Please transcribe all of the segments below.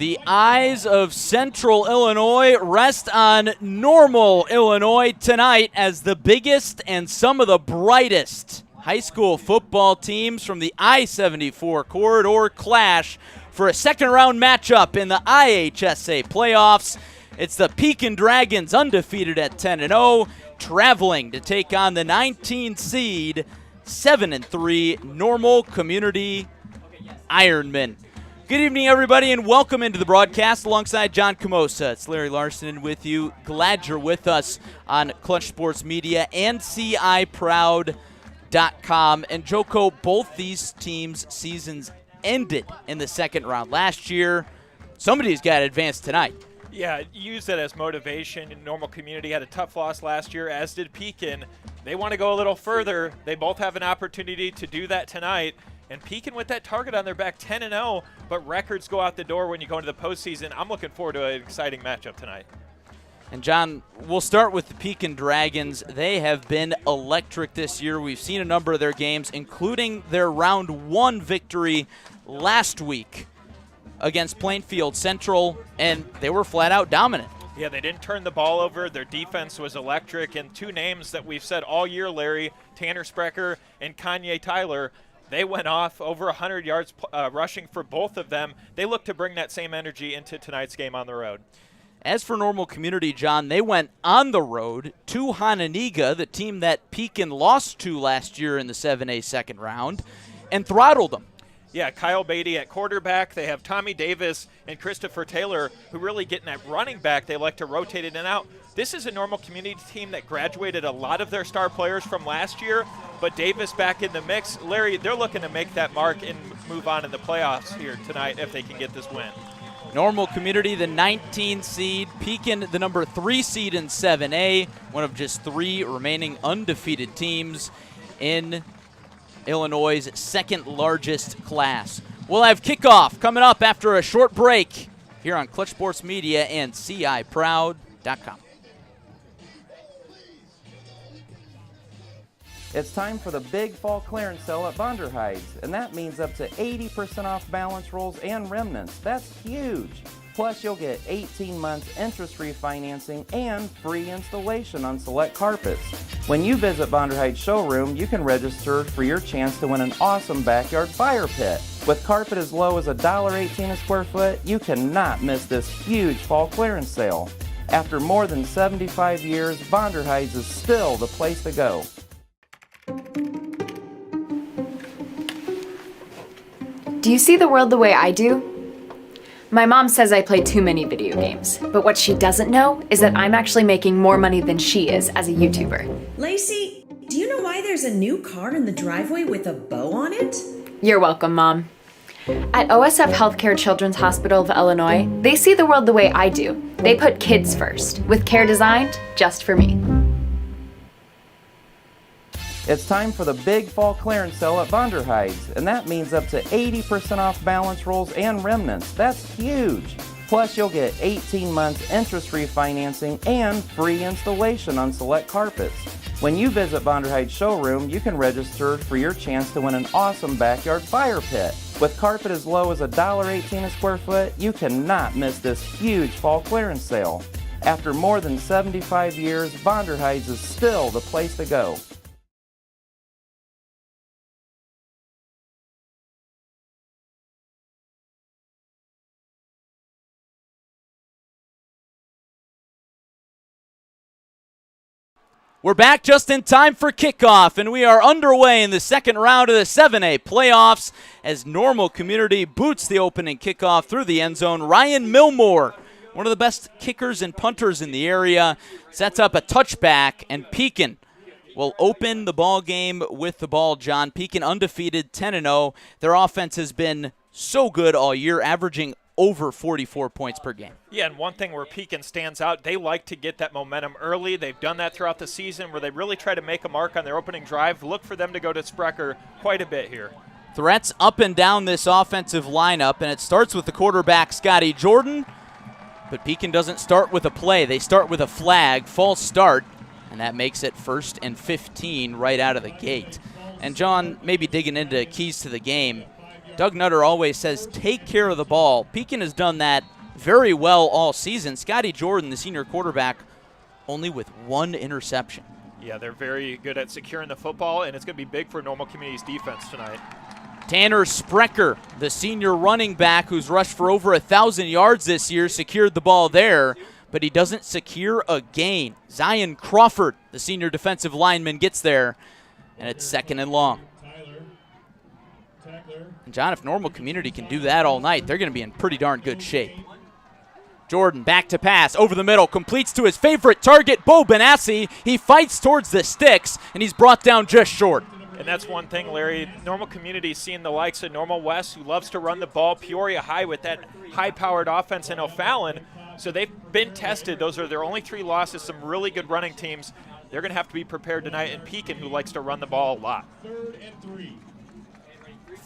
The eyes of Central Illinois rest on Normal Illinois tonight as the biggest and some of the brightest high school football teams from the I-74 corridor clash for a second-round matchup in the IHSA playoffs. It's the Pekin Dragons, undefeated at 10-0, traveling to take on the 19 seed, 7-3 Normal Community Ironmen. Good evening, everybody, and welcome into the broadcast alongside John Camosa. It's Larry Larson with you. Glad you're with us on Clutch Sports Media and CIProud.com. And Joko, both these teams' seasons ended in the second round last year. Somebody's got to advance tonight. Yeah, use that as motivation. Normal Community had a tough loss last year, as did Pekin. They want to go a little further. They both have an opportunity to do that tonight. And Pekin with that target on their back, 10-0, but records go out the door when you go into the postseason. I'm looking forward to an exciting matchup tonight. And, John, we'll start with the Pekin Dragons. They have been electric this year. We've seen a number of their games, including their round one victory last week against Plainfield Central, and they were flat-out dominant. Yeah, they didn't turn the ball over. Their defense was electric. And two names that we've said all year, Larry, Tanner Sprecher and Kanye Tyler, they went off over 100 yards rushing for both of them. They look to bring that same energy into tonight's game on the road. As for Normal Community, John, they went on the road to Hononegah, the team that Pekin lost to last year in the 7A second round, and throttled them. Yeah, Kyle Beatty at quarterback. They have Tommy Davis and Christopher Taylor, who really get in that running back. They like to rotate in and out. This is a Normal Community team that graduated a lot of their star players from last year, but Davis back in the mix. Larry, they're looking to make that mark and move on in the playoffs here tonight if they can get this win. Normal Community, the 19 seed. Pekin, the number 3 seed in 7A, one of just 3 remaining undefeated teams in Illinois' second largest class. We'll have kickoff coming up after a short break here on Clutch Sports Media and CIProud.com. It's time for the big fall clearance sale at Vonderheid's, and that means up to 80% off balance rolls and remnants. That's huge. Plus, you'll get 18 months interest-free financing and free installation on select carpets. When you visit Vonderheid's showroom, you can register for your chance to win an awesome backyard fire pit. With carpet as low as $1.18 a square foot, you cannot miss this huge fall clearance sale. After more than 75 years, Vonderheid's is still the place to go. Do you see the world the way I do? My mom says I play too many video games, but what she doesn't know is that I'm actually making more money than she is as a YouTuber. Lacey, do you know why there's a new car in the driveway with a bow on it? You're welcome, Mom. At OSF Healthcare Children's Hospital of Illinois, they see the world the way I do. They put kids first, with care designed just for me. It's time for the big fall clearance sale at Vonderheid's, and that means up to 80% off balance rolls and remnants. That's huge. Plus, you'll get 18 months interest-free financing and free installation on select carpets. When you visit Vonderheid's showroom, you can register for your chance to win an awesome backyard fire pit. With carpet as low as $1.18 a square foot, you cannot miss this huge fall clearance sale. After more than 75 years, Vonderheid's is still the place to go. We're back just in time for kickoff, and we are underway in the second round of the 7A playoffs as Normal Community boots the opening kickoff through the end zone. Ryan Milmore, one of the best kickers and punters in the area, sets up a touchback, and Pekin will open the ball game with the ball, John. Pekin undefeated, 10-0. Their offense has been so good all year, averaging over 44 points per game. Yeah, and one thing where Pekin stands out, they like to get that momentum early. They've done that throughout the season where they really try to make a mark on their opening drive. Look for them to go to Sprecher quite a bit here. Threats up and down this offensive lineup, and it starts with the quarterback, Scotty Jordan. But Pekin doesn't start with a play. They start with a flag, false start, and that makes it 1st and 15 right out of the gate. And, John, maybe digging into keys to the game, Doug Nutter always says take care of the ball. Pekin has done that very well all season. Scotty Jordan, the senior quarterback, only with 1 interception. Yeah, they're very good at securing the football, and it's going to be big for Normal Community's defense tonight. Tanner Sprecher, the senior running back who's rushed for over 1,000 yards this year, secured the ball there, but he doesn't secure a gain. Zion Crawford, the senior defensive lineman, gets there, and it's 2nd and long. And John, if Normal Community can do that all night, they're going to be in pretty darn good shape. Jordan back to pass, over the middle, completes to his favorite target, Bo Benassi. He fights towards the sticks, and he's brought down just short. And that's one thing, Larry. Normal Community seeing the likes of Normal West, who loves to run the ball, Peoria High with that high-powered offense, and O'Fallon. So they've been tested. Those are their only 3 losses, some really good running teams. They're going to have to be prepared tonight. And Pekin, who likes to run the ball a lot.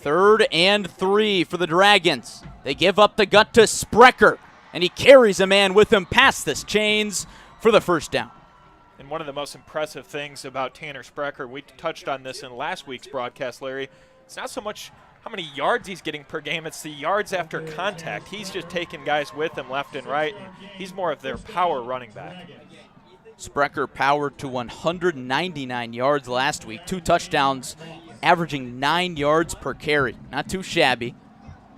3rd and 3 for the Dragons. They give up the gut to Sprecher, and he carries a man with him past the chains for the first down. And one of the most impressive things about Tanner Sprecher, we touched on this in last week's broadcast, Larry, it's not so much how many yards he's getting per game, it's the yards after contact. He's just taking guys with him left and right, and he's more of their power running back. Sprecher powered to 199 yards last week, 2 touchdowns, averaging 9 yards per carry. Not too shabby.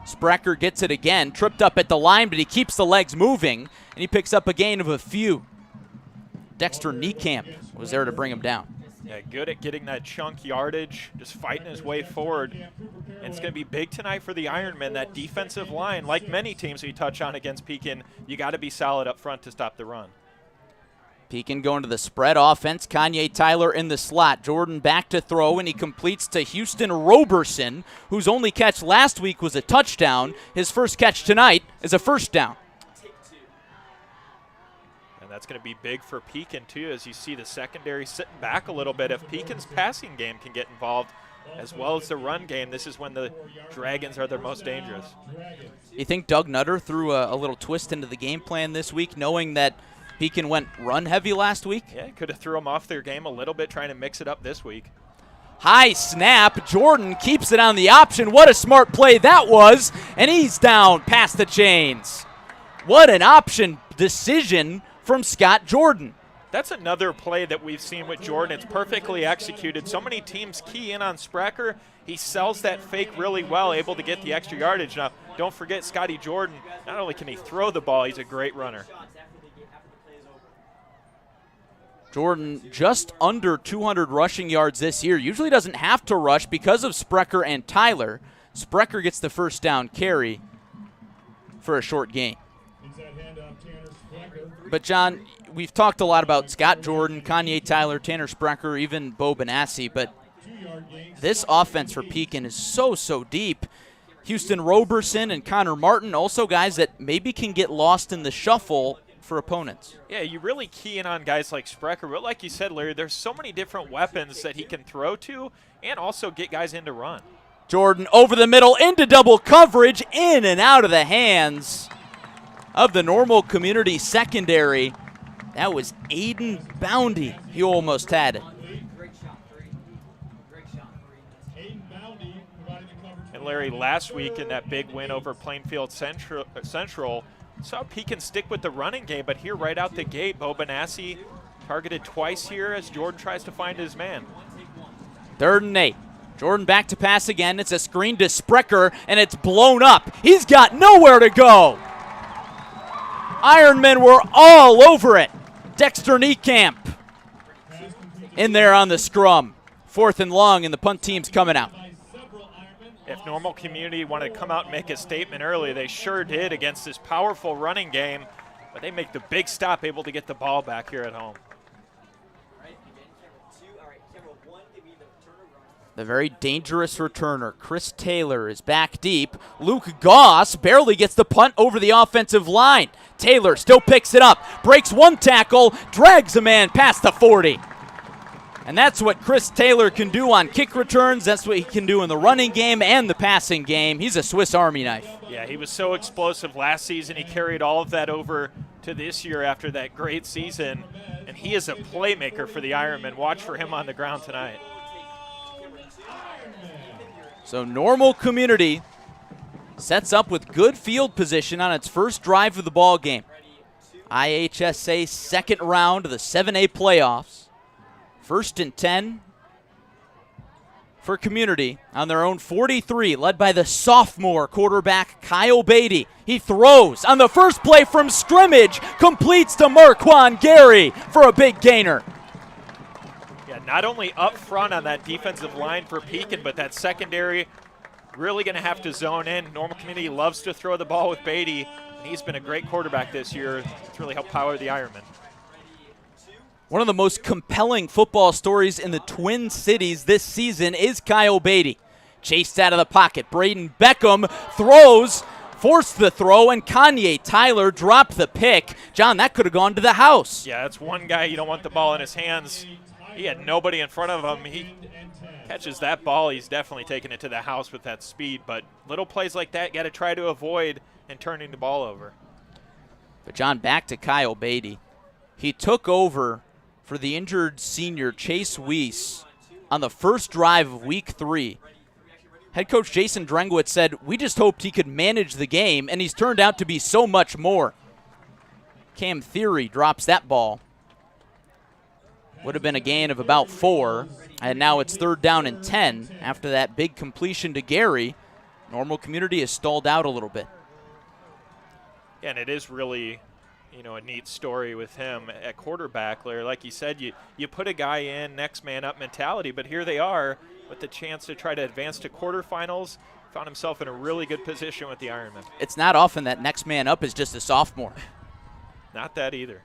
Sprecher gets it again, tripped up at the line, but he keeps the legs moving, and he picks up a gain of a few. Dexter Niekamp was there to bring him down. Yeah, good at getting that chunk yardage, just fighting his way forward. And it's going to be big tonight for the Ironmen, that defensive line. Like many teams we touch on against Pekin, you got to be solid up front to stop the run. Pekin going to the spread offense. Kanye Tyler in the slot. Jordan back to throw, and he completes to Houston Roberson, whose only catch last week was a touchdown. His first catch tonight is a first down. And that's going to be big for Pekin, too, as you see the secondary sitting back a little bit. If Pekin's passing game can get involved, as well as the run game, this is when the Dragons are their most dangerous. You think Doug Nutter threw a little twist into the game plan this week, knowing that Pekin went run heavy last week? Yeah, could have threw them off their game a little bit, trying to mix it up this week. High snap. Jordan keeps it on the option. What a smart play that was. And he's down past the chains. What an option decision from Scott Jordan. That's another play that we've seen with Jordan. It's perfectly executed. So many teams key in on Sprecher. He sells that fake really well, able to get the extra yardage. Now, don't forget Scotty Jordan. Not only can he throw the ball, he's a great runner. Jordan just under 200 rushing yards this year. Usually doesn't have to rush because of Sprecher and Tyler. Sprecher gets the first down carry for a short gain. But, John, we've talked a lot about Scott Jordan, Kanye Tyler, Tanner Sprecher, even Bo Benassi, but this offense for Pekin is so deep. Houston Roberson and Connor Martin, also guys that maybe can get lost in the shuffle for opponents. Yeah, you really key in on guys like Sprecher, but like you said, Larry, there's so many different weapons that he can throw to and also get guys in to run. Jordan over the middle into double coverage, in and out of the hands of the Normal Community secondary. That was Aiden Boundy. He almost had it. And Larry, last week in that big win over Plainfield Central, saw Pekin stick with the running game, but here right out the gate, Bo Benassi targeted twice here as Jordan tries to find his man. 3rd and 8. Jordan back to pass again. It's a screen to Sprecher, and it's blown up. He's got nowhere to go. Ironmen were all over it. Dexter Niekamp in there on the scrum. 4th and long, and the punt team's coming out. If Normal Community wanted to come out and make a statement early, they sure did against this powerful running game, but they make the big stop, able to get the ball back here at home. The very dangerous returner, Chris Taylor, is back deep. Luke Goss barely gets the punt over the offensive line. Taylor still picks it up, breaks one tackle, drags a man past the 40. And that's what Chris Taylor can do on kick returns. That's what he can do in the running game and the passing game. He's a Swiss Army knife. Yeah, he was so explosive last season. He carried all of that over to this year after that great season. And he is a playmaker for the Ironmen. Watch for him on the ground tonight. So Normal Community sets up with good field position on its first drive of the ball game. IHSA second round of the 7A playoffs. 1st and 10 for Community on their own 43, led by the sophomore quarterback Kyle Beatty. He throws on the first play from scrimmage, completes to Marquand Gary for a big gainer. Yeah, not only up front on that defensive line for Pekin, but that secondary really going to have to zone in. Normal Community loves to throw the ball with Beatty, and he's been a great quarterback this year. It's really helped power the Ironmen. One of the most compelling football stories in the Twin Cities this season is Kyle Beatty. Chased out of the pocket, Braden Beckham throws, forced the throw, and Kanye Tyler dropped the pick. John, that could have gone to the house. Yeah, that's one guy you don't want the ball in his hands. He had nobody in front of him. He catches that ball, he's definitely taking it to the house with that speed. But little plays like that, you got to try to avoid and turning the ball over. But John, back to Kyle Beatty. He took over for the injured senior Chase Weiss on the first drive of week 3. Head coach Jason Drengwitz said, "We just hoped he could manage the game, and he's turned out to be so much more." Cam Theory drops that ball. Would have been a gain of about 4, and now it's 3rd down and 10 after that big completion to Gary. Normal Community has stalled out a little bit. Yeah, and it is really, a neat story with him at quarterback. Like you said, you put a guy in, next man up mentality, but here they are with the chance to try to advance to quarterfinals. Found himself in a really good position with the Ironmen. It's not often that next man up is just a sophomore. Not that either.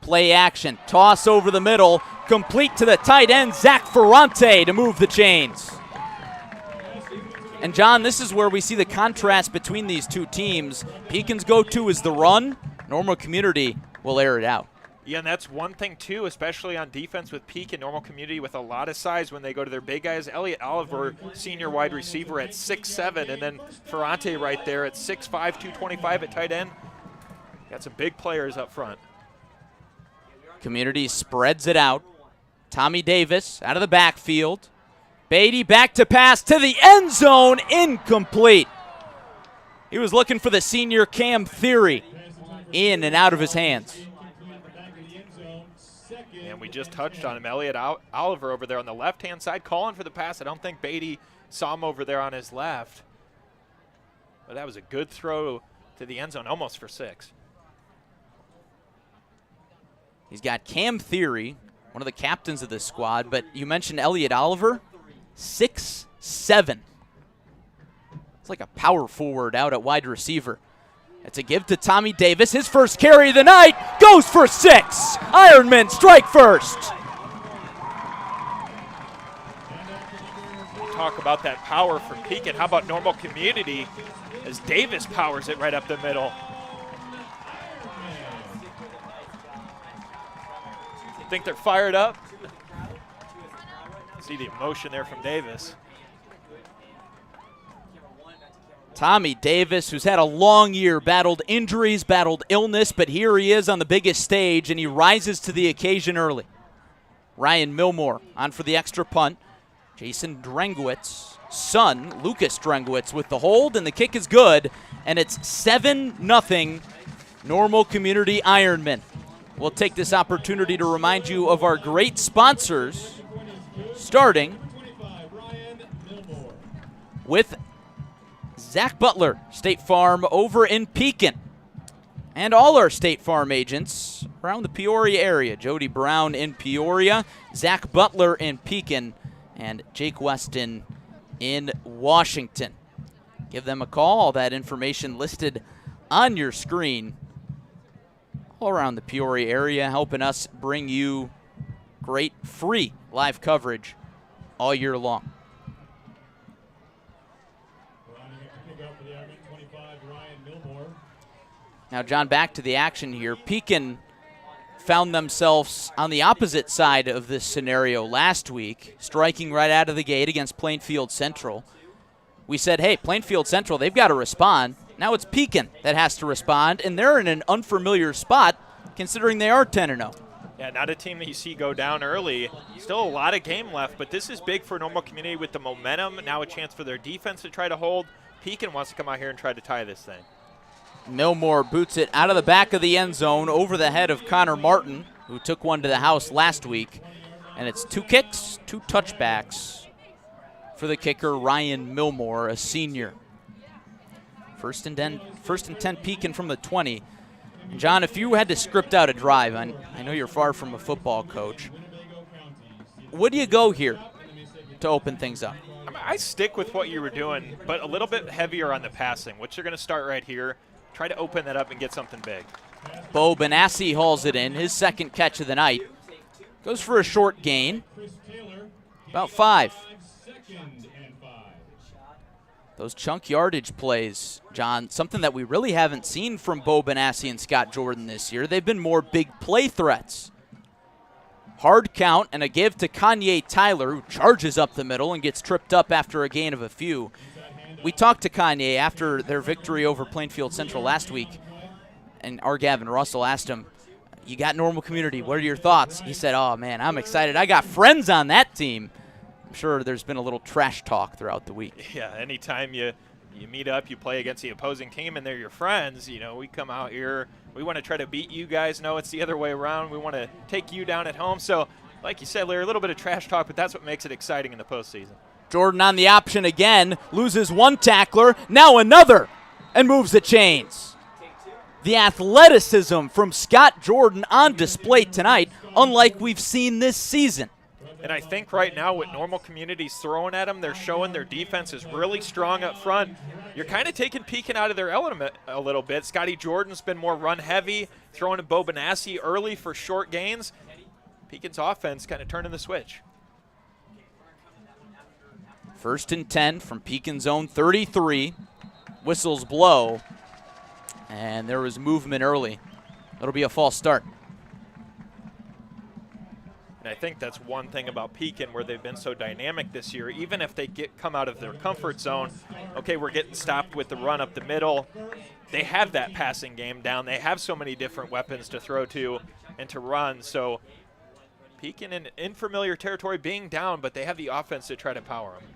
Play action, toss over the middle, complete to the tight end, Zach Ferrante, to move the chains. And John, this is where we see the contrast between these two teams. Pekin's go-to is the run. Normal Community will air it out. Yeah, and that's one thing, too, especially on defense with Pekin. Normal Community with a lot of size when they go to their big guys. Elliot Oliver, senior wide receiver at 6'7", and then Ferrante right there at 6'5", 225 at tight end. Got some big players up front. Community spreads it out. Tommy Davis out of the backfield. Beatty back to pass to the end zone, incomplete. He was looking for the senior Cam Theory, in and out of his hands. And we just touched on him. Elliot Oliver over there on the left-hand side calling for the pass. I don't think Beatty saw him over there on his left. But that was a good throw to the end zone, almost for 6. He's got Cam Theory, one of the captains of this squad, but you mentioned Elliot Oliver, 6'7". It's like a power forward out at wide receiver. It's a give to Tommy Davis. His first carry of the night goes for 6. Ironmen strike first. Talk about that power for Pekin. How about Normal Community as Davis powers it right up the middle? Think they're fired up? See the emotion there from Davis. Tommy Davis, who's had a long year, battled injuries, battled illness, but here he is on the biggest stage, and he rises to the occasion early. Ryan Milmore on for the extra punt. Jason Drengwitz's son, Lucas Drengwitz, with the hold, and the kick is good, and it's 7-0 Normal Community Ironmen. We'll take this opportunity to remind you of our great sponsors, starting with Zach Butler, State Farm over in Pekin, and all our State Farm agents around the Peoria area. Jody Brown in Peoria, Zach Butler in Pekin, and Jake Weston in Washington. Give them a call. All that information listed on your screen. All around the Peoria area, helping us bring you great free live coverage all year long. Now, John, back to the action here. Pekin found themselves on the opposite side of this scenario last week, striking right out of the gate against Plainfield Central. We said, hey, Plainfield Central, they've got to respond. Now it's Pekin that has to respond, and they're in an unfamiliar spot considering they are 10-0. Yeah, not a team that you see go down early. Still a lot of game left, but this is big for Normal Community with the momentum. Now a chance for their defense to try to hold Pekin wants to come out here and try to tie this thing. Milmore boots it out of the back of the end zone over the head of Connor Martin, who took one to the house last week. And it's 2 kicks, 2 touchbacks for the kicker, Ryan Milmore, a senior. First and 10 Pekin from the 20. And John, if you had to script out a drive, I know you're far from a football coach, would you go here to open things up? I stick with what you were doing, but a little bit heavier on the passing, which you're going to start right here. Try to open that up and get something big. Bo Benassi hauls it in, his second catch of the night. Goes for a short gain, about 5. Those chunk yardage plays, John, something that we really haven't seen from Bo Benassi and Scott Jordan this year. They've been more big play threats. Hard count and a give to Kanye Tyler, who charges up the middle and gets tripped up after a gain of a few. We talked to Kanye after their victory over Plainfield Central last week, and our Gavin Russell asked him, you got Normal Community, what are your thoughts? He said, oh man, I'm excited. I got friends on that team. I'm sure there's been a little trash talk throughout the week. Yeah, anytime you meet up, you play against the opposing team, and they're your friends, we come out here, we want to try to beat you guys. No, it's the other way around. We want to take you down at home. So, like you said, Larry, a little bit of trash talk, but that's what makes it exciting in the postseason. Jordan on the option again, loses one tackler, now another, and moves the chains. The athleticism from Scott Jordan on display tonight, unlike we've seen this season. And I think right now what Normal Community's throwing at them, they're showing their defense is really strong up front. You're kind of taking Pekin out of their element a little bit. Scotty Jordan's been more run-heavy, throwing to Bo Benassi early for short gains. Pekin's offense kind of turning the switch. 1st and 10 from Pekin's own 33. Whistles blow, and there was movement early. It'll be a false start. And I think that's one thing about Pekin where they've been so dynamic this year. Even if they come out of their comfort zone, okay, we're getting stopped with the run up the middle. They have that passing game down. They have so many different weapons to throw to and to run. So Pekin in unfamiliar territory, being down, but they have the offense to try to power them.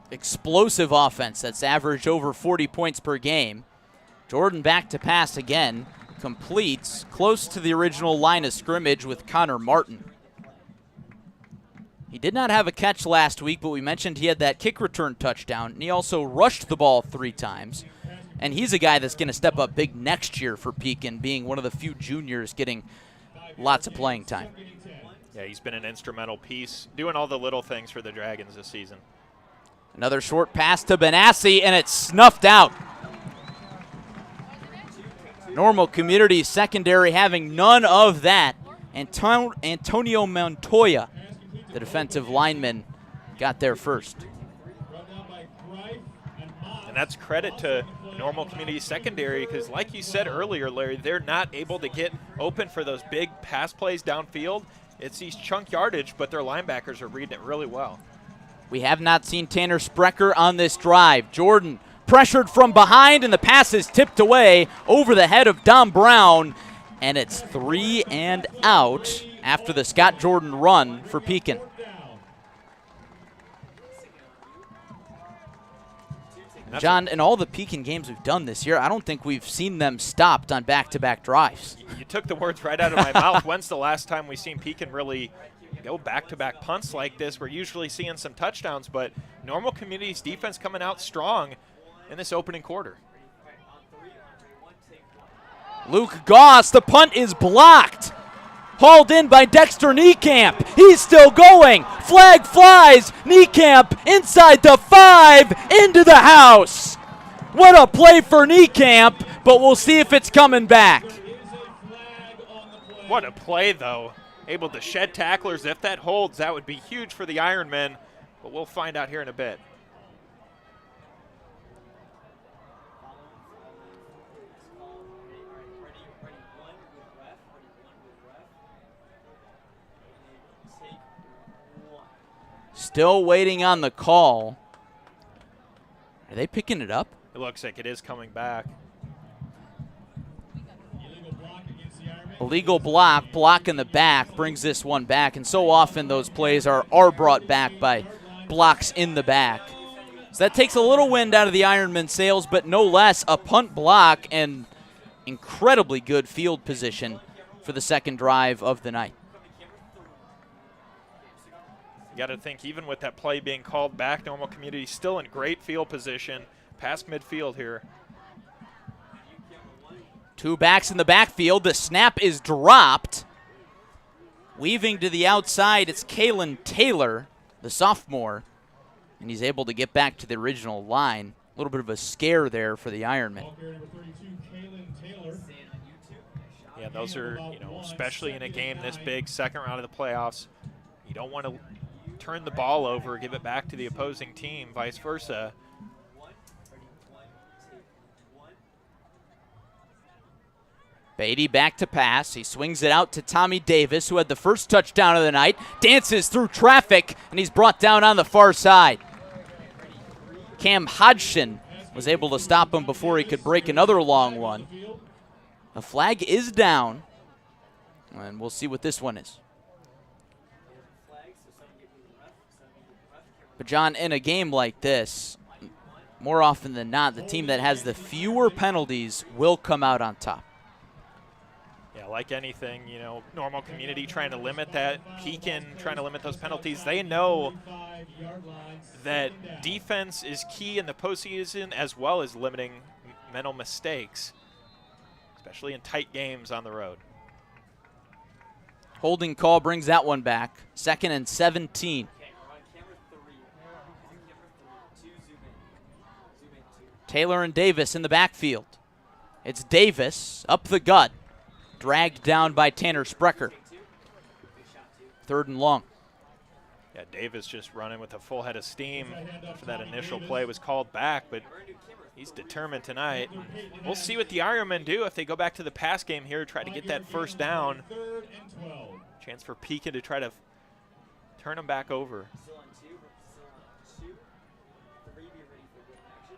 Explosive offense that's averaged over 40 points per game. Jordan back to pass again. Completes close to the original line of scrimmage with Connor Martin. He did not have a catch last week, but we mentioned he had that kick return touchdown, and he also rushed the ball 3 times. And he's a guy that's going to step up big next year for Pekin, being one of the few juniors getting lots of playing time. Yeah, he's been an instrumental piece, doing all the little things for the Dragons this season. Another short pass to Benassi, and it's snuffed out. Normal Community secondary having none of that. Antonio Montoya, the defensive lineman, got there first. And that's credit to Normal Community secondary because, like you said earlier, Larry, they're not able to get open for those big pass plays downfield. It's these chunk yardage, but their linebackers are reading it really well. We have not seen Tanner Sprecher on this drive. Jordan pressured from behind, and the pass is tipped away over the head of Dom Brown, and it's 3 and out after the Scott Jordan run for Pekin. John, in all the Pekin games we've done this year, I don't think we've seen them stopped on back-to-back drives. You took the words right out of my mouth. When's the last time we've seen Pekin really go back-to-back punts like this? We're usually seeing some touchdowns, but Normal Community's defense coming out strong in this opening quarter. Luke Goss, the punt is blocked. Hauled in by Dexter Niekamp. He's still going. Flag flies. Niekamp inside the 5, into the house. What a play for Niekamp, but we'll see if it's coming back. What a play, though. Able to shed tacklers. If that holds, that would be huge for the Ironmen, but we'll find out here in a bit. Still waiting on the call. Are they picking it up? It looks like it is coming back. Illegal block in the back brings this one back, and so often those plays are brought back by blocks in the back. So that takes a little wind out of the Ironman sails, but no less a punt block and incredibly good field position for the second drive of the night. You got to think, even with that play being called back, Normal Community still in great field position, past midfield here. Two backs in the backfield. The snap is dropped. Weaving to the outside, it's Kalen Taylor, the sophomore, and he's able to get back to the original line. A little bit of a scare there for the Ironman. Yeah, those are, especially in a game this big, second round of the playoffs, you don't want to turn the ball over, give it back to the opposing team, vice versa. Beatty back to pass. He swings it out to Tommy Davis, who had the first touchdown of the night. Dances through traffic, and he's brought down on the far side. Cam Hodgson was able to stop him before he could break another long one. The flag is down, and we'll see what this one is. But, John, in a game like this, more often than not, the team that has the fewer penalties will come out on top. Yeah, like anything, Normal Community trying to limit that, Pekin trying to limit those penalties. They know that defense is key in the postseason as well as limiting mental mistakes, especially in tight games on the road. Holding call brings that one back. 2nd and 17. Taylor and Davis in the backfield. It's Davis up the gut. Dragged down by Tanner Sprecher. 3rd and long. Yeah, Davis just running with a full head of steam after that initial play was called back, but he's determined tonight. We'll see what the Ironmen do if they go back to the pass game here, try to get that first down. Chance for Pekin to try to turn them back over.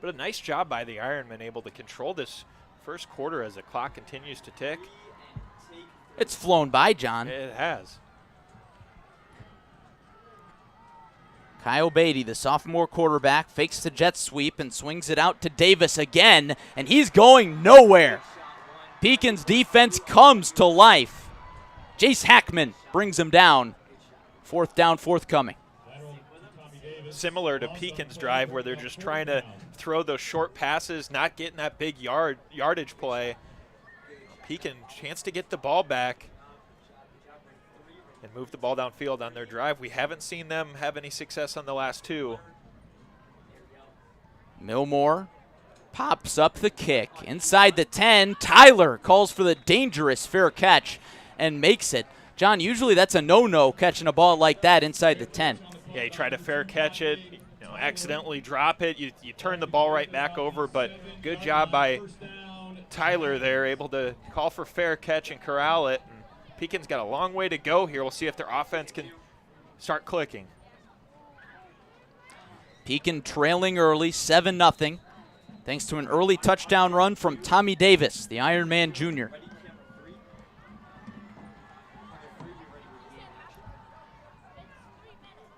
But a nice job by the Ironmen, able to control this first quarter as the clock continues to tick. It's flown by, John. It has. Kyle Beatty, the sophomore quarterback, fakes the jet sweep and swings it out to Davis again, and he's going nowhere. Pekin's defense comes to life. Jace Hackman brings him down. 4th down forthcoming. Similar to Pekin's drive where they're just trying to throw those short passes, not getting that big yardage play. Pekin, chance to get the ball back and move the ball downfield on their drive. We haven't seen them have any success on the last two. Millmore pops up the kick. Inside the 10, Tyler calls for the dangerous fair catch and makes it. John, usually that's a no-no catching a ball like that inside the 10. Yeah, you try to fair catch it, accidentally drop it. You turn the ball right back over, but good job by Tyler there, able to call for fair catch and corral it. And Pekin's got a long way to go here. We'll see if their offense can start clicking. Pekin trailing early, 7-0, thanks to an early touchdown run from Tommy Davis, the Ironman Jr.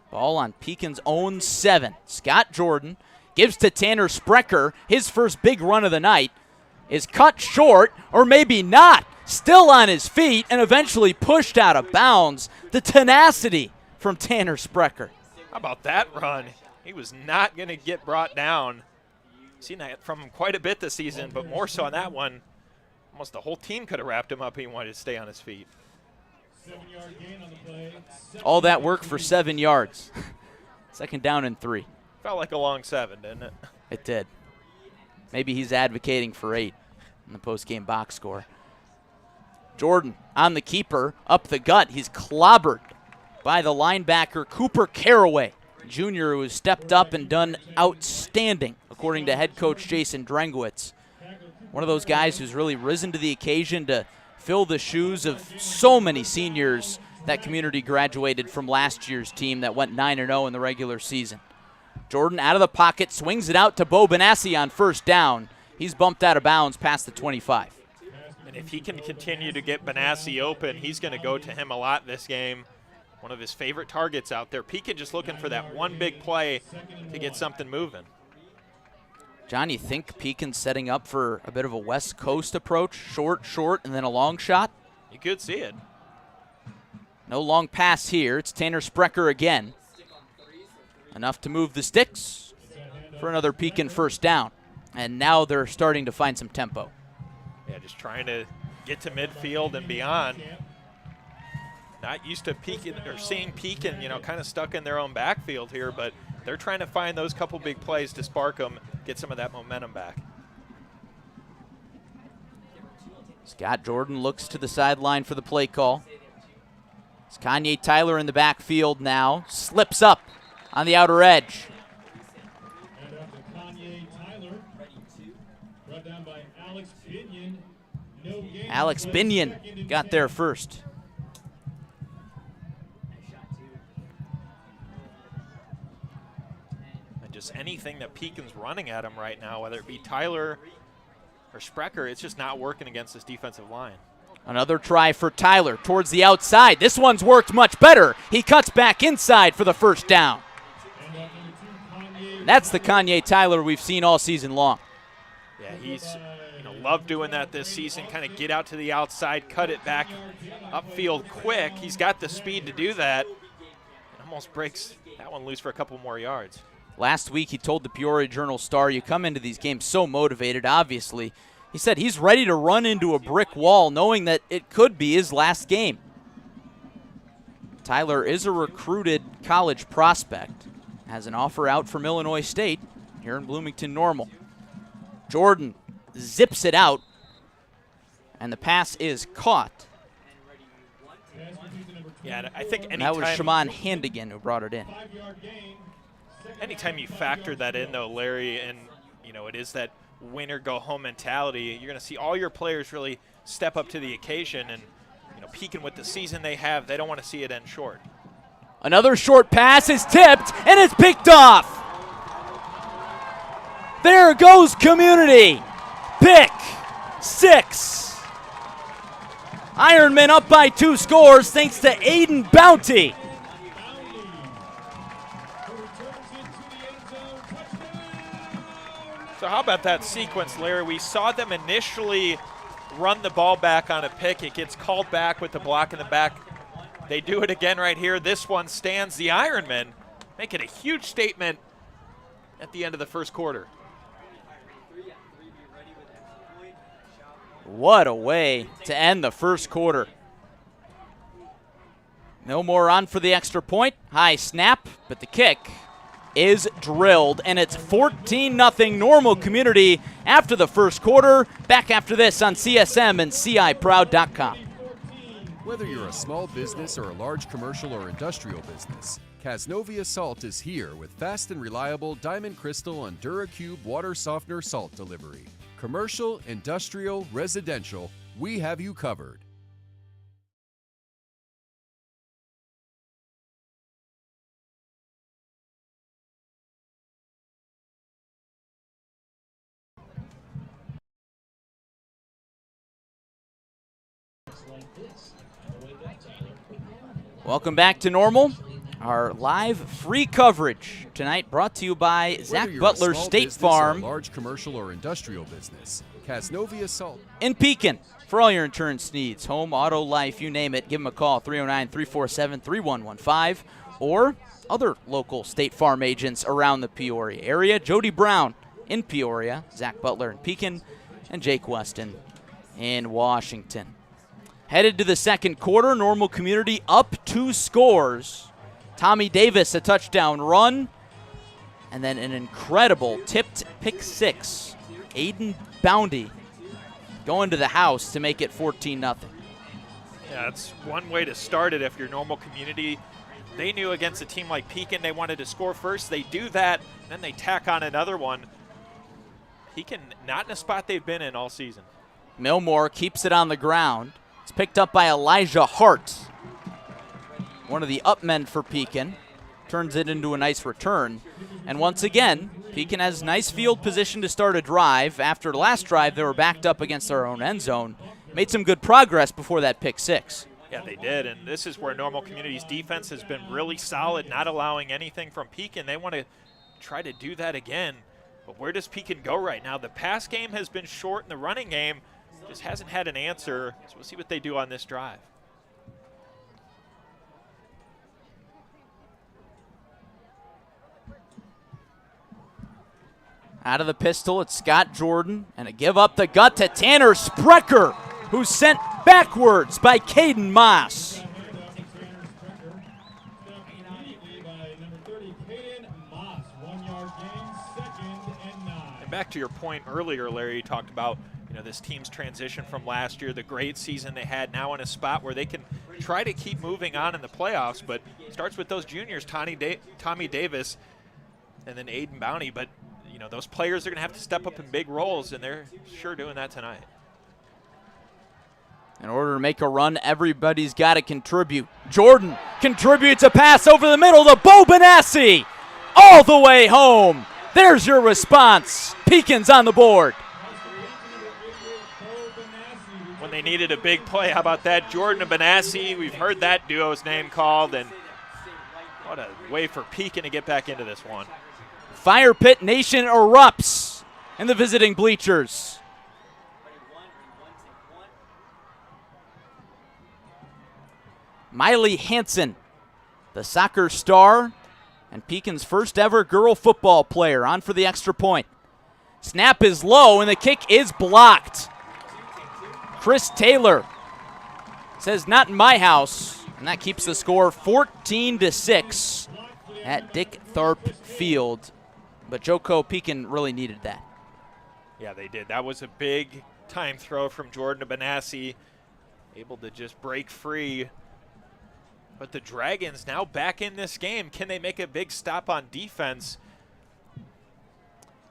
Ball on Pekin's own 7. Scott Jordan gives to Tanner Sprecher. His first big run of the night is cut short, or maybe not. Still on his feet and eventually pushed out of bounds. The tenacity from Tanner Sprecher. How about that run? He was not going to get brought down. Seen that from him quite a bit this season, but more so on that one. Almost the whole team could have wrapped him up. He wanted to stay on his feet. All that work for 7 yards. 2nd down and 3. Felt like a long 7, didn't it? It did. Maybe he's advocating for 8 in the post-game box score. Jordan on the keeper, up the gut. He's clobbered by the linebacker Cooper Caraway, Jr., who has stepped up and done outstanding, according to head coach Jason Drengwitz. One of those guys who's really risen to the occasion to fill the shoes of so many seniors that community graduated from last year's team that went 9-0 in the regular season. Jordan out of the pocket, swings it out to Bo Benassi on 1st down. He's bumped out of bounds past the 25. And if he can continue to get Benassi open, he's going to go to him a lot this game. One of his favorite targets out there. Pekin just looking for that one big play to get something moving. John, you think Pekin's setting up for a bit of a West Coast approach? Short, and then a long shot? You could see it. No long pass here. It's Tanner Sprecher again. Enough to move the sticks for another Pekin first down. And now they're starting to find some tempo. Yeah, just trying to get to midfield and beyond. Not used to Pekin or seeing Pekin, kind of stuck in their own backfield here, but they're trying to find those couple big plays to spark them, get some of that momentum back. Scott Jordan looks to the sideline for the play call. It's Kanye Tyler in the backfield now. Slips up on the outer edge. And up to Kanye Tyler. Brought down by Alex Binion. No gain. Alex Binion got there first. And just anything that Pekin's running at him right now, whether it be Tyler or Sprecher, it's just not working against this defensive line. Another try for Tyler towards the outside. This one's worked much better. He cuts back inside for the first down. That's the Kanye Tyler we've seen all season long. Yeah, he's loved doing that this season, kind of get out to the outside, cut it back upfield quick. He's got the speed to do that. And almost breaks that one loose for a couple more yards. Last week he told the Peoria Journal-Star, you come into these games so motivated, obviously. He said he's ready to run into a brick wall knowing that it could be his last game. Tyler is a recruited college prospect. Has an offer out from Illinois State here in Bloomington Normal. Jordan zips it out, and the pass is caught. Yeah, I think anytime, that was Shaman Handigan who brought it in. Anytime you factor that in, though, Larry, and it is that winner-go-home mentality, you're going to see all your players really step up to the occasion. And Pekin, with the season they have, they don't want to see it end short. Another short pass is tipped, and it's picked off. There goes Community. Pick 6. Ironmen up by 2 scores thanks to Aiden Bounty. So how about that sequence, Larry? We saw them initially run the ball back on a pick. It gets called back with the block in the back. They do it again right here. This one stands. The Ironmen making a huge statement at the end of the first quarter. What a way to end the first quarter. Millmore on for the extra point. High snap, but the kick is drilled, and it's 14-0 Normal Community after the first quarter. Back after this on CSM and CIProud.com. Whether you're a small business or a large commercial or industrial business, Casnovia Salt is here with fast and reliable Diamond Crystal and DuraCube water softener salt delivery. Commercial, industrial, residential, we have you covered. Welcome back to Normal. Our live free coverage tonight brought to you by Zach Butler State Farm. Large commercial or industrial business. Casnovia Salt. In Pekin. For all your insurance needs, home, auto, life, you name it, give them a call, 309-347-3115, or other local State Farm agents around the Peoria area. Jody Brown in Peoria, Zach Butler in Pekin, and Jake Weston in Washington. Headed to the second quarter, Normal Community up 2 scores. Tommy Davis, a touchdown run, and then an incredible tipped pick 6. Aiden Bounty going to the house to make it 14-0. Yeah, that's one way to start it if you're Normal Community. They knew against a team like Pekin they wanted to score first. They do that, then they tack on another one. Pekin not in a spot they've been in all season. Millmore keeps it on the ground. It's picked up by Elijah Hart, one of the up men for Pekin. Turns it into a nice return. And once again, Pekin has nice field position to start a drive. After the last drive, they were backed up against their own end zone. Made some good progress before that pick 6. Yeah, they did, and this is where Normal Community's defense has been really solid, not allowing anything from Pekin. They want to try to do that again. But where does Pekin go right now? The pass game has been short, and the running game just hasn't had an answer. So we'll see what they do on this drive. Out of the pistol, it's Scott Jordan, and a give up the gut to Tanner Sprecher, who's sent backwards by Caden Moss. And back to your point earlier, Larry, you talked about this team's transition from last year, the great season they had, now in a spot where they can try to keep moving on in the playoffs, but it starts with those juniors, Tommy Davis and then Aiden Bounty, but those players are going to have to step up in big roles, and they're sure doing that tonight. In order to make a run, everybody's got to contribute. Jordan contributes a pass over the middle to Bo Benassi, all the way home. There's your response. Pekin's on the board. When they needed a big play, how about that? Jordan and Benassi, we've heard that duo's name called, and what a way for Pekin to get back into this one. Fire Pit Nation erupts in the visiting bleachers. Miley Hansen, the soccer star and Pekin's first ever girl football player, on for the extra point. Snap is low and the kick is blocked. Chris Taylor says, "Not in my house," and that keeps the score 14-6 at Dick Tharp Field. But Joko, Pekin really needed that. Yeah, they did. That was a big time throw from Jordan to Benassi, able to just break free. But the Dragons now back in this game. Can they make a big stop on defense?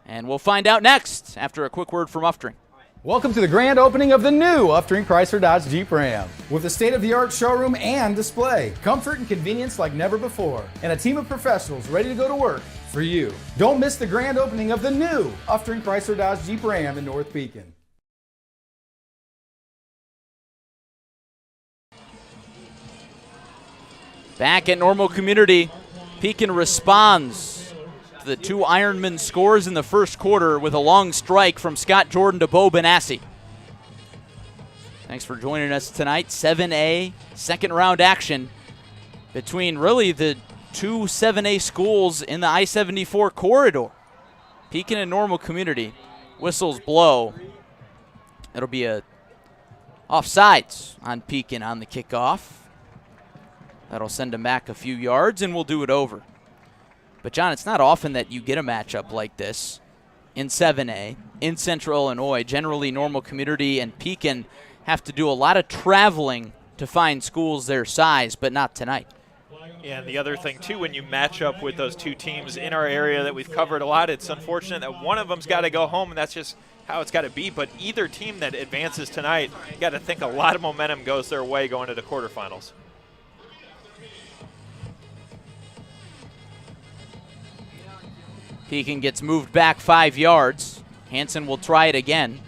And we'll find out next after a quick word from Uftring. Welcome to the grand opening of the new Uftring Chrysler Dodge Jeep Ram. With a state-of-the-art showroom and display, comfort and convenience like never before, and a team of professionals ready to go to work for you. Don't miss the grand opening of the new Uftring Chrysler Dodge Jeep Ram in North Pekin. Back at Normal Community, Pekin responds to the two Ironman scores in the first quarter with a long strike from Scott Jordan to Bo Benassi. Thanks for joining us tonight. 7A, second round action between really the two 7A schools in the I-74 corridor. Pekin and Normal Community. Whistles blow. It'll be a offsides on Pekin on the kickoff. That'll send them back a few yards, and we'll do it over. But, John, it's not often that you get a matchup like this in 7A, in Central Illinois. Generally, Normal Community and Pekin have to do a lot of traveling to find schools their size, but not tonight. Yeah, and the other thing, too, when you match up with those two teams in our area that we've covered a lot, it's unfortunate that one of them's got to go home, and that's just how it's got to be. But either team that advances tonight, you got to think a lot of momentum goes their way going to the quarterfinals. Pekin gets moved back 5 yards. Hansen will try it again.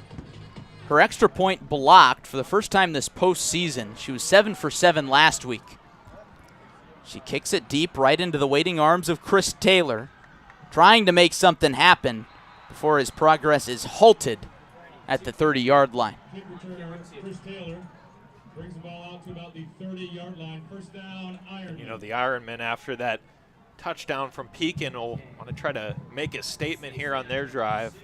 Her extra point blocked for the first time this postseason. She was 7 for 7 last week. She kicks it deep right into the waiting arms of Chris Taylor, trying to make something happen before his progress is halted at the 30-yard line. Kick returner Chris Taylor brings the ball out to about the 30-yard line. First down, Ironman. The Ironmen, after that touchdown from Pekin, will want to try to make a statement here on their drive.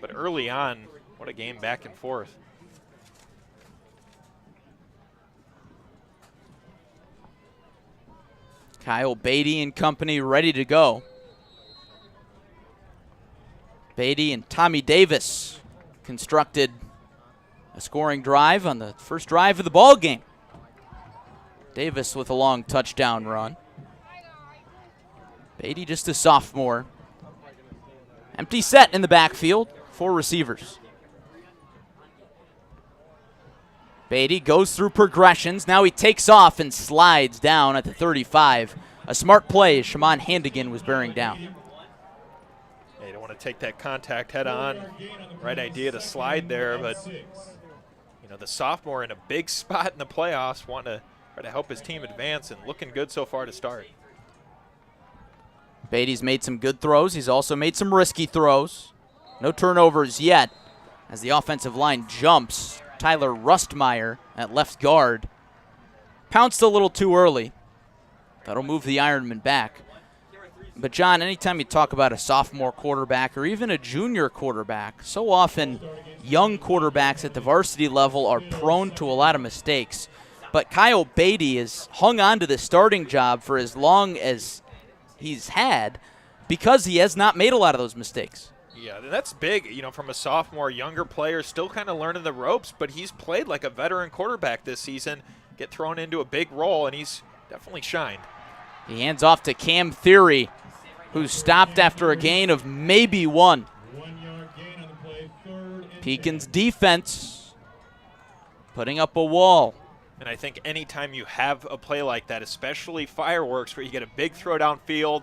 But early on, what a game back and forth. Kyle Beatty and company ready to go. Beatty and Tommy Davis constructed a scoring drive on the first drive of the ball game. Davis with a long touchdown run. Beatty just a sophomore. Empty set in the backfield, 4 receivers. Beatty goes through progressions. Now he takes off and slides down at the 35. A smart play as Shaman Handigan was bearing down. Yeah, you don't want to take that contact head on. Right idea to slide there, but the sophomore in a big spot in the playoffs, wanting to try to help his team advance, and looking good so far to start. Beatty's made some good throws. He's also made some risky throws. No turnovers yet as the offensive line jumps. Tyler Rustmeyer at left guard. Pounced a little too early. That'll move the Ironman back. But, John, anytime you talk about a sophomore quarterback or even a junior quarterback, so often young quarterbacks at the varsity level are prone to a lot of mistakes. But Kyle Beatty has hung on to the starting job for as long as he's had because he has not made a lot of those mistakes. Yeah, that's big, from a sophomore, younger player, still kind of learning the ropes, but he's played like a veteran quarterback this season, get thrown into a big role, and he's definitely shined. He hands off to Cam Theory, who stopped after a gain of maybe 1. 1 yard gain on the play, 3rd and Pekin's defense putting up a wall. And I think anytime you have a play like that, especially fireworks where you get a big throw downfield,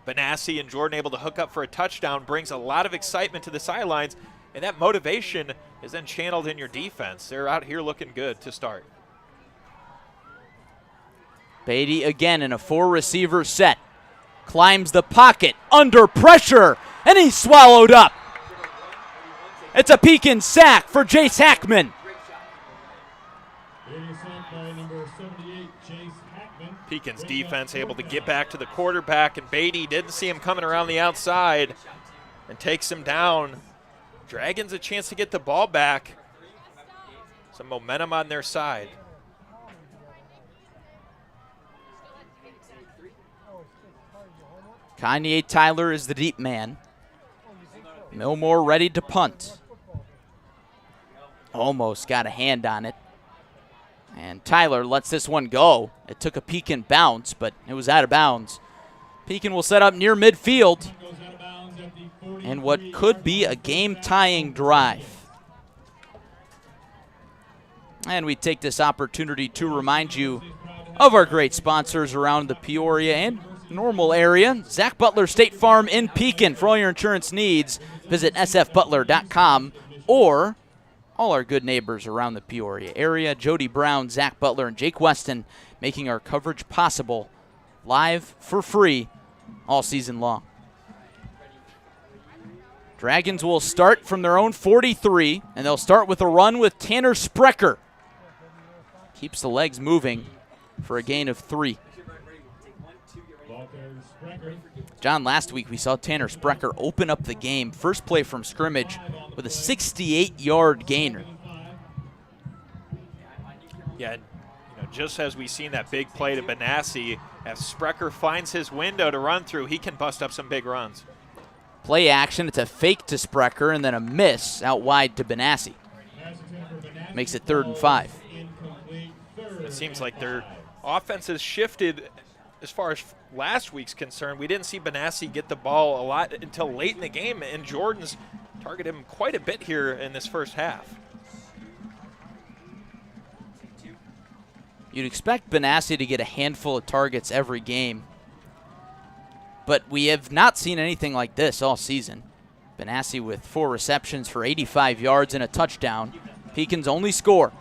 Benassi and Jordan able to hook up for a touchdown brings a lot of excitement to the sidelines, and that motivation is then channeled in your defense. They're out here looking good to start. Beatty again in a 4-receiver set. Climbs the pocket, under pressure, and he's swallowed up. It's a Pekin sack for Jace Hackman. by number 78, Chase Hackman. Pekin's defense able to get back to the quarterback, and Beatty didn't see him coming around the outside and takes him down. Dragons a chance to get the ball back. Some momentum on their side. Kanye Tyler is the deep man. Millmore ready to punt. Almost got a hand on it. And Tyler lets this one go. It took a Pekin bounce, but it was out of bounds. Pekin will set up near midfield and what could be a game-tying drive. And we take this opportunity to remind you of our great sponsors around the Peoria and Normal area. Zach Butler State Farm in Pekin. For all your insurance needs, visit sfbutler.com, or all our good neighbors around the Peoria area. Jody Brown, Zach Butler, and Jake Weston making our coverage possible live for free all season long. Dragons will start from their own 43, and they'll start with a run with Tanner Sprecher. Keeps the legs moving for a gain of 3. John, last week we saw Tanner Sprecher open up the game, first play from scrimmage, with a 68-yard gainer. Yeah, just as we seen that big play to Benassi, as Sprecher finds his window to run through, he can bust up some big runs. Play action, it's a fake to Sprecher and then a miss out wide to Benassi. Makes it 3rd and 5. It seems like their offense has shifted as far as last week's concerned. We didn't see Benassi get the ball a lot until late in the game, and Jordan's targeted him quite a bit here in this first half. You'd expect Benassi to get a handful of targets every game, but we have not seen anything like this all season. Benassi with 4 receptions for 85 yards and a touchdown. Pekin's only score.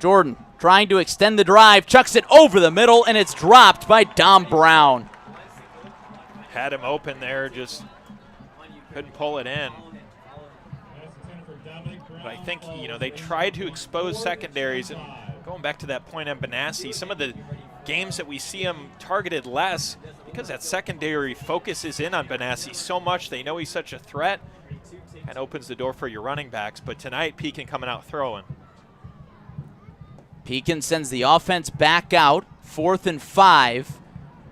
Jordan trying to extend the drive, chucks it over the middle, and it's dropped by Dom Brown. Had him open there, just couldn't pull it in. But I think, they tried to expose secondaries. And going back to that point on Benassi, some of the games that we see him targeted less, because that secondary focuses in on Benassi so much, they know he's such a threat, and opens the door for your running backs. But tonight, Pekin coming out throwing. Pekin sends the offense back out, 4th and 5.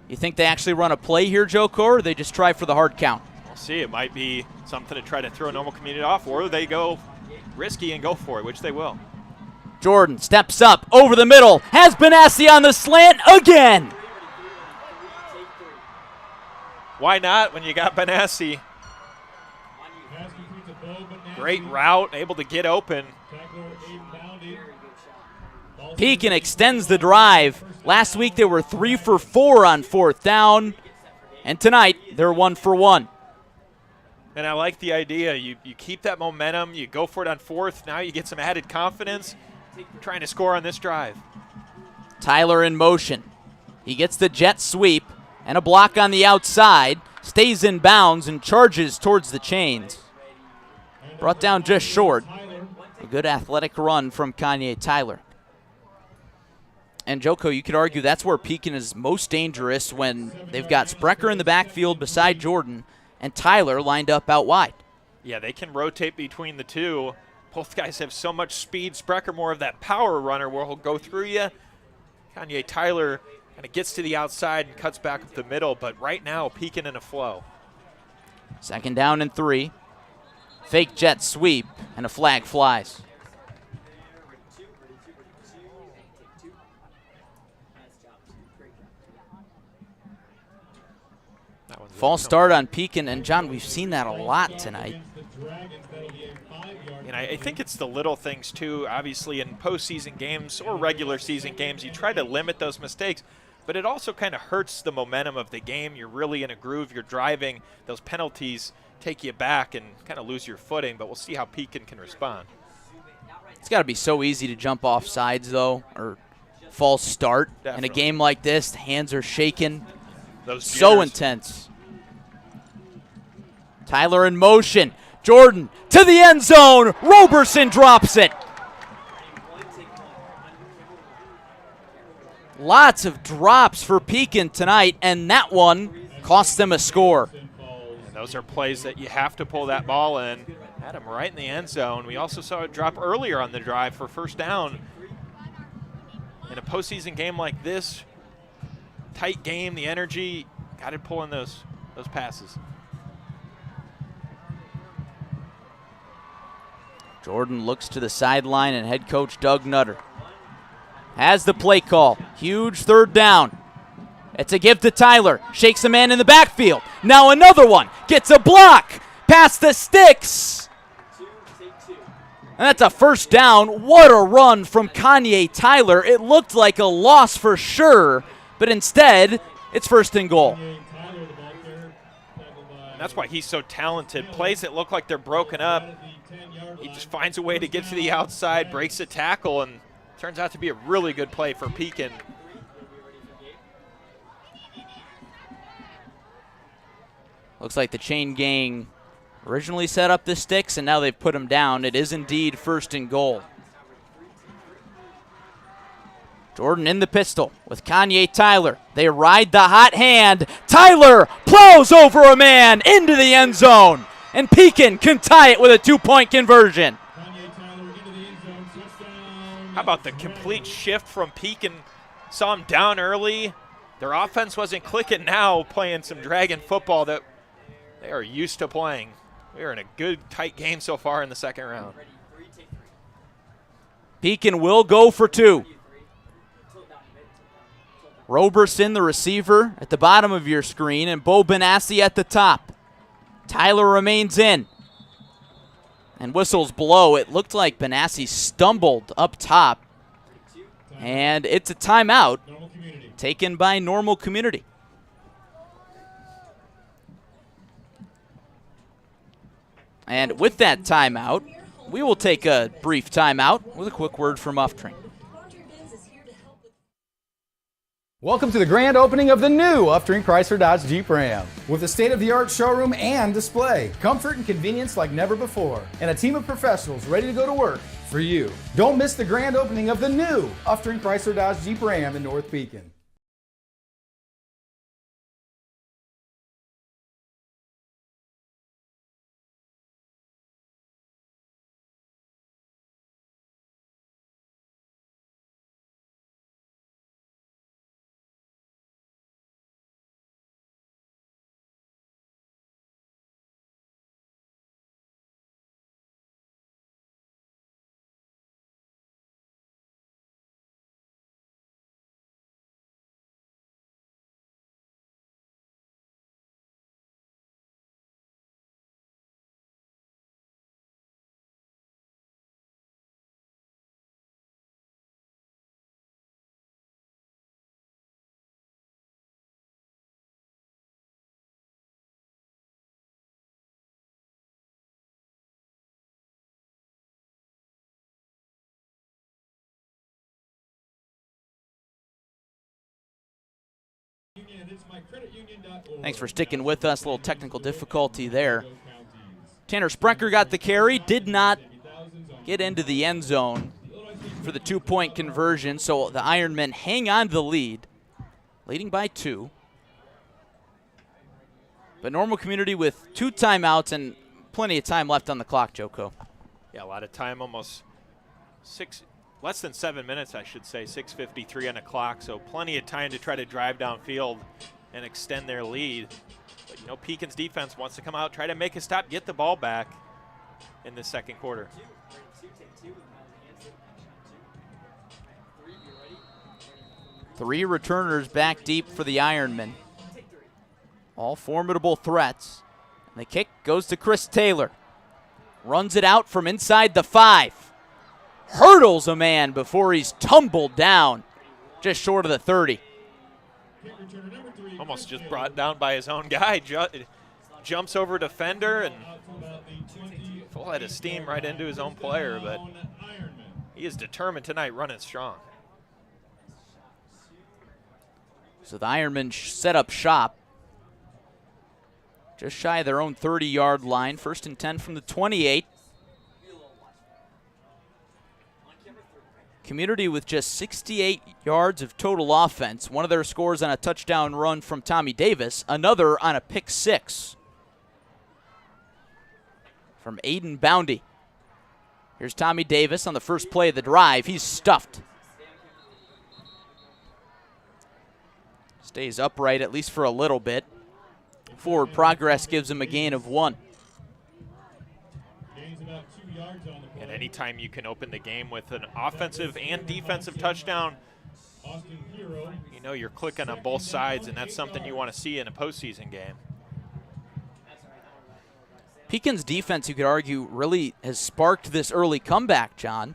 You think they actually run a play here, Joe Core, or they just try for the hard count? We'll see. It might be something to try to throw Normal Community off, or they go risky and go for it, which they will. Jordan steps up over the middle, has Benassi on the slant again. Why not when you got Benassi? Great route, able to get open. Pekin extends the drive. Last week they were 3 for 4 on 4th down, and tonight they're 1 for 1. And I like the idea. You keep that momentum, you go for it on 4th. Now you get some added confidence trying to score on this drive. Tyler in motion. He gets the jet sweep, And a block on the outside. Stays in bounds and charges towards the chains. Brought down just short. A good athletic run from Kanye Tyler. And Joko, you could argue that's where Pekin is most dangerous when they've got Sprecher in the backfield beside Jordan and Tyler lined up out wide. Yeah, they can rotate between the two. Both guys have so much speed. Sprecher more of that power runner where he'll go through you. Kanye Tyler kind of gets to the outside and cuts back up the middle, but right now Pekin in a flow. 2nd down and 3. Fake jet sweep and a flag flies. False start on Pekin, and John, we've seen that a lot tonight. And I think it's the little things too. Obviously in postseason games or regular season games, you try to limit those mistakes, but it also kind of hurts the momentum of the game. You're really in a groove, you're driving. Those penalties take you back and kind of lose your footing, but we'll see how Pekin can respond. It's got to be so easy to jump off sides, though, or false start. Definitely. In a game like this, hands are shaking. Those So jitters. intense. Tyler in motion. Jordan to the end zone. Roberson drops it. Lots of drops for Pekin tonight, and that one cost them a score. And those are plays that you have to pull that ball in. Had him right in the end zone. We also saw it drop earlier on the drive for 1st down. In a postseason game like this, tight game, the energy, got to pull in those passes. Jordan looks to the sideline, and head coach Doug Nutter has the play call. Huge 3rd down. It's a give to Tyler. Shakes a man in the backfield. Now another one. Gets a block. Past the sticks. And that's a 1st down. What a run from Kanye Tyler. It looked like a loss for sure, but instead, it's 1st and goal. And that's why he's so talented. Plays that look like they're broken up, he just finds a way to get to the outside, breaks a tackle, and turns out to be a really good play for Pekin. Looks like the chain gang originally set up the sticks, and now they've put them down. It is indeed 1st and goal. Jordan in the pistol with Kanye Tyler. They ride the hot hand. Tyler plows over a man into the end zone, and Pekin can tie it with a 2-point conversion. How about the complete shift from Pekin? Saw him down early. Their offense wasn't clicking, now playing some Dragon football that they are used to playing. We are in a good, tight game so far in the 2nd round. Pekin will go for 2. Roberson, the receiver, at the bottom of your screen, and Bo Benassi at the top. Tyler remains in. And whistles blow. It looked like Benassi stumbled up top. And it's a timeout taken by Normal Community. And with that timeout, we will take a brief timeout with a quick word from Uftring. Welcome to the grand opening of the new Uftring Chrysler Dodge Jeep Ram. With a state-of-the-art showroom and display, comfort and convenience like never before, and a team of professionals ready to go to work for you. Don't miss the grand opening of the new Uftring Chrysler Dodge Jeep Ram in North Pekin. Thanks for sticking with us. A little technical difficulty there. Tanner Sprecher got the carry, did not get into the end zone for the 2-point conversion, so the Ironmen hang on to the lead, leading by 2. But Normal Community with 2 timeouts and plenty of time left on the clock, Joko. Yeah, a lot of time, almost less than 7 minutes, I should say, 6:53 on the clock, so plenty of time to try to drive downfield and extend their lead. But, you know, Pekin's defense wants to come out, try to make a stop, get the ball back in the second quarter. Three returners back deep for the Ironmen. All formidable threats. And the kick goes to Chris Taylor. Runs it out from inside the 5. Hurdles a man before he's tumbled down just short of the 30. Almost just brought down by his own guy. Jumps over defender and full head of steam right into his own player, but he is determined tonight, running strong. So the Ironmen set up shop just shy of their own 30-yard line. 1st and 10 from the 28. Community with just 68 yards of total offense. One of their scores on a touchdown run from Tommy Davis. Another on a pick 6 from Aiden Boundy. Here's Tommy Davis on the first play of the drive. He's stuffed. Stays upright at least for a little bit. Forward progress gives him a gain of 1. And anytime you can open the game with an offensive and defensive touchdown, you know you're clicking on both sides, and that's something you want to see in a postseason game. Pekin's defense, you could argue, really has sparked this early comeback, John,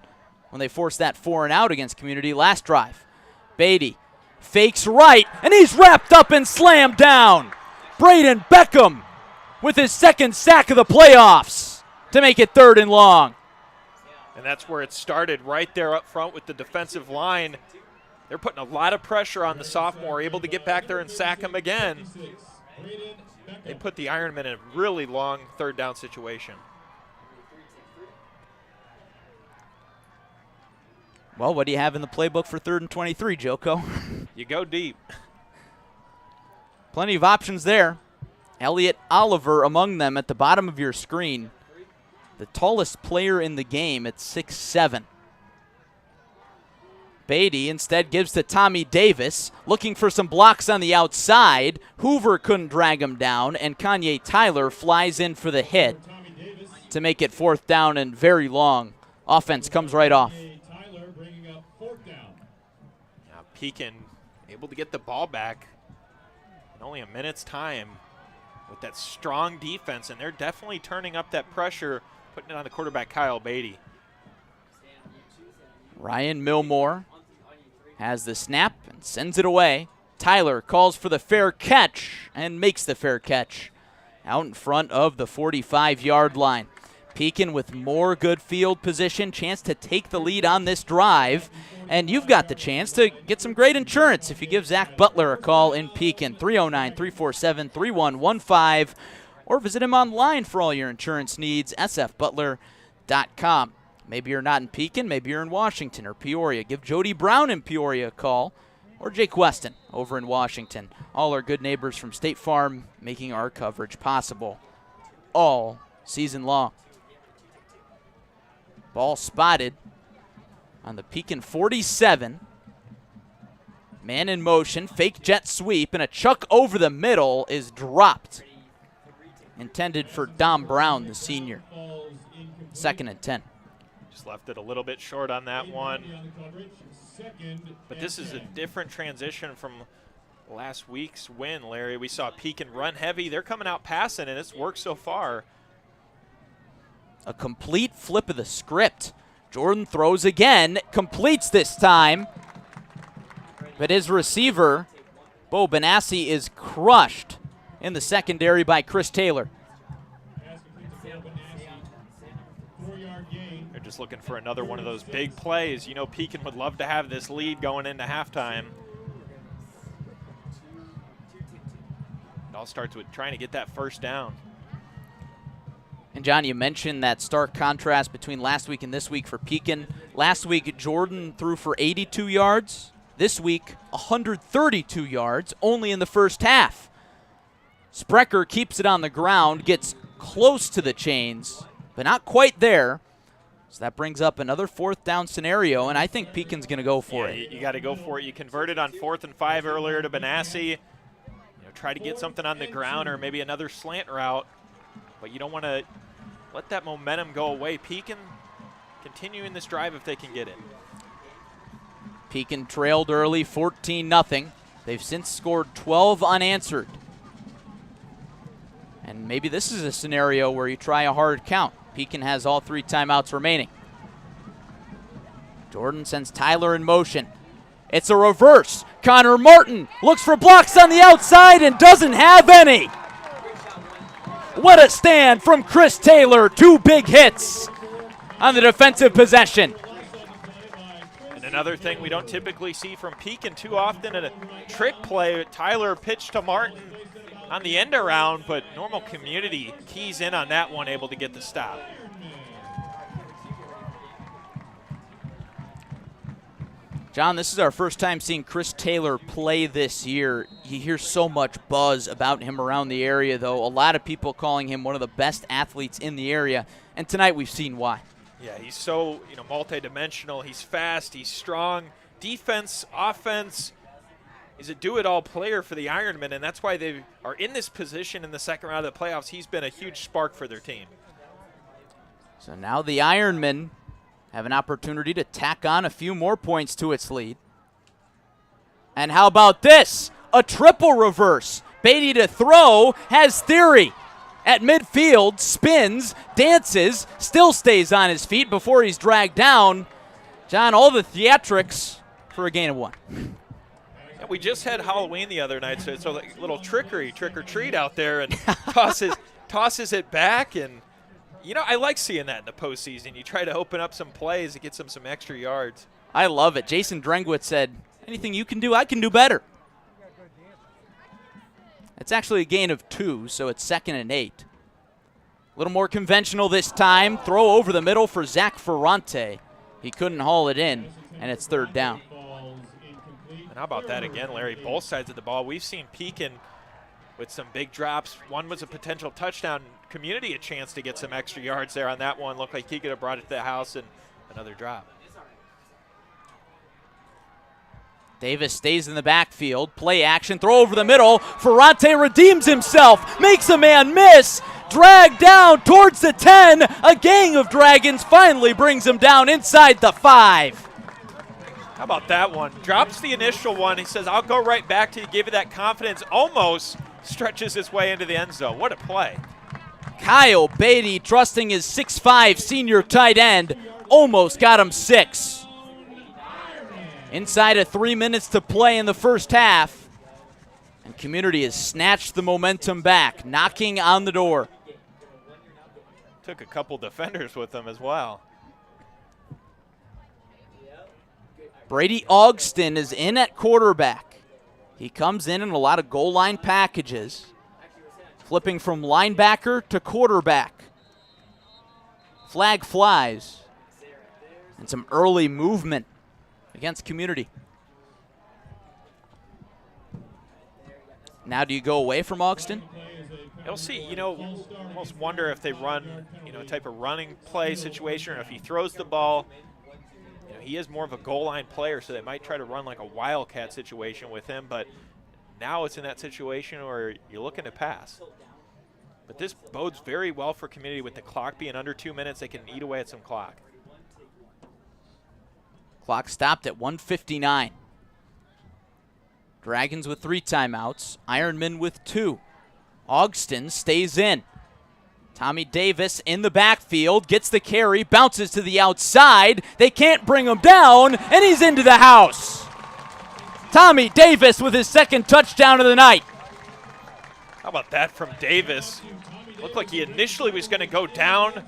when they forced that 4-and-out against Community last drive. Beatty fakes right, and he's wrapped up and slammed down. Braden Beckham with his 2nd sack of the playoffs to make it 3rd and long. And that's where it started, right there up front with the defensive line. They're putting a lot of pressure on the sophomore, able to get back there and sack him again. They put the Ironmen in a really long 3rd down situation. Well, what do you have in the playbook for 3rd and 23, Joko? You go deep. Plenty of options there. Elliot Oliver among them at the bottom of your screen. The tallest player in the game at 6'7". Beatty instead gives to Tommy Davis, looking for some blocks on the outside. Hoover couldn't drag him down, and Kanye Tyler flies in for the hit to make it 4th down and very long. Offense comes right off. Now Pekin able to get the ball back in only a minute's time with that strong defense, and they're definitely turning up that pressure, putting it on the quarterback, Kyle Beatty. Ryan Milmore has the snap and sends it away. Tyler calls for the fair catch and makes the fair catch out in front of the 45-yard line. Pekin with more good field position, chance to take the lead on this drive. And you've got the chance to get some great insurance if you give Zach Butler a call in Pekin, 309-347-3115, or visit him online for all your insurance needs, sfbutler.com. Maybe you're not in Pekin, maybe you're in Washington or Peoria. Give Jody Brown in Peoria a call, or Jake Weston over in Washington. All our good neighbors from State Farm making our coverage possible all season long. Ball spotted on the Pekin 47. Man in motion, fake jet sweep, and a chuck over the middle is dropped. Intended for Dom Brown, the senior. 2nd and 10. Just left it a little bit short on that one. But this is a different transition from last week's win, Larry. We saw Pekin run heavy. They're coming out passing, and it's worked so far. A complete flip of the script. Jordan throws again, completes this time. But his receiver, Bo Benassi, is crushed in the secondary by Chris Taylor. They're just looking for another one of those big plays. You know, Pekin would love to have this lead going into halftime. all starts with trying to get that first down. And John, you mentioned that stark contrast between last week and this week for Pekin. Last week, Jordan threw for 82 yards. This week, 132 yards, only in the first half. Sprecher keeps it on the ground, gets close to the chains, but not quite there. So that brings up another 4th down scenario, and I think Pekin's going to go for it. You got to go for it. You converted on 4th and 5 earlier to Benassi. Try to get something on the ground or maybe another slant route, but you don't want to let that momentum go away. Pekin continuing this drive if they can get it. Pekin trailed early, 14-0. They've since scored 12 unanswered. And maybe this is a scenario where you try a hard count. Pekin has all 3 timeouts remaining. Jordan sends Tyler in motion. It's a reverse. Connor Martin looks for blocks on the outside and doesn't have any. What a stand from Chris Taylor. 2 big hits on the defensive possession. And another thing we don't typically see from Pekin too often in a trick play, Tyler pitched to Martin on the end around, but Normal Community keys in on that one, able to get the stop. John, this is our first time seeing Chris Taylor play this year. You hear so much buzz about him around the area, though. A lot of people calling him one of the best athletes in the area, and tonight we've seen why. Yeah, he's so multi-dimensional. He's fast, he's strong. Defense, offense, he's a do-it-all player for the Ironmen, and that's why they are in this position in the second round of the playoffs. He's been a huge spark for their team. So now the Ironmen have an opportunity to tack on a few more points to its lead. And how about this? A triple reverse. Beatty to throw, has theory. At midfield, spins, dances, still stays on his feet before he's dragged down. John, all the theatrics for a gain of 1. Yeah, we just had Halloween the other night, so it's a little trickery, trick or treat out there, and tosses it back, and I like seeing that in the postseason. You try to open up some plays to get some extra yards. I love it. Jason Drengwitz said, anything you can do, I can do better. It's actually a gain of 2, so it's 2nd and 8. A little more conventional this time. Throw over the middle for Zach Ferrante. He couldn't haul it in, and it's 3rd down. And how about that again, Larry? Both sides of the ball. We've seen Pekin with some big drops. One was a potential touchdown. Community a chance to get some extra yards there on that one. Looked like he could have brought it to the house, and another drop. Davis stays in the backfield. Play action, throw over the middle. Ferrante redeems himself, makes a man miss. Dragged down towards the 10. A gang of Dragons finally brings him down inside the 5. How about that one? Drops the initial one. He says, I'll go right back to you, give you that confidence. Almost stretches his way into the end zone. What a play. Kyle Beatty, trusting his 6'5" senior tight end, almost got him 6. Inside of 3 minutes to play in the first half, and Community has snatched the momentum back, knocking on the door. Took a couple defenders with them as well. Brady Ogston is in at quarterback. He comes in a lot of goal line packages, flipping from linebacker to quarterback. Flag flies, and some early movement against Community. Now do you go away from Ogston? You'll see, almost wonder if they run, a type of running play situation, or if he throws the ball. He is more of a goal line player, so they might try to run like a wildcat situation with him, but now it's in that situation where you're looking to pass. But this bodes very well for Community with the clock being under 2 minutes. They can eat away at some clock. Clock stopped at 1:59. Dragons with 3 timeouts. Ironmen with 2. Ogston stays in. Tommy Davis in the backfield, gets the carry, bounces to the outside. They can't bring him down, and he's into the house. Tommy Davis with his 2nd touchdown of the night. How about that from Davis? Looked like he initially was going to go down,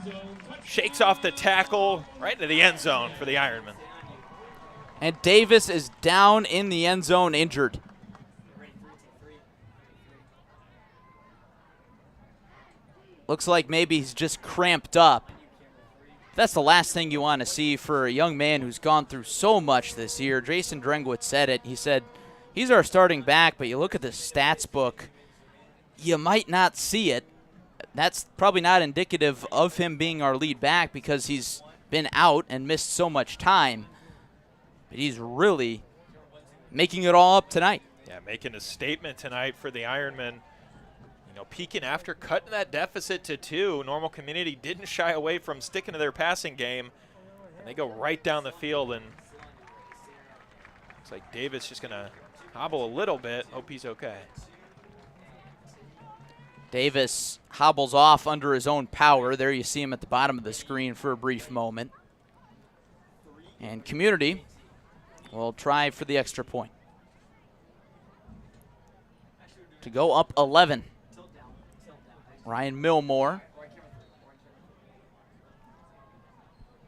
shakes off the tackle right into the end zone for the Ironmen. And Davis is down in the end zone injured. Looks like maybe he's just cramped up. That's the last thing you want to see for a young man who's gone through so much this year. Jason Drengwitz said it. He said, he's our starting back, but you look at the stats book, you might not see it. That's probably not indicative of him being our lead back because he's been out and missed so much time. But he's really making it all up tonight. Yeah, making a statement tonight for the Ironmen. You know, Pekin, after cutting that deficit to 2, Normal Community didn't shy away from sticking to their passing game, and they go right down the field, and looks like Davis just going to hobble a little bit. Hope he's okay. Davis hobbles off under his own power. There you see him at the bottom of the screen for a brief moment. And Community will try for the extra point to go up 11. Ryan Milmore,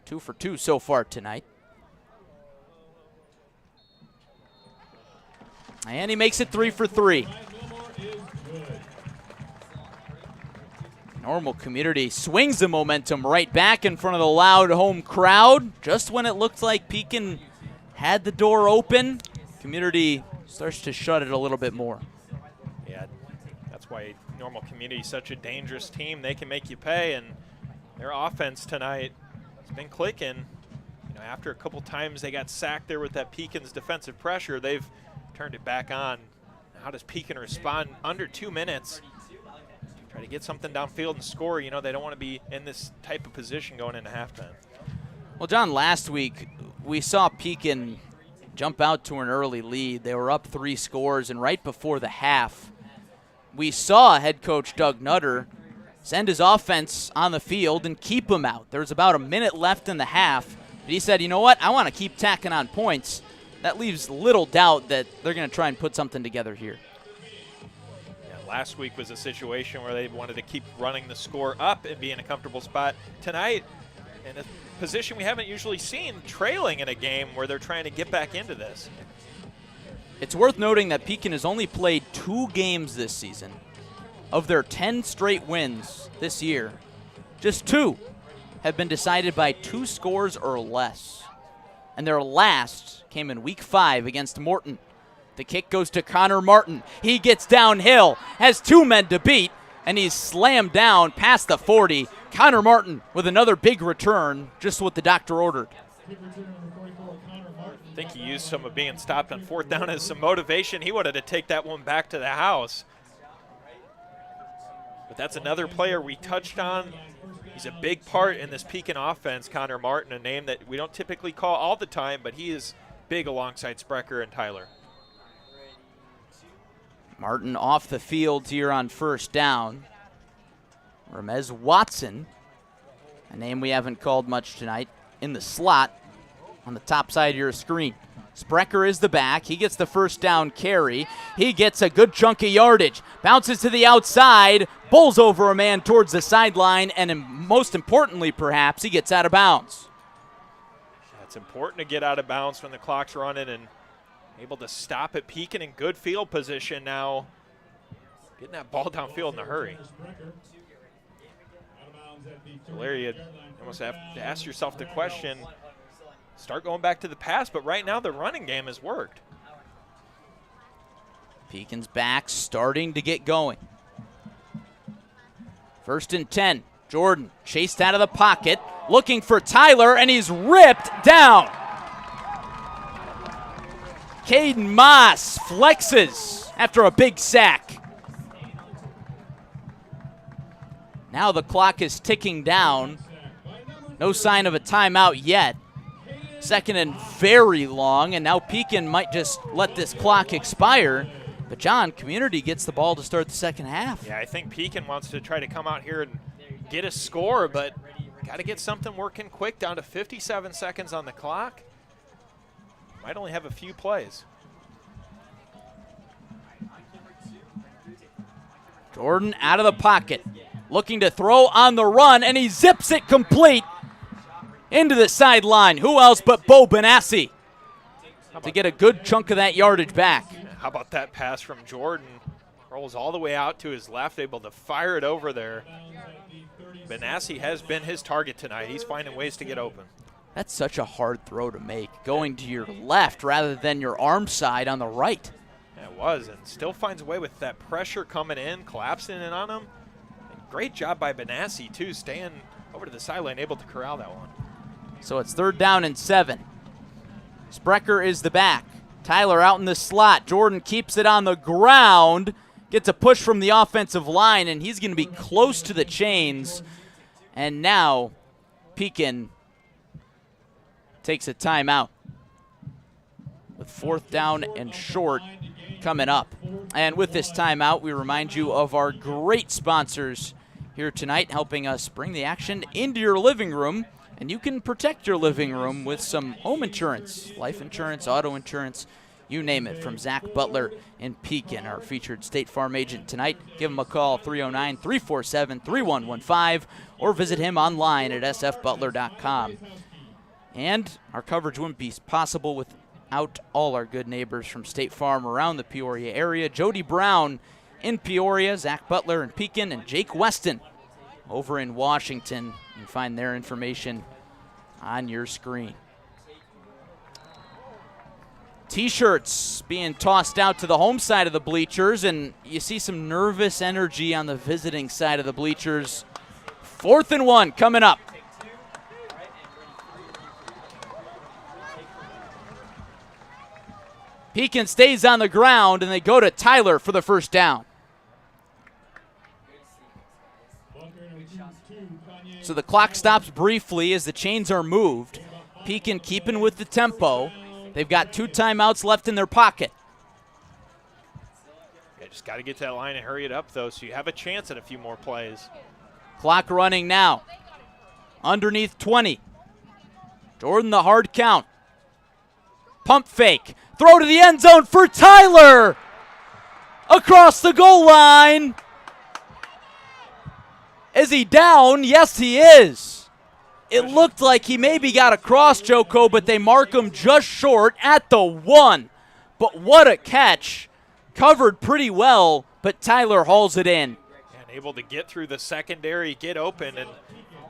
2 for 2 so far tonight. And he makes it 3 for 3. Normal Community swings the momentum right back in front of the loud home crowd. Just when it looked like Pekin had the door open, Community starts to shut it a little bit more. Yeah, that's why Normal Community is such a dangerous team. They can make you pay, and their offense tonight has been clicking. You know, after a couple times they got sacked there with that Pekin's defensive pressure, they've turned it back on. How does Pekin respond under 2 minutes? Try to get something downfield and score. You know, they don't want to be in this type of position going into halftime. Well, John, last week we saw Pekin jump out to an early lead. They were up 3 scores, and right before the half, we saw head coach Doug Nutter send his offense on the field and keep them out. There was about a minute left in the half, but he said, you know what, I want to keep tacking on points. That leaves little doubt that they're going to try and put something together here. Last week was a situation where they wanted to keep running the score up and be in a comfortable spot. Tonight, in a position we haven't usually seen, trailing in a game where they're trying to get back into this. It's worth noting that Pekin has only played 2 games this season. Of their 10 straight wins this year, just 2 have been decided by 2 scores or less. And their last came in Week 5 against Morton. The kick goes to Connor Martin. He gets downhill, has 2 men to beat, and he's slammed down past the 40. Connor Martin with another big return, just what the doctor ordered. I think he used some of being stopped on 4th down as some motivation. He wanted to take that one back to the house. But that's another player we touched on. He's a big part in this Pekin offense, Connor Martin, a name that we don't typically call all the time, but he is big alongside Sprecher and Tyler. Martin off the field here on 1st down. Ramez Watson, a name we haven't called much tonight, in the slot on the top side of your screen. Sprecher is the back. He gets the 1st down carry. He gets a good chunk of yardage. Bounces to the outside, bowls over a man towards the sideline, and most importantly, perhaps, he gets out of bounds. It's important to get out of bounds when the clock's running, and able to stop at Pekin in good field position now. Getting that ball downfield in a hurry. So Larry, you almost have to ask yourself the question, start going back to the pass, but right now the running game has worked. Pekin's back starting to get going. 1st and 10. Jordan chased out of the pocket, looking for Tyler, and he's ripped down. Caden Moss flexes after a big sack. Now the clock is ticking down. No sign of a timeout yet. 2nd and very long, and now Pekin might just let this clock expire. But John, Community gets the ball to start the 2nd half. Yeah, I think Pekin wants to try to come out here and get a score, but got to get something working quick, down to 57 seconds on the clock. Might only have a few plays. Jordan out of the pocket, looking to throw on the run, and he zips it complete into the sideline. Who else but Bo Benassi to get a good chunk of that yardage back. How about that pass from Jordan? Rolls all the way out to his left, able to fire it over there. Benassi has been his target tonight. He's finding ways to get open. That's such a hard throw to make, going to your left rather than your arm side on the right. Yeah, it was, and still finds a way with that pressure coming in, collapsing in on him. And great job by Benassi, too, staying over to the sideline, able to corral that one. So it's 3rd down and 7. Sprecher is the back. Tyler out in the slot. Jordan keeps it on the ground. Gets a push from the offensive line, and he's going to be close to the chains. And now Pekin takes a timeout with 4th down and short coming up. And with this timeout, we remind you of our great sponsors here tonight, helping us bring the action into your living room. And you can protect your living room with some home insurance, life insurance, auto insurance, you name it, from Zach Butler in Pekin, our featured State Farm agent tonight. Give him a call, 309-347-3115, or visit him online at sfbutler.com. And our coverage wouldn't be possible without all our good neighbors from State Farm around the Peoria area. Jody Brown in Peoria, Zach Butler in Pekin, and Jake Weston over in Washington. You can find their information on your screen. T-shirts being tossed out to the home side of the bleachers, and you see some nervous energy on the visiting side of the bleachers. 4th and 1 coming up. Pekin stays on the ground, and they go to Tyler for the 1st down. So the clock stops briefly as the chains are moved. Pekin keeping with the tempo. They've got 2 timeouts left in their pocket. Yeah, just got to get to that line and hurry it up, though, so you have a chance at a few more plays. Clock running now. Underneath 20. Jordan the hard count. Pump fake. Throw to the end zone for Tyler. Across the goal line. Is he down? Yes, he is. It looked like he maybe got across, Joko, but they mark him just short at the 1. But what a catch. Covered pretty well, but Tyler hauls it in. And able to get through the secondary, get open, and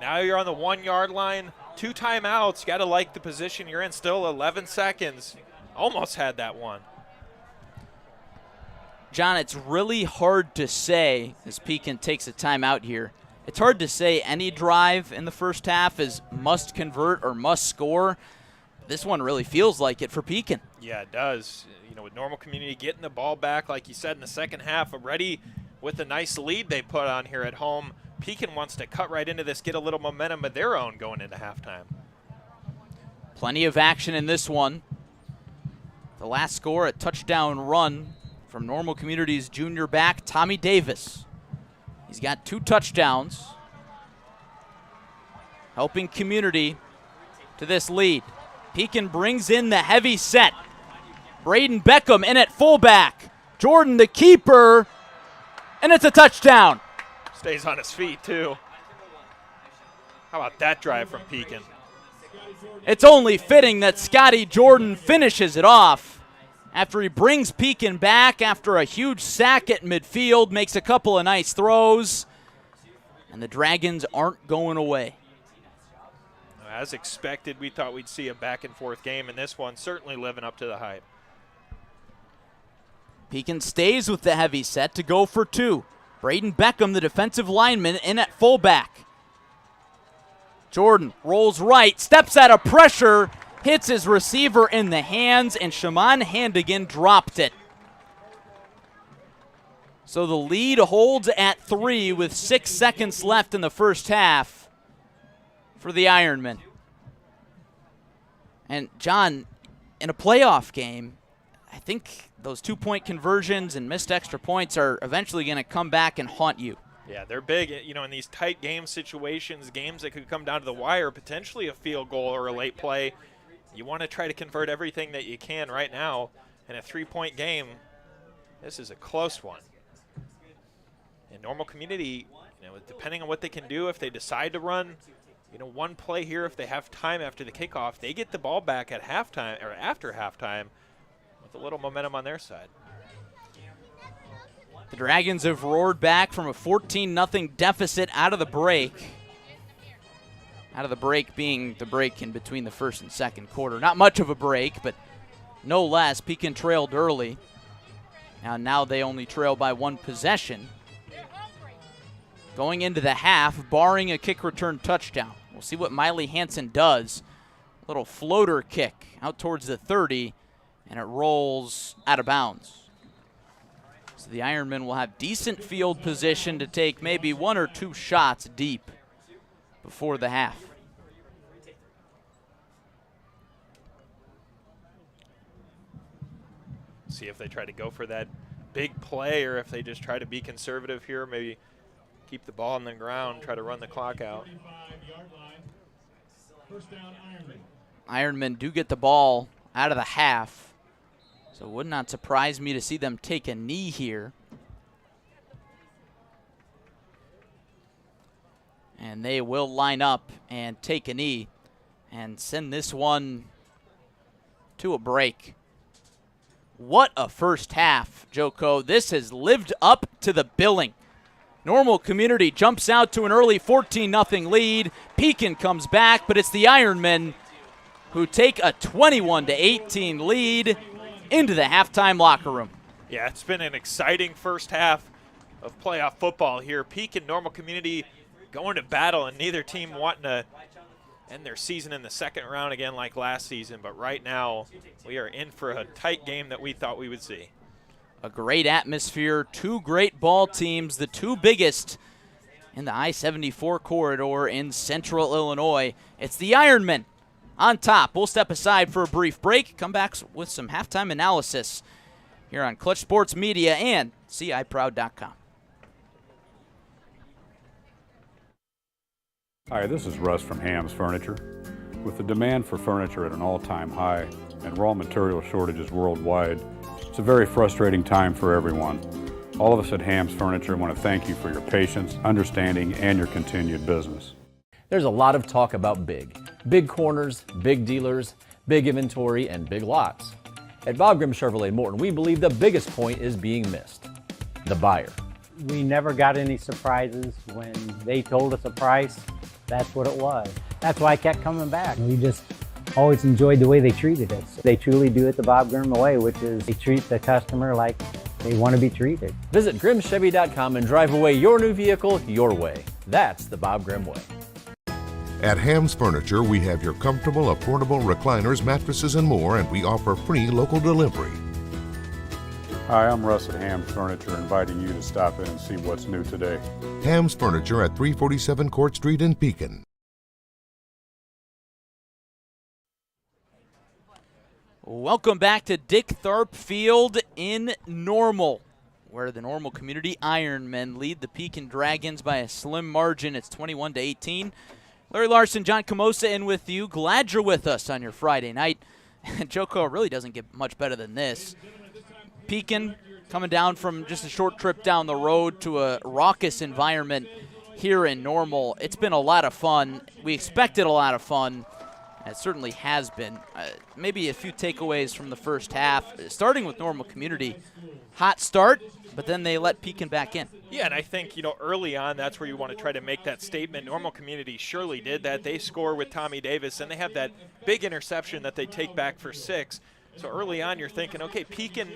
now you're on the 1-yard line. 2 timeouts. Got to like the position you're in. Still 11 seconds. Almost had that one. John, it's really hard to say, as Pekin takes a timeout here, it's hard to say any drive in the first half is must convert or must score. This one really feels like it for Pekin. Yeah, it does. You know, with Normal Community getting the ball back, like you said, in the second half, already with a nice lead they put on here at home, Pekin wants to cut right into this, get a little momentum of their own going into halftime. Plenty of action in this one. The last score, a touchdown run from Normal Community's junior back, Tommy Davis. He's got 2 touchdowns, helping Community to this lead. Pekin brings in the heavy set. Braden Beckham in at fullback. Jordan the keeper, and it's a touchdown. Stays on his feet, too. How about that drive from Pekin? It's only fitting that Scotty Jordan finishes it off after he brings Pekin back after a huge sack at midfield, makes a couple of nice throws, and the Dragons aren't going away. As expected, we thought we'd see a back-and-forth game in this one, certainly living up to the hype. Pekin stays with the heavy set to go for 2. Braden Beckham, the defensive lineman, in at fullback. Jordan rolls right, steps out of pressure, hits his receiver in the hands, and Shaman Handigan dropped it. So the lead holds at 3 with 6 seconds left in the first half for the Ironmen. And John, in a playoff game, I think those 2-point conversions and missed extra points are eventually going to come back and haunt you. Yeah, they're big, you know, in these tight game situations, games that could come down to the wire, potentially a field goal or a late play. You want to try to convert everything that you can right now. In a 3-point game, this is a close one. In Normal Community, you know, depending on what they can do, if they decide to run, you know, one play here, if they have time after the kickoff, they get the ball back at halftime or after halftime with a little momentum on their side. The Dragons have roared back from a 14-0 deficit out of the break. Out of the break being the break in between the first and second quarter. Not much of a break, but no less. Pekin trailed early. Now they only trail by 1 possession. Going into the half, barring a kick return touchdown. We'll see what Miley Hansen does. Little floater kick out towards the 30, and it rolls out of bounds. So the Ironmen will have decent field position to take maybe 1 or 2 shots deep before the half. See if they try to go for that big play or if they just try to be conservative here, maybe keep the ball on the ground, try to run the clock out. Ironmen do get the ball out of the half, so it would not surprise me to see them take a knee here. And they will line up and take a knee and send this one to a break. What a first half, Joko. This has lived up to the billing. Normal Community jumps out to an early 14-0 lead. Pekin comes back, but it's the Ironmen who take a 21-18 lead into the halftime locker room. Yeah, it's been an exciting first half of playoff football here. Pekin, Normal Community going to battle, and neither team wanting to end their season in the second round again like last season. But right now, we are in for a tight game that we thought we would see. A great atmosphere, 2 great ball teams, the 2 biggest in the I-74 corridor in central Illinois. It's the Ironmen on top. We'll step aside for a brief break, come back with some halftime analysis here on Clutch Sports Media and CIProud.com. Hi, this is Russ from Ham's Furniture. With the demand for furniture at an all-time high and raw material shortages worldwide, it's a very frustrating time for everyone. All of us at Ham's Furniture want to thank you for your patience, understanding, and your continued business. There's a lot of talk about big. Big corners, big dealers, big inventory, and big lots. At Bob Grimm Chevrolet Morton, we believe the biggest point is being missed: the buyer. We never got any surprises. When they told us a price, that's what it was. That's why I kept coming back. We just always enjoyed the way they treated us. They truly do it the Bob Grimm way, which is they treat the customer like they want to be treated. Visit GrimmChevy.com and drive away your new vehicle your way. That's the Bob Grimm way. At Ham's Furniture, we have your comfortable, affordable recliners, mattresses, and more, and we offer free local delivery. Hi, I'm Russ at Ham's Furniture, inviting you to stop in and see what's new today. Ham's Furniture at 347 Court Street in Pekin. Welcome back to Dick Tharp Field in Normal, where the Normal Community Ironmen lead the Pekin Dragons by a slim margin. It's 21-18. Larry Larson, John Camosa in with you. Glad you're with us on your Friday night. Joko really doesn't get much better than this. Pekin coming down from just a short trip down the road to a raucous environment here in Normal. It's been a lot of fun. We expected a lot of fun. It certainly has been. Maybe a few takeaways from the first half, starting with Normal Community. Hot start, but then they let Pekin back in. Yeah, and I think, early on, that's where you want to try to make that statement. Normal Community surely did that. They score with Tommy Davis, and they have that big interception that they take back for 6. So early on, you're thinking, okay, Pekin,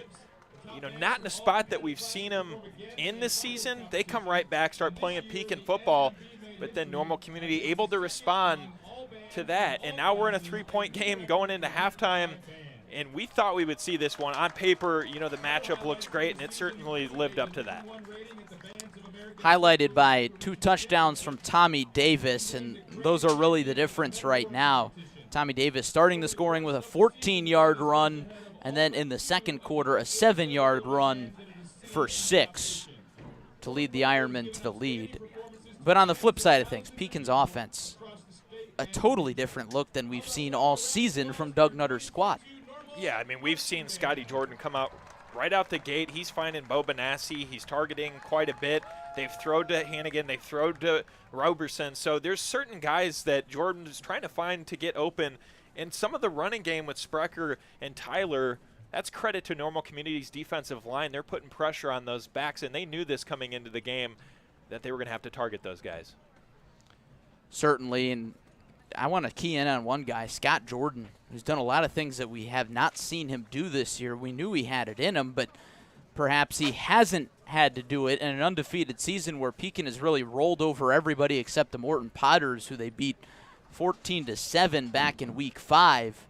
not in a spot that we've seen them in this season. They come right back, start playing Pekin football, but then Normal Community able to respond to that. And now we're in a 3-point game going into halftime, and we thought we would see this one. On paper, the matchup looks great, and it certainly lived up to that. Highlighted by 2 touchdowns from Tommy Davis, and those are really the difference right now. Tommy Davis starting the scoring with a 14-yard run, and then in the second quarter, a 7-yard run for 6 to lead the Ironmen to the lead. But on the flip side of things, Pekin's offense, a totally different look than we've seen all season from Doug Nutter's squad. Yeah, I mean, we've seen Scotty Jordan come out right out the gate. He's finding Bo Benassi. He's targeting quite a bit. They've thrown to Hannigan. They've thrown to Roberson. So there's certain guys that Jordan is trying to find to get open. And some of the running game with Sprecher and Tyler, that's credit to Normal Community's defensive line. They're putting pressure on those backs, and they knew this coming into the game that they were going to have to target those guys. Certainly, and I want to key in on one guy, Scott Jordan, who's done a lot of things that we have not seen him do this year. We knew he had it in him, but perhaps he hasn't had to do it in an undefeated season where Pekin has really rolled over everybody except the Morton Potters, who they beat 14-7 back in week 5.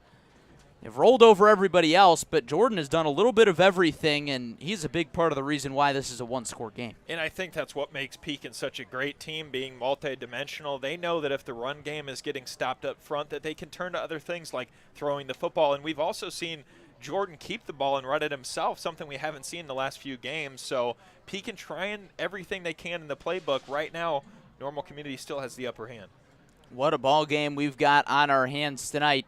They've rolled over everybody else, but Jordan has done a little bit of everything, and he's a big part of the reason why this is a one-score game. And I think that's what makes Pekin such a great team, being multidimensional. They know that if the run game is getting stopped up front, that they can turn to other things like throwing the football. And we've also seen Jordan keep the ball and run it himself, something we haven't seen in the last few games. So Pekin trying everything they can in the playbook. Right now, Normal Community still has the upper hand. What a ball game we've got on our hands tonight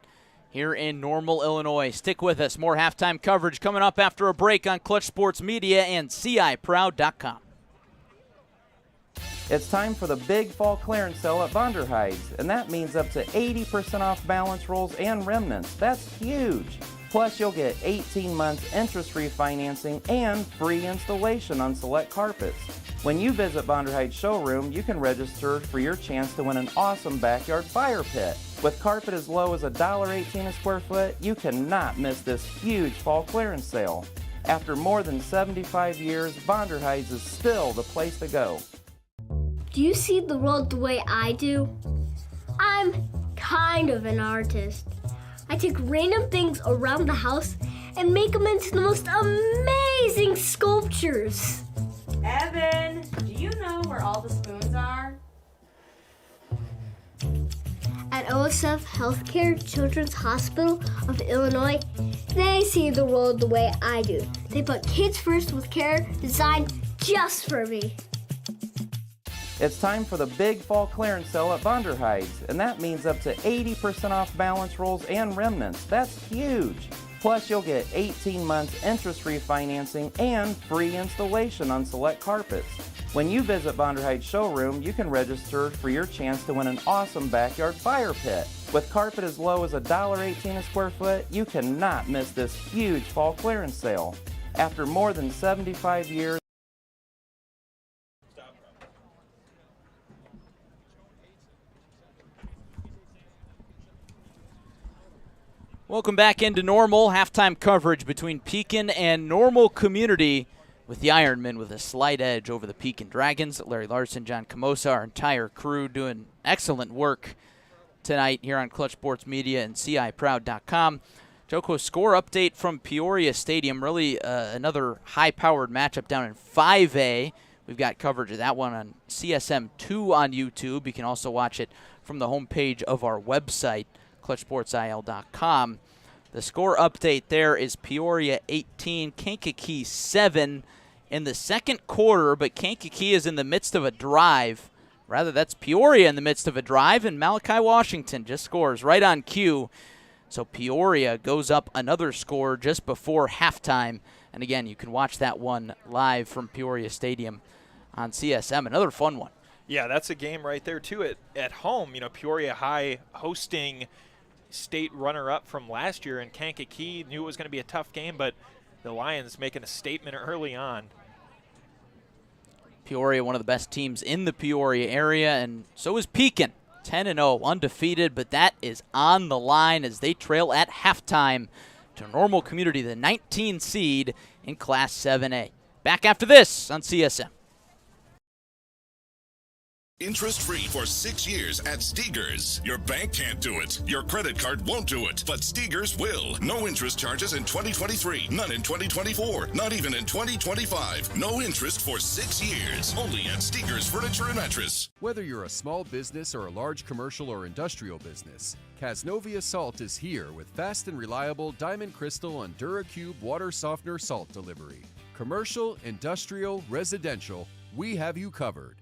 here in Normal, Illinois. Stick with us. More halftime coverage coming up after a break on Clutch Sports Media and CIProud.com. It's time for the big fall clearance sale at Vonderheid's, and that means up to 80% off balance rolls and remnants. That's huge. Plus, you'll get 18 months interest-free financing and free installation on select carpets. When you visit Vonderheid's showroom, you can register for your chance to win an awesome backyard fire pit. With carpet as low as $1.18 a square foot, you cannot miss this huge fall clearance sale. After more than 75 years, Vonderheid's is still the place to go. Do you see the world the way I do? I'm kind of an artist. I take random things around the house and make them into the most amazing sculptures. Evan, do you know where all the spoons are? At OSF Healthcare Children's Hospital of Illinois, they see the world the way I do. They put kids first with care designed just for me. It's time for the big fall clearance sale at Vonderheid's, and that means up to 80% off balance rolls and remnants. That's huge. Plus, you'll get 18 months interest-free financing and free installation on select carpets. When you visit Vonderheid's showroom, you can register for your chance to win an awesome backyard fire pit. With carpet as low as $1.18 a square foot, you cannot miss this huge fall clearance sale. After more than 75 years, welcome back into Normal. Halftime coverage between Pekin and Normal Community, with the Ironmen with a slight edge over the Pekin Dragons. Larry Larson, John Camosa, our entire crew doing excellent work tonight here on Clutch Sports Media and CIProud.com. Joko, score update from Peoria Stadium. Really another high-powered matchup down in 5A. We've got coverage of that one on CSM2 on YouTube. You can also watch it from the homepage of our website, ClutchSportsIL.com. The score update there is Peoria 18, Kankakee 7 in the second quarter, but Kankakee is in the midst of a drive. Rather, that's Peoria in the midst of a drive, and Malachi Washington just scores right on cue. So Peoria goes up another score just before halftime. And again, you can watch that one live from Peoria Stadium on CSM. Another fun one. Yeah, that's a game right there, too. At home, Peoria High hosting state runner-up from last year, and Kankakee knew it was going to be a tough game, but the Lions making a statement early on. Peoria, one of the best teams in the Peoria area, and so is Pekin, 10-0, undefeated, but that is on the line as they trail at halftime to Normal Community, the 19 seed in Class 7A. Back after this on CSM. Interest-free for 6 years at Steger's. Your bank can't do it. Your credit card won't do it. But Steger's will. No interest charges in 2023. None in 2024. Not even in 2025. No interest for 6 years. Only at Steger's Furniture and Mattress. Whether you're a small business or a large commercial or industrial business, Casnovia Salt is here with fast and reliable Diamond Crystal and DuraCube water softener salt delivery. Commercial, industrial, residential, we have you covered.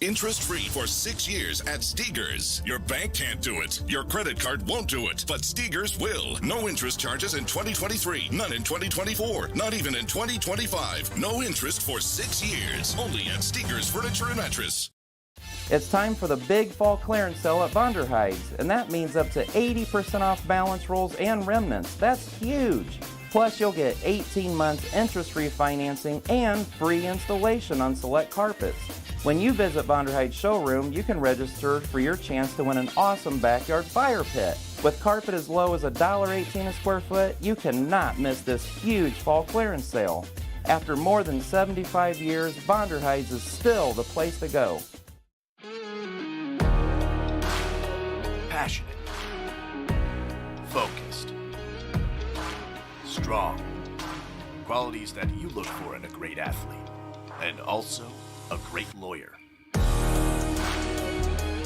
Interest-free for 6 years at Steger's. Your bank can't do it. Your credit card won't do it. But Steger's will. No interest charges in 2023. None in 2024. Not even in 2025. No interest for 6 years. Only at Steger's Furniture and Mattress. it's time for the big fall clearance sale at Vonderheid's, and that means up to 80% off balance rolls and remnants. That's huge. Plus, you'll get 18 months interest-free financing and free installation on select carpets. When you visit Bonder Heights Showroom, you can register for your chance to win an awesome backyard fire pit. With carpet as low as $1.18 a square foot, you cannot miss this huge fall clearance sale. After more than 75 years, Bonder Heights is still the place to go. Passionate, focused, strong. Qualities that you look for in a great athlete, and also a great lawyer.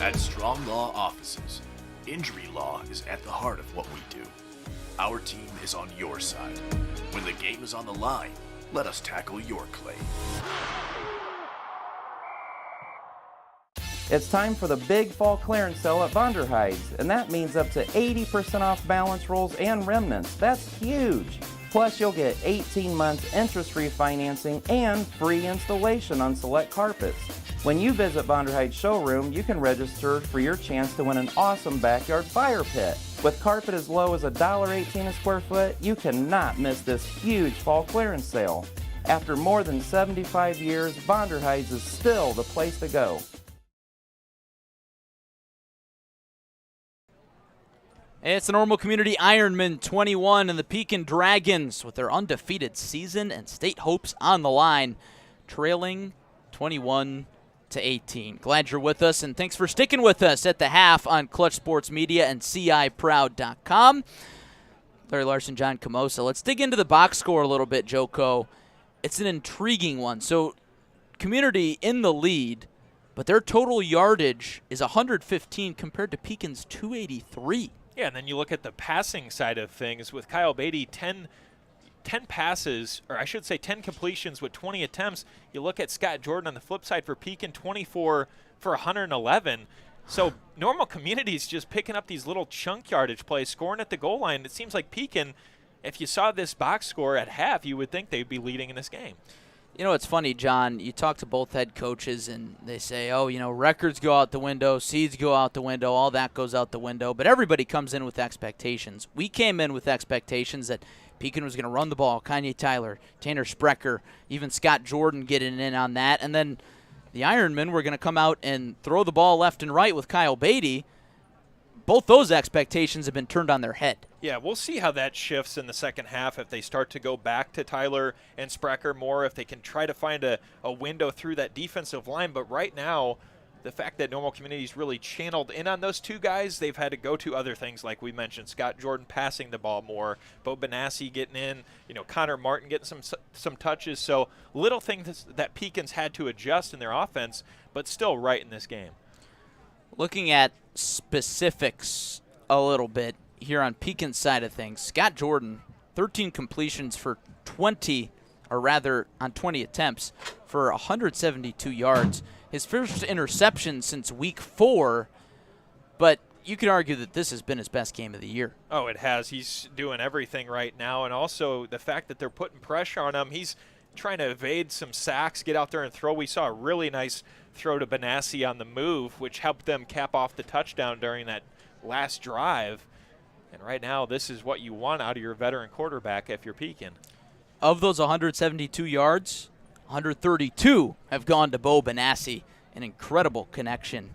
At Strong Law Offices, injury law is at the heart of what we do. Our team is on your side. When the game is on the line, let us tackle your claim. It's time for the big fall clearance sale at Bonder Heights, and that means up to 80% off balance rolls and remnants. That's huge. Plus, you'll get 18 months interest-free financing and free installation on select carpets. When you visit Bonder Heights Showroom, you can register for your chance to win an awesome backyard fire pit. With carpet as low as $1.18 a square foot, you cannot miss this huge fall clearance sale. After more than 75 years, Bonder Heights is still the place to go. It's the Normal Community Ironman 21 and the Pekin Dragons with their undefeated season and state hopes on the line, trailing 21-18. Glad you're with us, and thanks for sticking with us at the half on Clutch Sports Media and CIProud.com. Larry Larson, John Camosa. Let's dig into the box score a little bit, Joko. It's an intriguing one. So, Community in the lead, but their total yardage is 115 compared to Pekin's 283. Yeah, and then you look at the passing side of things with Kyle Beatty, 10 passes, or I should say 10 completions with 20 attempts. You look at Scott Jordan on the flip side for Pekin, 24 for 111. So Normal Community's just picking up these little chunk yardage plays, scoring at the goal line. It seems like Pekin, if you saw this box score at half, you would think they'd be leading in this game. You know, it's funny, John, you talk to both head coaches and they say, oh, you know, records go out the window, seeds go out the window, all that goes out the window, but everybody comes in with expectations. We came in with expectations that Pekin was going to run the ball, Kanye Tyler, Tanner Sprecher, even Scott Jordan getting in on that, and then the Ironmen were going to come out and throw the ball left and right with Kyle Beatty. Both those expectations have been turned on their head. Yeah, we'll see how that shifts in the second half if they start to go back to Tyler and Sprecher more, if they can try to find a window through that defensive line. But right now, the fact that Normal Community's really channeled in on those two guys, they've had to go to other things like we mentioned, Scott Jordan passing the ball more, Bo Benassi getting in, you know, Connor Martin getting some touches. So little things that Pekin's had to adjust in their offense, but still right in this game. Looking at specifics a little bit here on Pekin's side of things, Scott Jordan, 13 completions for 20, or rather on 20 attempts for 172 yards. His first interception since week 4, but you could argue that this has been his best game of the year. Oh, it has. He's doing everything right now, and also the fact that they're putting pressure on him. He's trying to evade some sacks, get out there and throw. We saw a really nice throw to Benassi on the move, which helped them cap off the touchdown during that last drive. And right now, this is what you want out of your veteran quarterback if you're Pekin. Of those 172 yards, 132 have gone to Bo Benassi. An incredible connection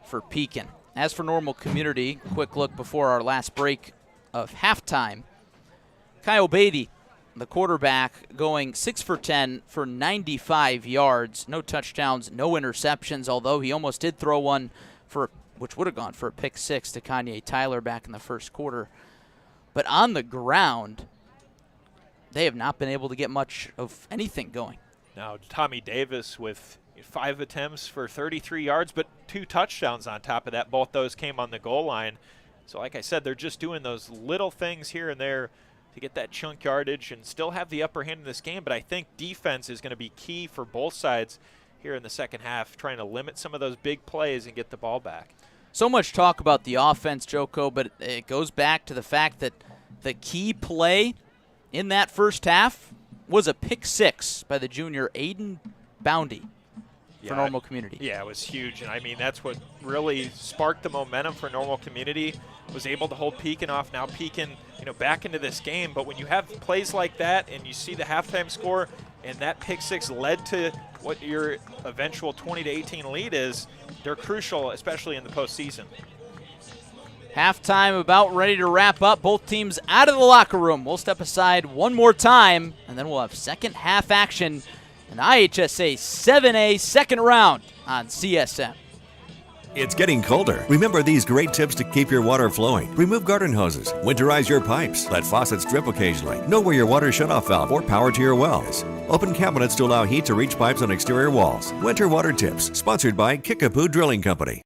for Pekin. As for Normal Community, quick look before our last break of halftime. Kyle Beatty, the quarterback, going 6 for 10 for 95 yards. No touchdowns, no interceptions, although he almost did throw one which would have gone for a pick 6 to Kanye Tyler back in the first quarter. But on the ground, they have not been able to get much of anything going. Now, Tommy Davis with 5 attempts for 33 yards, but 2 touchdowns on top of that. Both those came on the goal line. So like I said, they're just doing those little things here and there to get that chunk yardage and still have the upper hand in this game. But I think defense is going to be key for both sides here in the second half, trying to limit some of those big plays and get the ball back. So much talk about the offense, Joko, but it goes back to the fact that the key play in that first half was a pick 6 by the junior Aiden Boundy for Normal Community. Yeah, it was huge, and I mean that's what really sparked the momentum for Normal Community, was able to hold Pekin off. Now Pekin, you know, back into this game, but when you have plays like that and you see the halftime score and that pick 6 led to what your eventual 20-18 lead is, they're crucial, especially in the postseason. Halftime about ready to wrap up. Both teams out of the locker room. We'll step aside one more time, and then we'll have second half action in the IHSA 7A second round on CSM. It's getting colder. Remember these great tips to keep your water flowing. Remove garden hoses. Winterize your pipes. Let faucets drip occasionally. Know where your water shutoff valve or power to your wells. Open cabinets to allow heat to reach pipes on exterior walls. Winter water tips. Sponsored by Kickapoo Drilling Company.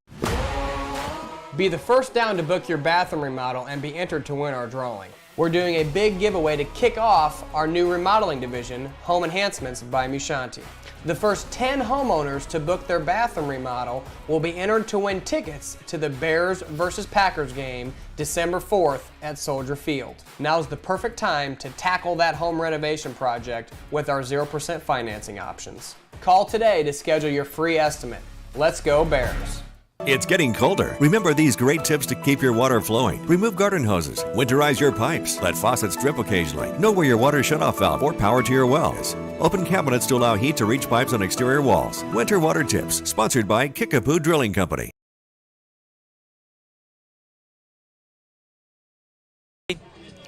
Be the first down to book your bathroom remodel and be entered to win our drawing. We're doing a big giveaway to kick off our new remodeling division, Home Enhancements by Mushanti. The first 10 homeowners to book their bathroom remodel will be entered to win tickets to the Bears vs. Packers game December 4th at Soldier Field. Now's the perfect time to tackle that home renovation project with our 0% financing options. Call today to schedule your free estimate. Let's go Bears! It's getting colder. Remember these great tips to keep your water flowing. Remove garden hoses. Winterize your pipes. Let faucets drip occasionally. Know where your water shutoff valve or power to your wells. Open cabinets to allow heat to reach pipes on exterior walls. Winter water tips. Sponsored by Kickapoo Drilling Company.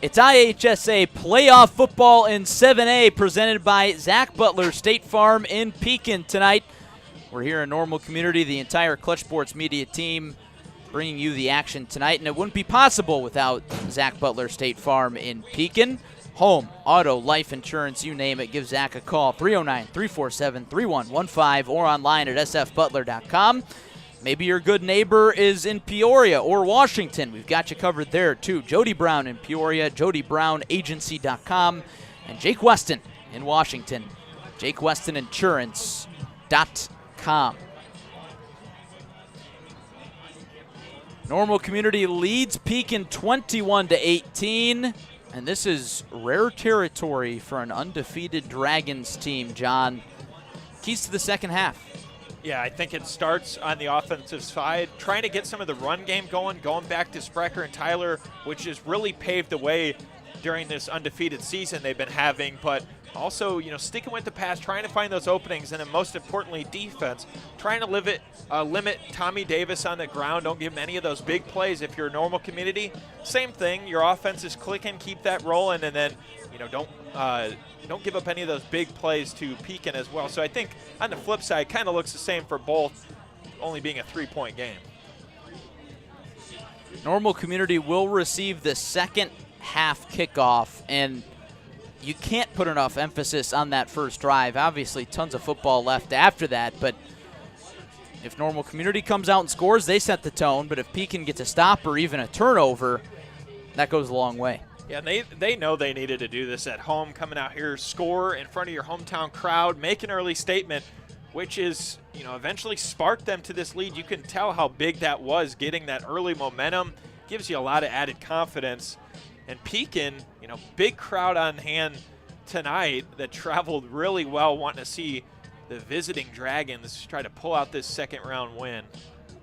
It's IHSA playoff football in 7A presented by Zach Butler State Farm in Pekin tonight. We're here in Normal Community, the entire Clutch Sports media team bringing you the action tonight, and it wouldn't be possible without Zach Butler State Farm in Pekin. Home, auto, life insurance, you name it, give Zach a call, 309-347-3115 or online at sfbutler.com. Maybe your good neighbor is in Peoria or Washington. We've got you covered there too. Jody Brown in Peoria, jodybrown.agency.com, and Jake Weston in Washington, jakewestoninsurance.com. Normal Community leads Pekin 21-18, and this is rare territory for an undefeated Dragons team, John. Keys to the second half. Yeah, I think it starts on the offensive side, trying to get some of the run game going back to Sprecher and Tyler, which has really paved the way during this undefeated season they've been having, but also, sticking with the pass, trying to find those openings, and then most importantly, defense, trying to limit Tommy Davis on the ground. Don't give him any of those big plays. If you're a Normal Community, same thing. Your offense is clicking, keep that rolling, and then, don't give up any of those big plays to Pekin as well. So I think on the flip side, kind of looks the same for both, only being a 3-point game. Normal Community will receive the second half kickoff, and you can't put enough emphasis on that first drive. Obviously, tons of football left after that, but if Normal Community comes out and scores, they set the tone, but if Pekin gets a stop or even a turnover, that goes a long way. Yeah, and they know they needed to do this at home, coming out here, score in front of your hometown crowd, make an early statement, which is, eventually sparked them to this lead. You can tell how big that was, getting that early momentum. Gives you a lot of added confidence. And Pekin, big crowd on hand tonight that traveled really well, wanting to see the visiting Dragons try to pull out this second round win.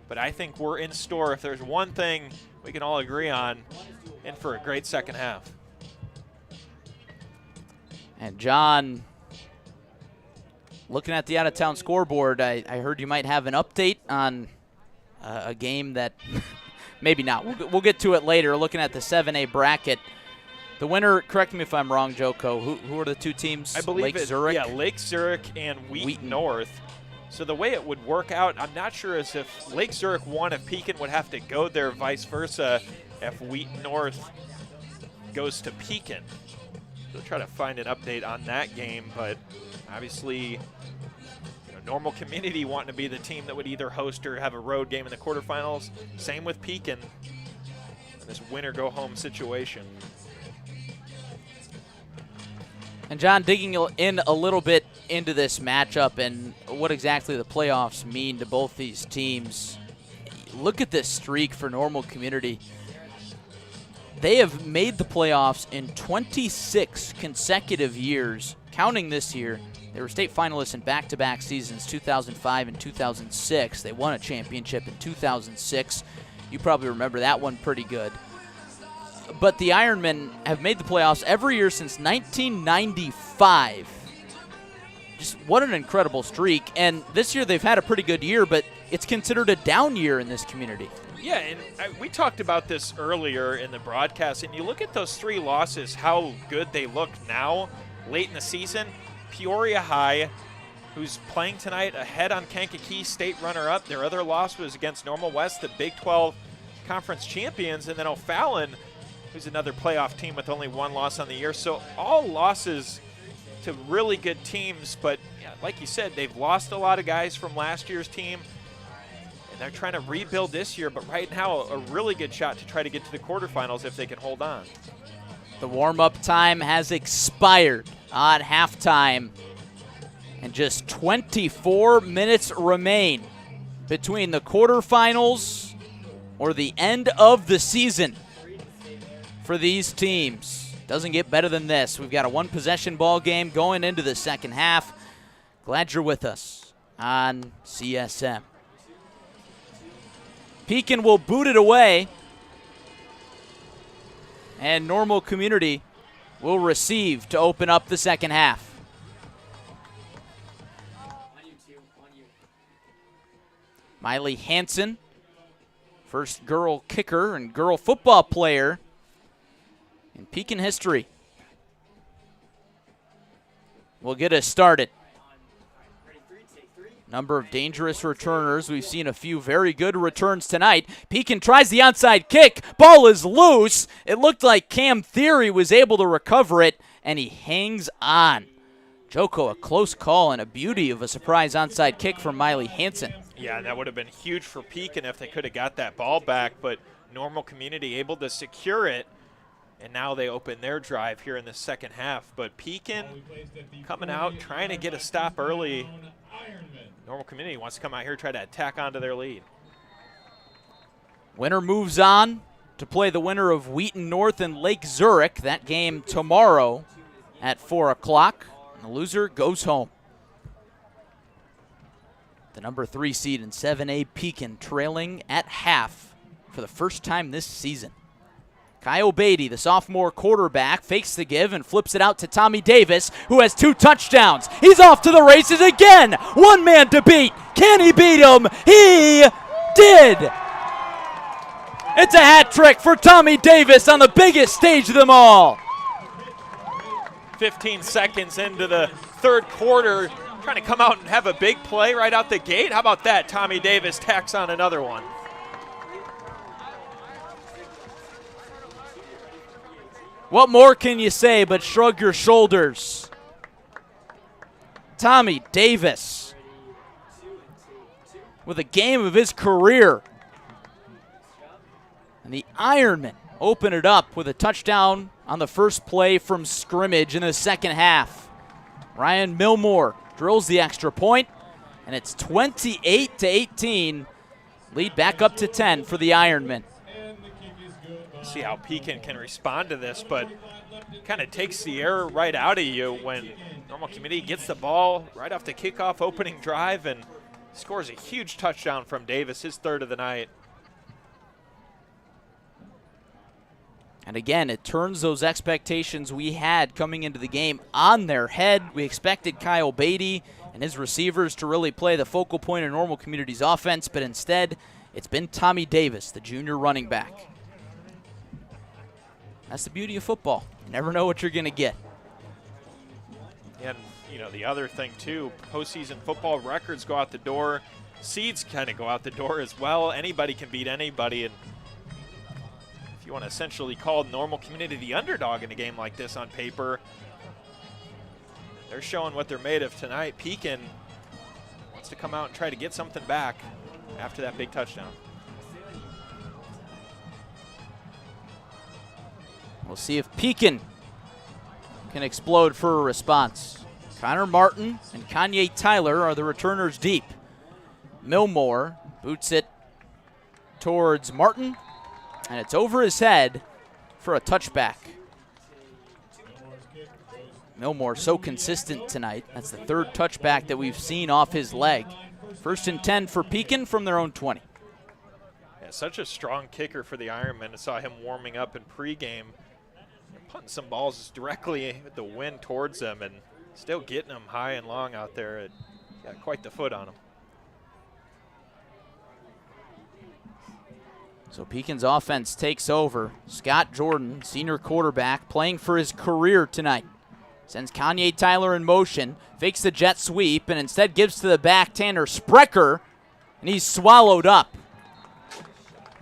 But I think we're in store. If there's one thing we can all agree on, in for a great second half. And John, looking at the out-of-town scoreboard, I heard you might have an update on a game that maybe not. We'll get to it later. Looking at the 7A bracket, the winner, correct me if I'm wrong, Joko, who are the two teams? I believe Lake Zurich? Yeah, Lake Zurich and Wheaton North. So the way it would work out, I'm not sure as if Lake Zurich won, if Pekin would have to go there, vice versa, if Wheaton North goes to Pekin. We'll try to find an update on that game, but obviously Normal Community wanting to be the team that would either host or have a road game in the quarterfinals. Same with Pekin in this winner-go-home situation. And John, digging in a little bit into this matchup and what exactly the playoffs mean to both these teams, look at this streak for Normal Community. They have made the playoffs in 26 consecutive years, counting this year. They were state finalists in back-to-back seasons, 2005 and 2006. They won a championship in 2006. You probably remember that one pretty good. But the Ironmen have made the playoffs every year since 1995. Just what an incredible streak. And this year they've had a pretty good year, but it's considered a down year in this community. Yeah, and we talked about this earlier in the broadcast, and you look at those 3 losses, how good they look now, late in the season. Peoria High, who's playing tonight ahead on Kankakee, state runner-up. Their other loss was against Normal West, the Big 12 Conference champions, and then O'Fallon, who's another playoff team with only 1 loss on the year. So all losses to really good teams, but yeah, like you said, they've lost a lot of guys from last year's team, and they're trying to rebuild this year, but right now a really good shot to try to get to the quarterfinals if they can hold on. The warm-up time has expired on halftime, and just 24 minutes remain between the quarterfinals or the end of the season for these teams. Doesn't get better than this. We've got a 1-possession ball game going into the second half. Glad you're with us on CSM. Pekin will boot it away, and Normal Community will receive to open up the second half. Miley Hansen, first girl kicker and girl football player in Pekin history, will get us started. Number of dangerous returners. We've seen a few very good returns tonight. Pekin tries the onside kick. Ball is loose. It looked like Cam Theory was able to recover it, and he hangs on. Joko, a close call and a beauty of a surprise onside kick from Miley Hansen. Yeah, and that would have been huge for Pekin if they could have got that ball back, but Normal Community able to secure it, and now they open their drive here in the second half. But Pekin coming out, trying to get a stop early. Normal Community wants to come out here, try to attack onto their lead. Winner moves on to play the winner of Wheaton North and Lake Zurich. That game tomorrow at 4 o'clock. The loser goes home. The number 3 seed in 7A Pekin trailing at half for the first time this season. Kyle Beatty, the sophomore quarterback, fakes the give and flips it out to Tommy Davis, who has 2 touchdowns. He's off to the races again. 1 man to beat. Can he beat him? He did. It's a hat trick for Tommy Davis on the biggest stage of them all. 15 seconds into the third quarter, trying to come out and have a big play right out the gate. How about that? Tommy Davis tacks on another one. What more can you say but shrug your shoulders? Tommy Davis with a game of his career. And the Ironmen open it up with a touchdown on the first play from scrimmage in the second half. Ryan Milmore drills the extra point, and it's 28-18. Lead back up to 10 for the Ironmen. See how Pekin can respond to this, but kind of takes the air right out of you when Normal Community gets the ball right off the kickoff opening drive and scores a huge touchdown from Davis, his 3rd of the night. And again, it turns those expectations we had coming into the game on their head. We expected Kyle Beatty and his receivers to really play the focal point of Normal Community's offense, but instead it's been Tommy Davis, the junior running back. That's the beauty of football. You never know what you're going to get. And, you know, the other thing, too, postseason football records go out the door. Seeds kind of go out the door as well. Anybody can beat anybody. And if you want to essentially call Normal Community the underdog in a game like this on paper, they're showing what they're made of tonight. Pekin wants to come out and try to get something back after that big touchdown. We'll see if Pekin can explode for a response. Connor Martin and Kanye Tyler are the returners deep. Milmore boots it towards Martin, and it's over his head for a touchback. Milmore so consistent tonight. That's the 3rd touchback that we've seen off his leg. 1st and 10 for Pekin from their own 20. Yeah, such a strong kicker for the Ironmen. I saw him warming up in pregame, putting some balls directly with the wind towards him, and Still getting them high and long out there. It got quite the foot on them. So Pekin's offense takes over. Scott Jordan, senior quarterback, playing for his career tonight. Sends Kanye Tyler in motion, fakes the jet sweep, and instead gives to the back Tanner Sprecher, and he's swallowed up.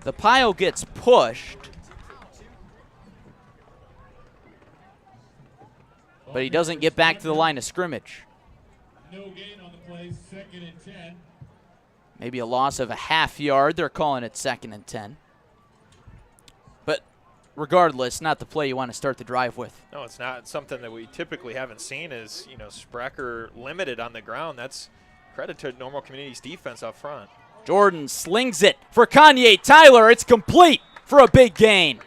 The pile gets pushed, but he doesn't get back to the line of scrimmage. No gain on the play, 2nd and 10. Maybe a loss of a half yard. They're calling it 2nd and 10. But regardless, not the play you want to start the drive with. No, it's not. It's something that we typically haven't seen is, Sprecher limited on the ground. That's credit to Normal Community's defense up front. Jordan slings it for Kanye Tyler. It's complete for a big gain.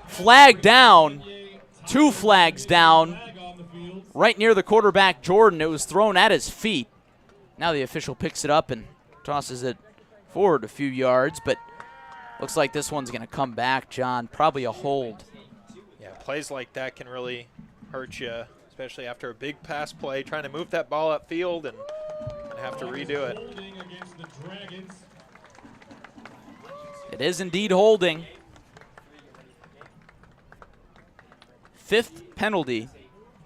Flag down. 2 flags down. Right near the quarterback, Jordan. It was thrown at his feet. Now the official picks it up and tosses it forward a few yards, but looks like this one's going to come back, John. Probably a hold. Yeah, plays like that can really hurt you, especially after a big pass play, trying to move that ball upfield and have to redo it. It is indeed holding. 5th penalty,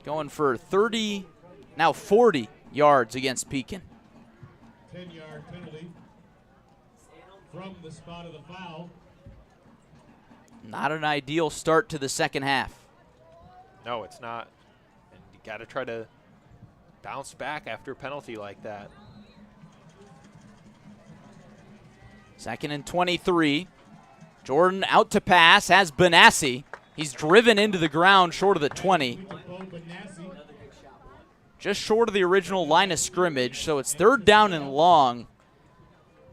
going for 30, now 40 yards against Pekin. 10-yard penalty from the spot of the foul. Not an ideal start to the second half. No, it's not. And you got to try to bounce back after a penalty like that. 2nd and 23. Jordan out to pass, has Benassi. He's driven into the ground short of the 20. Just short of the original line of scrimmage, so it's 3rd down and long.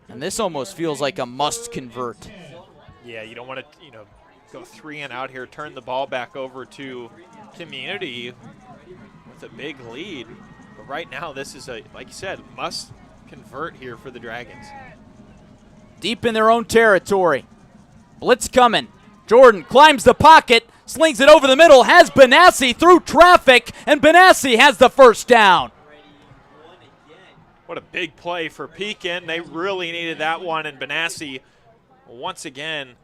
And this almost feels like a must convert. Yeah, you don't want to, go 3 and out here, turn the ball back over to Community with a big lead. But right now, this is like you said, must convert here for the Dragons. Deep in their own territory. Blitz coming. Jordan climbs the pocket, slings it over the middle, has Benassi through traffic, and Benassi has the first down. What a big play for Pekin. They really needed that one, and Benassi, once again,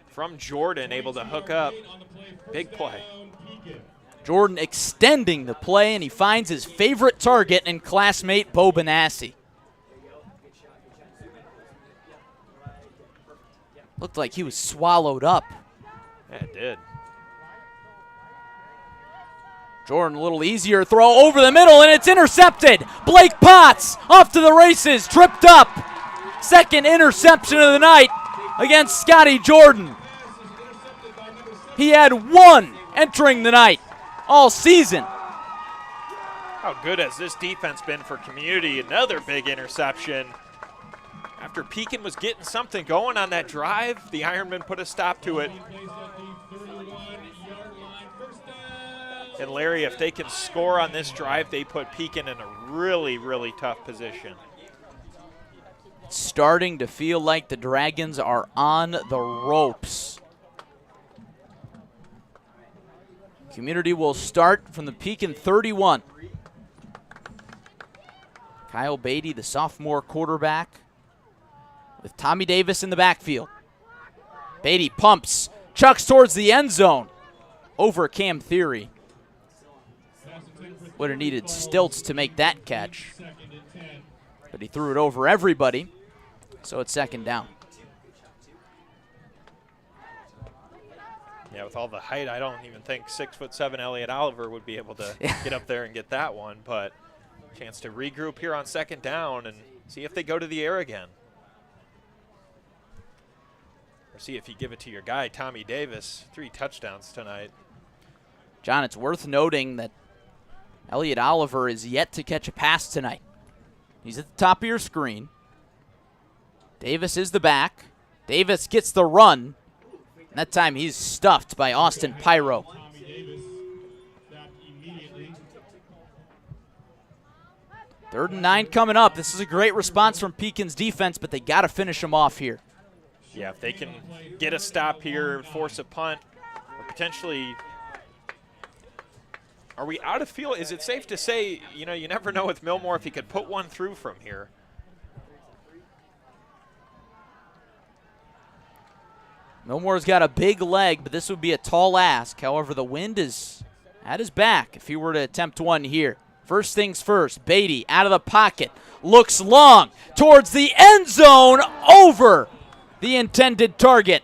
from Jordan, able to hook up. Big play. Jordan extending the play, and he finds his favorite target and classmate Bo Benassi. Looked like he was swallowed up. Yeah, it did. Jordan, a little easier throw over the middle, and it's intercepted. Blake Potts off to the races, tripped up. 2nd interception of the night against Scotty Jordan. He had 1 entering the night all season. How good has this defense been for Community? Another big interception. After Pekin was getting something going on that drive, the Ironmen put a stop to it. And Larry, if they can score on this drive, they put Pekin in a really, really tough position. It's starting to feel like the Dragons are on the ropes. Community will start from the Pekin 31. Kyle Beatty, the sophomore quarterback, with Tommy Davis in the backfield. Beatty pumps, chucks towards the end zone over Cam Theory. Would have needed stilts to make that catch, but he threw it over everybody, so it's 2nd down. Yeah, with all the height, I don't even think 6'7" Elliott Oliver would be able to get up there and get that one, but chance to regroup here on 2nd down and see if they go to the air again. Or see if you give it to your guy, Tommy Davis. 3 touchdowns tonight. John, it's worth noting that Elliott Oliver is yet to catch a pass tonight. He's at the top of your screen. Davis is the back. Davis gets the run. And that time he's stuffed by Austin Pyro. Third and 9 coming up. This is a great response from Pekin's defense, but they got to finish them off here. Yeah, if they can get a stop here, force a punt, or potentially Are we out of field? Is it safe to say, you never know with Millmore if he could put one through from here? Millmore's got a big leg, but this would be a tall ask. However, the wind is at his back if he were to attempt one here. First things first, Beatty out of the pocket, looks long towards the end zone, over the intended target.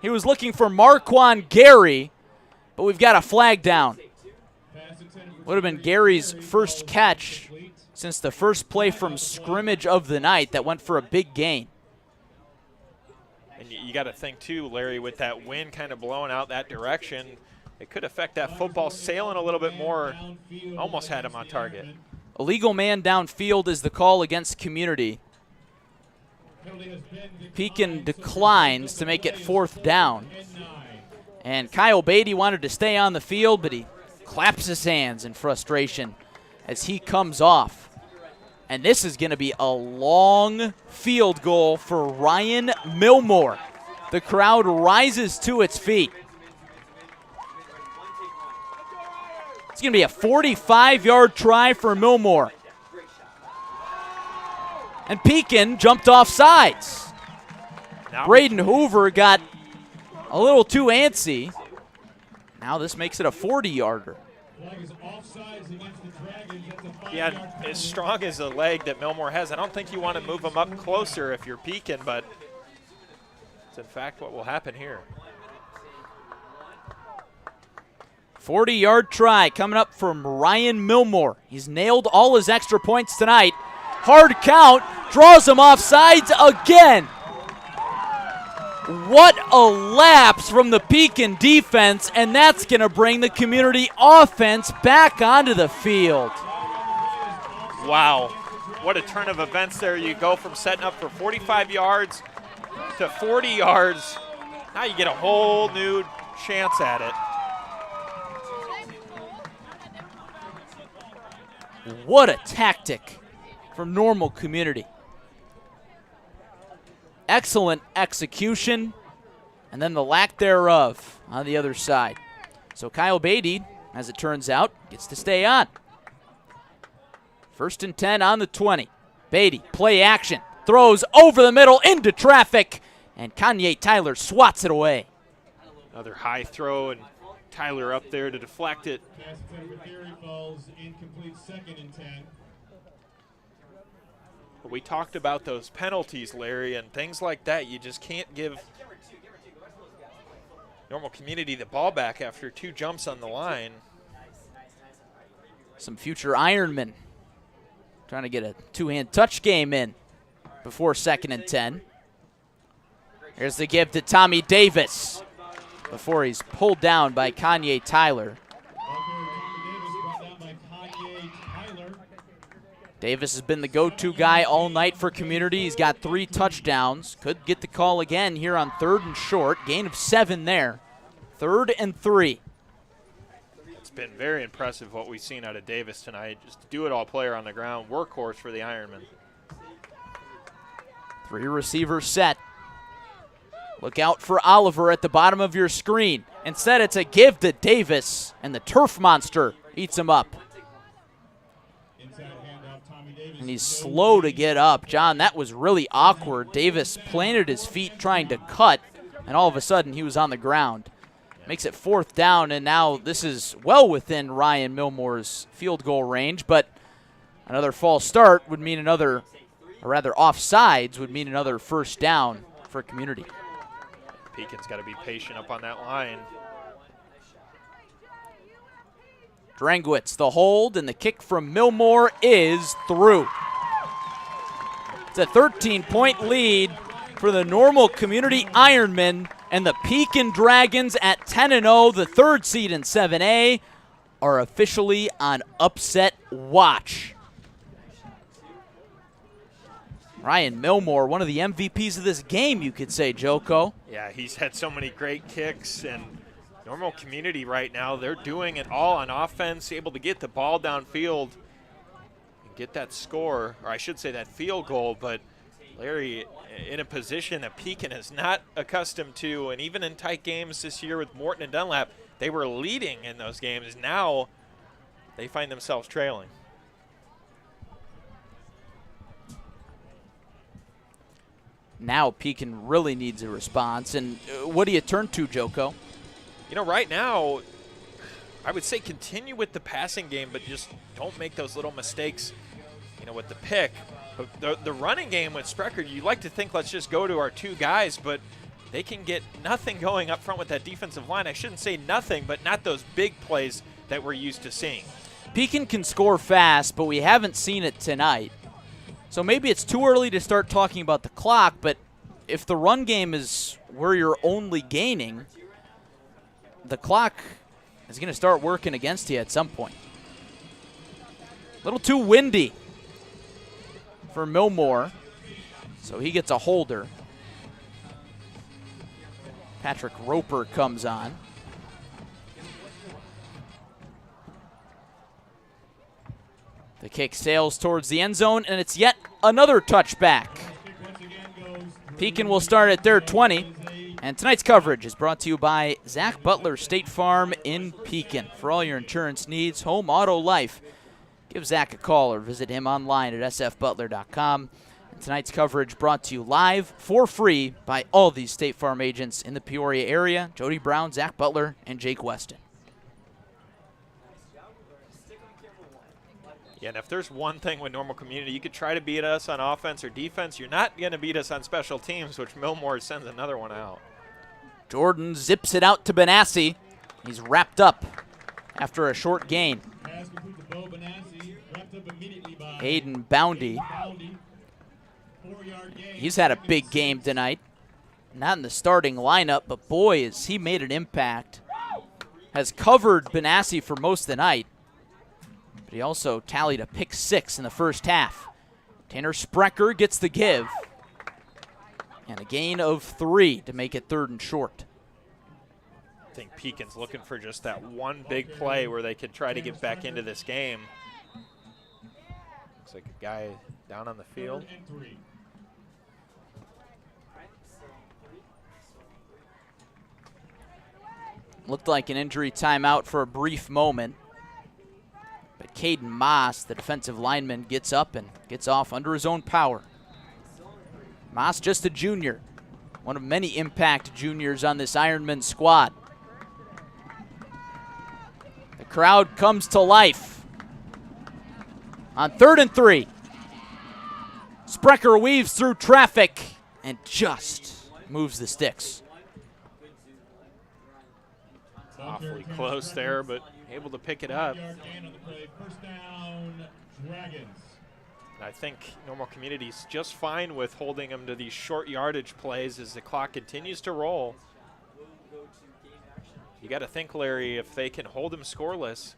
He was looking for Marquand Gary, but we've got a flag down. Would have been Gary's first catch since the first play from scrimmage of the night that went for a big gain. And you got to think, too, Larry, with that wind kind of blowing out that direction, it could affect that football sailing a little bit more. Almost had him on target. Illegal man downfield is the call against Community. Pekin declines to make it 4th down. And Kyle Beatty wanted to stay on the field, but he claps his hands in frustration as he comes off. And this is going to be a long field goal for Ryan Millmore. The crowd rises to its feet. It's going to be a 45-yard try for Millmore. And Pekin jumped off sides. Braden Hoover got a little too antsy. Now this makes it a 40-yarder. Yeah, as strong as the leg that Millmore has, I don't think you want to move him up closer if you're Pekin, but it's in fact what will happen here. 40-yard try coming up from Ryan Millmore. He's nailed all his extra points tonight. Hard count, draws him off sides again. What a lapse from the Pekin defense, and that's going to bring the Community offense back onto the field. Wow, what a turn of events there. You go from setting up for 45 yards to 40 yards. Now you get a whole new chance at it. What a tactic from Normal Community. Excellent execution, and then the lack thereof on the other side. So Kyle Beatty, as it turns out, gets to stay on. 1st and 10 on the 20. Beatty, play action, throws over the middle into traffic, and Kanye Tyler swats it away. Another high throw, and Tyler up there to deflect it. We talked about those penalties, Larry, and things like that. You just can't give Normal Community the ball back after 2 jumps on the line. Some future Ironmen trying to get a 2-hand touch game in before 2nd and 10. Here's the give to Tommy Davis before he's pulled down by Kanye Tyler. Davis has been the go-to guy all night for Community. He's got 3 touchdowns. Could get the call again here on 3rd and short. Gain of 7 there. 3rd and 3. It's been very impressive what we've seen out of Davis tonight. Just a do-it-all player on the ground. Workhorse for the Ironman. 3 receivers set. Look out for Oliver at the bottom of your screen. Instead, it's a give to Davis, and the turf monster eats him up. And he's slow to get up. John, that was really awkward. Davis planted his feet trying to cut, and all of a sudden he was on the ground. Makes it 4th down, and now this is well within Ryan Millmore's field goal range, but another false start would mean another, or rather offsides would mean another 1st down for Community. Pekin's got to be patient up on that line. Drangwitz, the hold, and the kick from Millmore is through. It's a 13-point lead for the Normal Community Ironmen, and the Pekin Dragons at 10-0, the 3rd seed in 7A, are officially on upset watch. Ryan Millmore, one of the MVPs of this game, you could say, Joko. Yeah, he's had so many great kicks, and Normal Community right now, they're doing it all on offense, able to get the ball downfield and get that score, or I should say that field goal, but Larry in a position that Pekin is not accustomed to, and even in tight games this year with Morton and Dunlap, they were leading in those games. Now they find themselves trailing. Now Pekin really needs a response. And what do you turn to, Joko? You know, right now, I would say continue with the passing game, but just don't make those little mistakes, you know, with the pick. But the running game with Sprecher, you like to think, let's just go to our two guys, but they can get nothing going up front with that defensive line. I shouldn't say nothing, but not those big plays that we're used to seeing. Pekin can score fast, but we haven't seen it tonight. So maybe it's too early to start talking about the clock, but if the run game is where you're only gaining, the clock is going to start working against you at some point. A little too windy for Millmore, so he gets a holder. Patrick Roper comes on. The kick sails towards the end zone, and it's yet another touchback. Pekin will start at their 20. And tonight's coverage is brought to you by Zach Butler State Farm in Pekin. For all your insurance needs, home, auto, life, give Zach a call or visit him online at sfbutler.com. And tonight's coverage brought to you live for free by all these State Farm agents in the Peoria area: Jody Brown, Zach Butler, and Jake Weston. Yeah, and if there's one thing with Normal Community, you could try to beat us on offense or defense. You're not going to beat us on special teams, which Millmore sends another one out. Jordan zips it out to Benassi. He's wrapped up after a short gain. Hayden Boundy. He's had a big game tonight. Not in the starting lineup, but boy, has he made an impact. Has covered Benassi for most of the night. But he also tallied a pick 6 in the first half. Tanner Sprecher gets the give. And a gain of 3 to make it 3rd and short. I think Pekin's looking for just that one big play where they can try to get back into this game. Looks like a guy down on the field. Looked like an injury timeout for a brief moment. But Caden Moss, the defensive lineman, gets up and gets off under his own power. Moss just a junior, one of many impact juniors on this Ironman squad. The crowd comes to life. On 3rd and 3, Sprecher weaves through traffic and just moves the sticks. Awfully close there, but able to pick it up. I think Normal Community's just fine with holding them to these short yardage plays as the clock continues to roll. You got to think, Larry, if they can hold them scoreless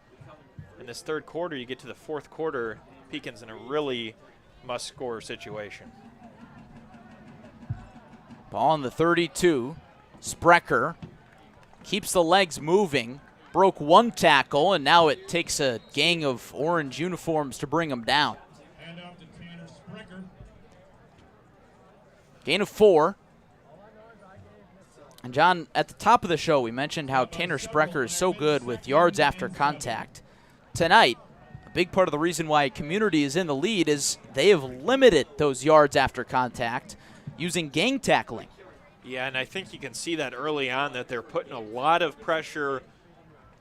in this 3rd quarter, you get to the 4th quarter, Pekin's in a really must-score situation. Ball on the 32. Sprecher keeps the legs moving. Broke one tackle, and now it takes a gang of orange uniforms to bring him down. Gain of 4. And John, at the top of the show, we mentioned how Tanner Sprecher is so good with yards after contact. Tonight, a big part of the reason why Community is in the lead is they have limited those yards after contact using gang tackling. Yeah, and I think you can see that early on that they're putting a lot of pressure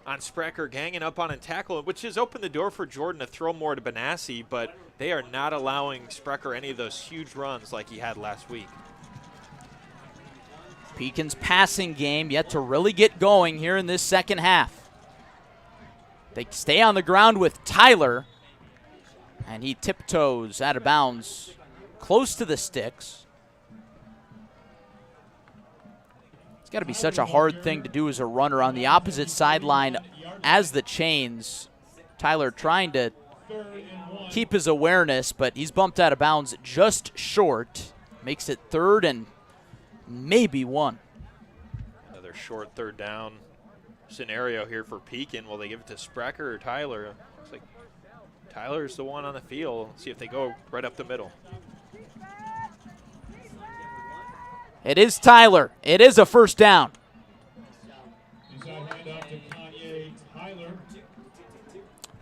on Sprecher, ganging up on and tackling, which has opened the door for Jordan to throw more to Benassi, but they are not allowing Sprecher any of those huge runs like he had last week. Pekin's passing game yet to really get going here in this second half. They stay on the ground with Tyler, and he tiptoes out of bounds close to the sticks. It's got to be such a hard thing to do as a runner on the opposite sideline as the chains. Tyler trying to keep his awareness, but he's bumped out of bounds just short. Makes it 3rd and maybe 1. Another short 3rd down scenario here for Pekin. Will they give it to Sprecher or Tyler? Looks like Tyler's the one on the field. Let's see if they go right up the middle. It is Tyler. It is a 1st down.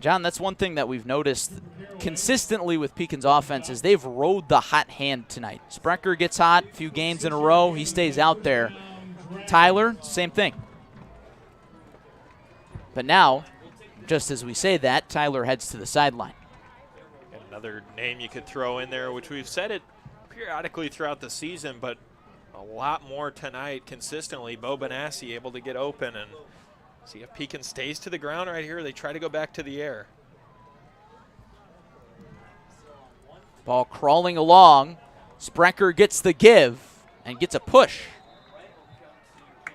John, that's one thing that we've noticed consistently with Pekin's offense is they've rode the hot hand tonight. Sprecher gets hot, a few games in a row. He stays out there. Tyler, same thing. But now, just as we say that, Tyler heads to the sideline. And another name you could throw in there, which we've said it periodically throughout the season, but a lot more tonight consistently. Bo Benassi able to get open, and see if Pekin stays to the ground right here. They try to go back to the air. Ball crawling along. Sprecher gets the give and gets a push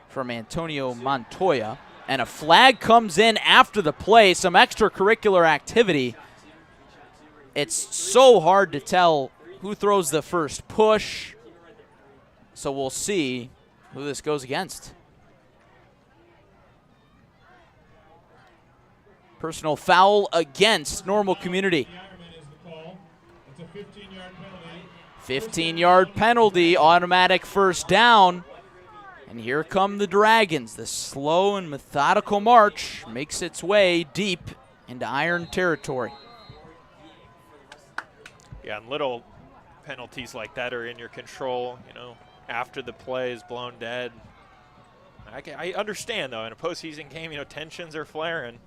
from Antonio Montoya. And a flag comes in after the play, some extracurricular activity. It's so hard to tell who throws the first push. So we'll see who this goes against. Personal foul against Normal Community. 15-yard penalty, automatic first down. And here come the Dragons. The slow and methodical march makes its way deep into Iron territory. Yeah, and little penalties like that are in your control, you know, after the play is blown dead. I understand, though, in a postseason game, you know, tensions are flaring.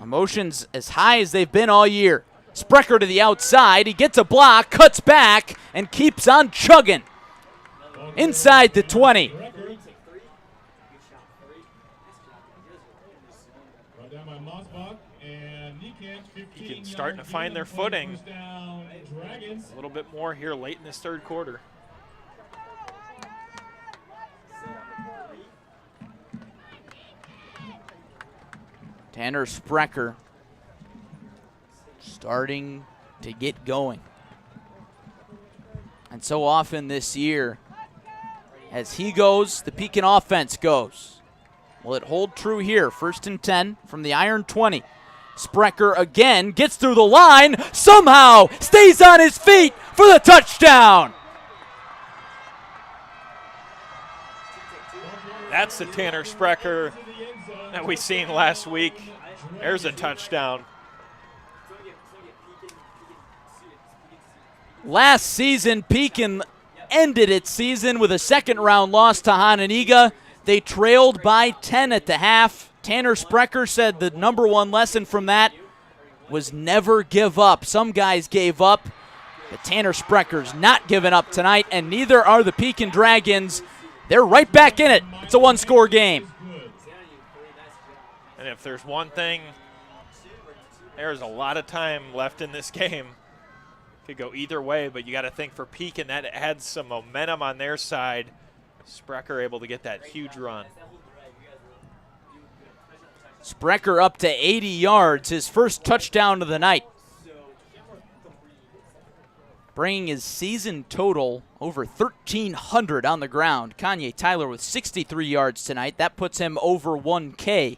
Emotions as high as they've been all year. Sprecher to the outside. He gets a block, cuts back, and keeps on chugging. Inside the 20. Pekin starting to find their footing. A little bit more here late in this third quarter. Tanner Sprecher starting to get going. And so often this year, as he goes, the Pekin offense goes. Will it hold true here? 1st and 10 from the Iron 20. Sprecher again gets through the line, somehow stays on his feet for the touchdown. That's the Tanner Sprecher that we seen last week. There's a touchdown. Last season, Pekin ended its season with a second-round loss to Hananiga. They trailed by 10 at the half. Tanner Sprecher said the number one lesson from that was never give up. Some guys gave up, but Tanner Sprecher's not giving up tonight, and neither are the Pekin Dragons. They're right back in it. It's a one-score game. And if there's one thing, there's a lot of time left in this game. Could go either way, but you got to think for Pekin that adds some momentum on their side. Sprecher able to get that huge run. Sprecher up to 80 yards, his first touchdown of the night. Bringing his season total over 1,300 on the ground. Kanye Tyler with 63 yards tonight. That puts him over 1K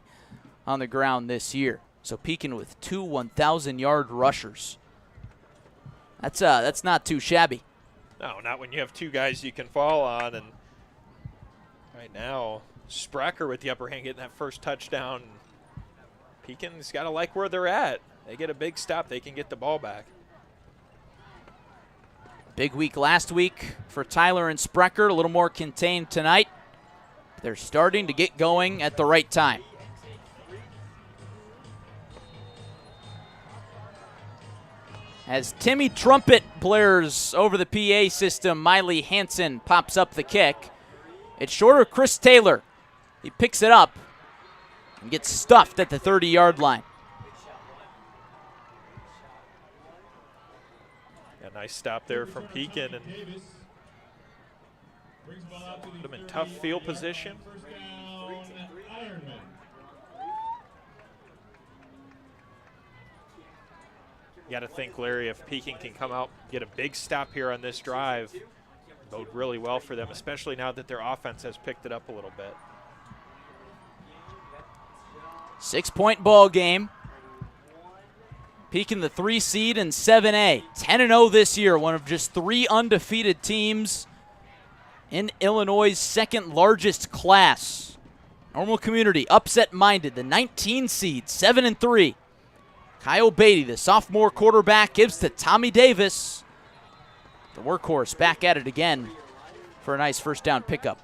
on the ground this year. So Pekin with 2 1,000-yard rushers. That's not too shabby. No, not when you have two guys you can fall on. And right now, Sprecher with the upper hand getting that first touchdown. Pekin's got to like where they're at. They get a big stop, they can get the ball back. Big week last week for Tyler and Sprecher, a little more contained tonight. They're starting to get going at the right time. As Timmy Trumpet blares over the PA system, Miley Hansen pops up the kick. It's short of Chris Taylor. He picks it up and gets stuffed at the 30-yard line. A nice stop there from Pekin, and put them in tough field position. You got to think, Larry, if Pekin can come out, get a big stop here on this drive, bode really well for them, especially now that their offense has picked it up a little bit. 6-point ball game. Pekin the 3 seed in 7A. 10-0 this year, one of just 3 undefeated teams in Illinois' second largest class. Normal Community upset-minded, the 19 seed, 7-3. Kyle Beatty, the sophomore quarterback, gives to Tommy Davis. The workhorse back at it again for a nice first down pickup.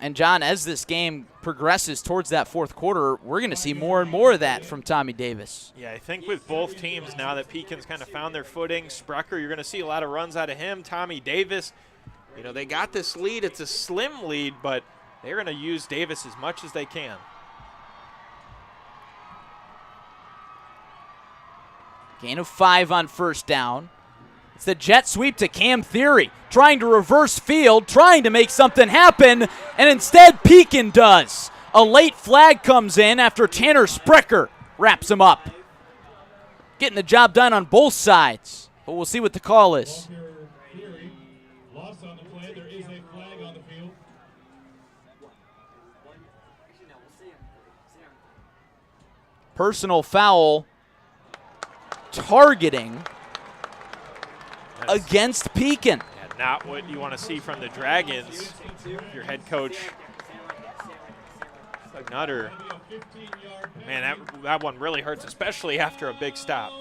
And John, as this game progresses towards that fourth quarter, we're going to see more and more of that from Tommy Davis. Yeah, I think with both teams now that Pekin's kind of found their footing, Sprecher, you're going to see a lot of runs out of him. Tommy Davis, you know, they got this lead. It's a slim lead, but they're going to use Davis as much as they can. Gain of 5 on first down. It's the jet sweep to Cam Theory, trying to reverse field, trying to make something happen, and instead Pekin does. A late flag comes in after Tanner Sprecher wraps him up. Getting the job done on both sides, but we'll see what the call is. Personal foul targeting against Pekin. Yeah, not what you want to see from the Dragons. Your head coach, Nutter. Man, that one really hurts, especially after a big stop.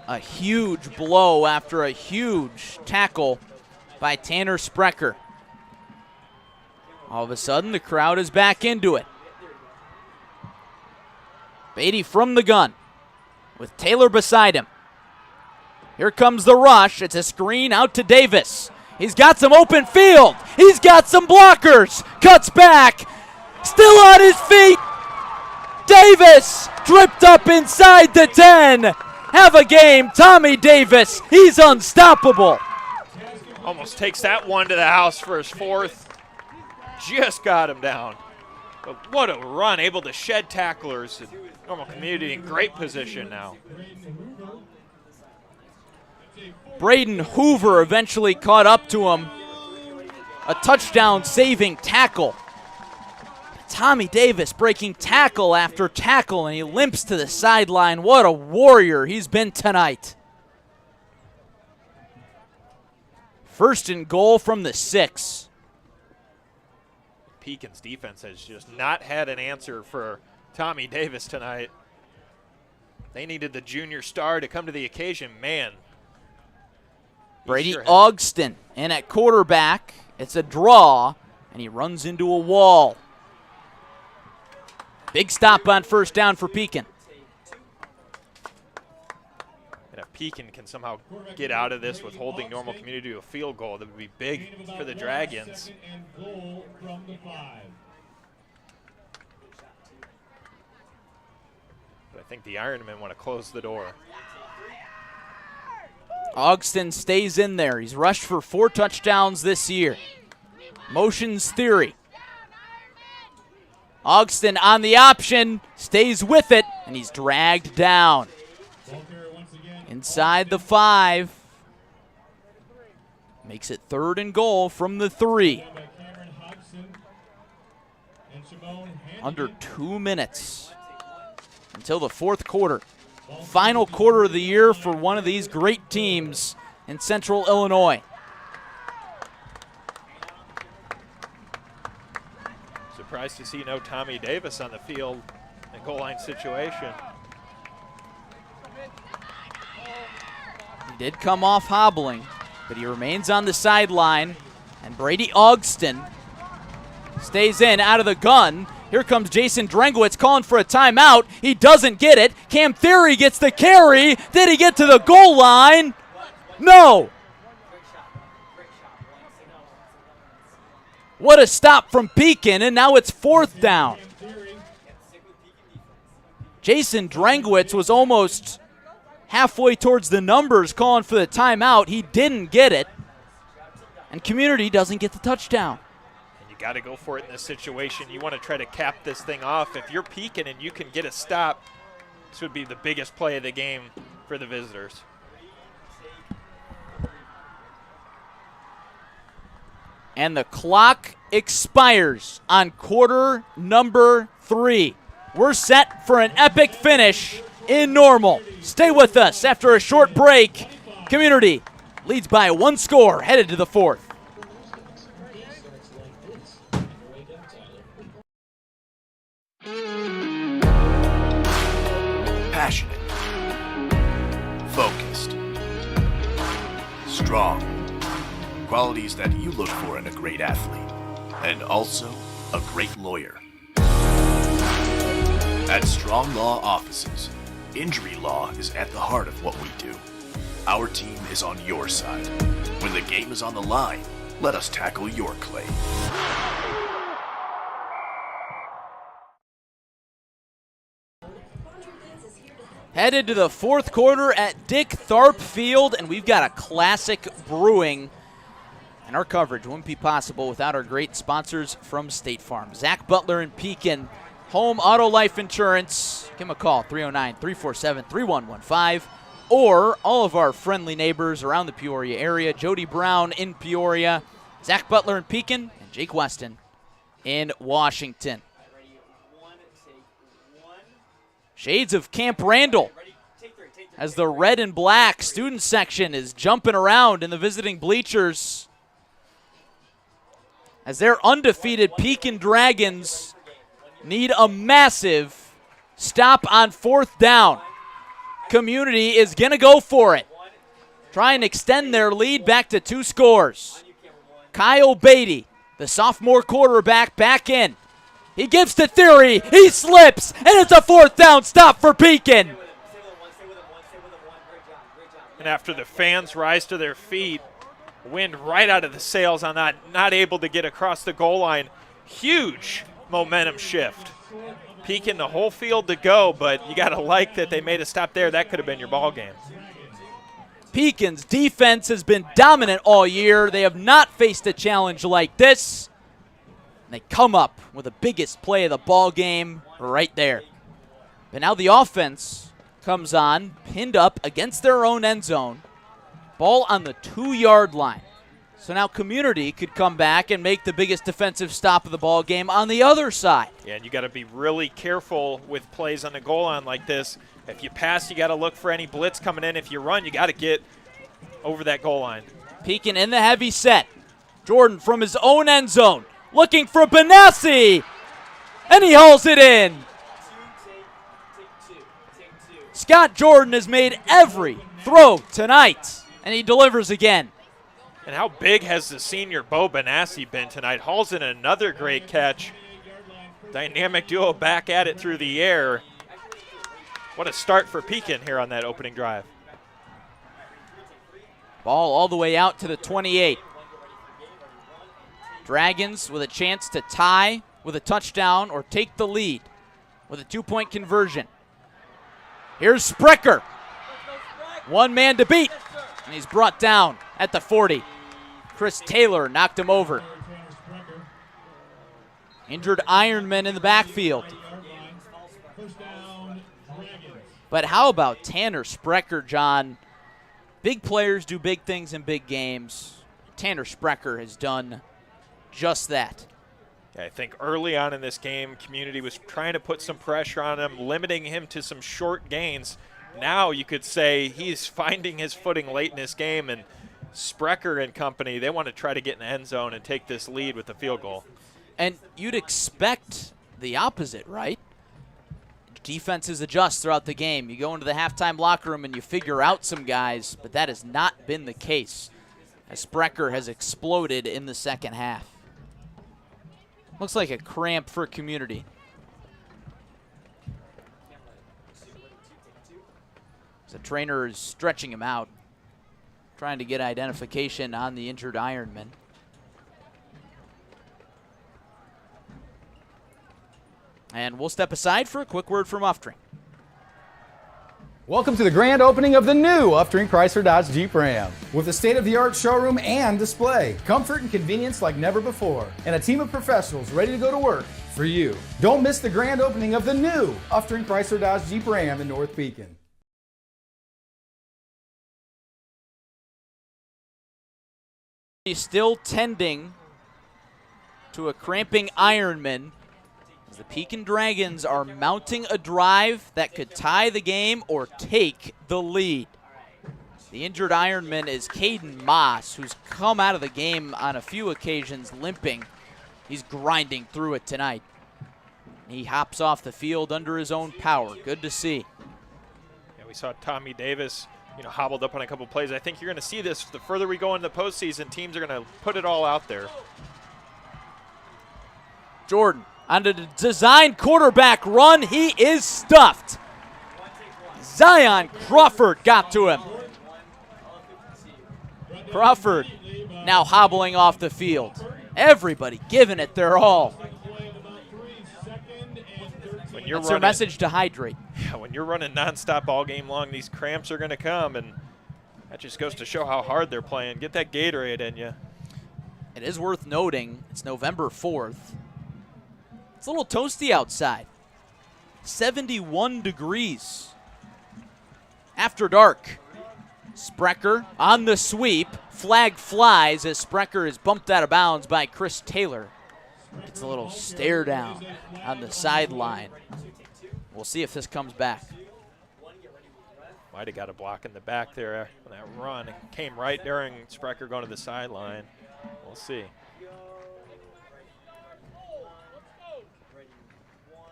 A huge blow after a huge tackle by Tanner Sprecher. All of a sudden, the crowd is back into it. Beatty from the gun with Taylor beside him. Here comes the rush. It's a screen out to Davis. He's got some open field. He's got some blockers. Cuts back. Still on his feet. Davis tripped up inside the 10. Have a game. Tommy Davis. He's unstoppable. Almost takes that one to the house for his fourth. Just got him down. But what a run. Able to shed tacklers. Normal Community in great position now. Braden Hoover eventually caught up to him. A touchdown saving tackle. Tommy Davis breaking tackle after tackle, and he limps to the sideline. What a warrior he's been tonight. First and goal from the 6. Pekin's defense has just not had an answer for Tommy Davis tonight. They needed the junior star to come to the occasion. Man. Brady Ogston in at quarterback. It's a draw, and he runs into a wall. Big stop on first down for Pekin. And if Pekin can somehow get out of this with holding Normal Community to a field goal, that would be big for the Dragons. But I think the Ironmen want to close the door. Ogston stays in there. He's rushed for 4 touchdowns this year. Motions Theory. Ogston on the option, stays with it, and he's dragged down. Inside the 5. Makes it 3rd and goal from the 3. Under 2 minutes until the fourth quarter. Final quarter of the year for one of these great teams in Central Illinois. Surprised to see no Tommy Davis on the field in a goal line situation. He did come off hobbling, but he remains on the sideline. And Brady Ogston stays in out of the gun. Here comes Jason Drengowitz calling for a timeout. He doesn't get it. Cam Theory gets the carry. Did he get to the goal line? No. What a stop from Pekin, and now it's 4th down. Jason Drengowitz was almost halfway towards the numbers calling for the timeout. He didn't get it, and Community doesn't get the touchdown. You got to go for it in this situation. You want to try to cap this thing off. If you're Pekin and you can get a stop, this would be the biggest play of the game for the visitors. And the clock expires on quarter number 3. We're set for an epic finish in Normal. Stay with us after a short break. Community leads by 1 score, headed to the 4th. Passionate, focused, strong. Qualities that you look for in a great athlete, and also a great lawyer. At Strong Law Offices, injury law is at the heart of what we do. Our team is on your side. When the game is on the line, let us tackle your claim. Headed to the 4th quarter at Dick Tharp Field, and we've got a classic brewing. And our coverage wouldn't be possible without our great sponsors from State Farm. Zach Butler and Pekin, Home Auto Life Insurance. Give them a call, 309-347-3115. Or all of our friendly neighbors around the Peoria area. Jody Brown in Peoria, Zach Butler in Pekin, and Jake Weston in Washington. Shades of Camp Randall as the red and black student section is jumping around in the visiting bleachers as their undefeated Pekin Dragons need a massive stop on 4th down. Community is going to go for it. Try and extend their lead back to 2 scores. Kyle Beatty, the sophomore quarterback, back in. He gives to Theory. He slips, and it's a 4th down stop for Pekin. And after the fans rise to their feet, wind right out of the sails on that, not able to get across the goal line. Huge momentum shift. Pekin the whole field to go, but you got to like that they made a stop there. That could have been your ball game. Pekin's defense has been dominant all year. They have not faced a challenge like this. And they come up with the biggest play of the ball game right there. But now the offense comes on, pinned up against their own end zone. Ball on the 2-yard line. So now Community could come back and make the biggest defensive stop of the ball game on the other side. Yeah, and you got to be really careful with plays on the goal line like this. If you pass, you got to look for any blitz coming in. If you run, you got to get over that goal line. Pekin in the heavy set. Jordan from his own end zone looking for Benassi, and he hauls it in. Scott Jordan has made every throw tonight, and he delivers again. And how big has the senior Bo Benassi been tonight? Hauls in another great catch. Dynamic duo back at it through the air. What a start for Pekin here on that opening drive. Ball all the way out to the 28. Dragons with a chance to tie with a touchdown or take the lead with a 2-point conversion. Here's Sprecher. One man to beat, and he's brought down at the 40. Chris Taylor knocked him over. Injured Ironman in the backfield. But how about Tanner Sprecher, John? Big players do big things in big games. Tanner Sprecher has done just that. I think early on in this game, Community was trying to put some pressure on him, limiting him to some short gains. Now you could say he's finding his footing late in this game, and Sprecher and company, they want to try to get in the end zone and take this lead with the field goal. And you'd expect the opposite, right? Defenses adjust throughout the game. You go into the halftime locker room and you figure out some guys, but that has not been the case as Sprecher has exploded in the second half. Looks like a cramp for Community. The trainer is stretching him out, trying to get identification on the injured Ironman. And we'll step aside for a quick word from Uftring. Welcome to the grand opening of the new Uftring Chrysler Dodge Jeep Ram. With a state-of-the-art showroom and display, comfort and convenience like never before, and a team of professionals ready to go to work for you. Don't miss the grand opening of the new Uftring Chrysler Dodge Jeep Ram in North Pekin. He's still tending to a cramping Ironman. The Pekin Dragons are mounting a drive that could tie the game or take the lead. The injured Ironman is Caden Moss, who's come out of the game on a few occasions limping. He's grinding through it tonight. He hops off the field under his own power. Good to see. Yeah, we saw Tommy Davis, hobbled up on a couple plays. I think you're going to see this the further we go into the postseason. Teams are going to put it all out there. Jordan on the design quarterback run. He is stuffed. Zion Crawford got to him. Crawford now hobbling off the field. Everybody giving it their all. That's their message to hydrate. Yeah, when you're running nonstop all game long, these cramps are going to come, and that just goes to show how hard they're playing. Get that Gatorade in you. It is worth noting, it's November 4th. It's a little toasty outside. 71 degrees. After dark. Sprecher on the sweep. Flag flies as Sprecher is bumped out of bounds by Chris Taylor. Gets a little stare down on the sideline. We'll see if this comes back. Might have got a block in the back there on that run. It came right during Sprecher going to the sideline. We'll see.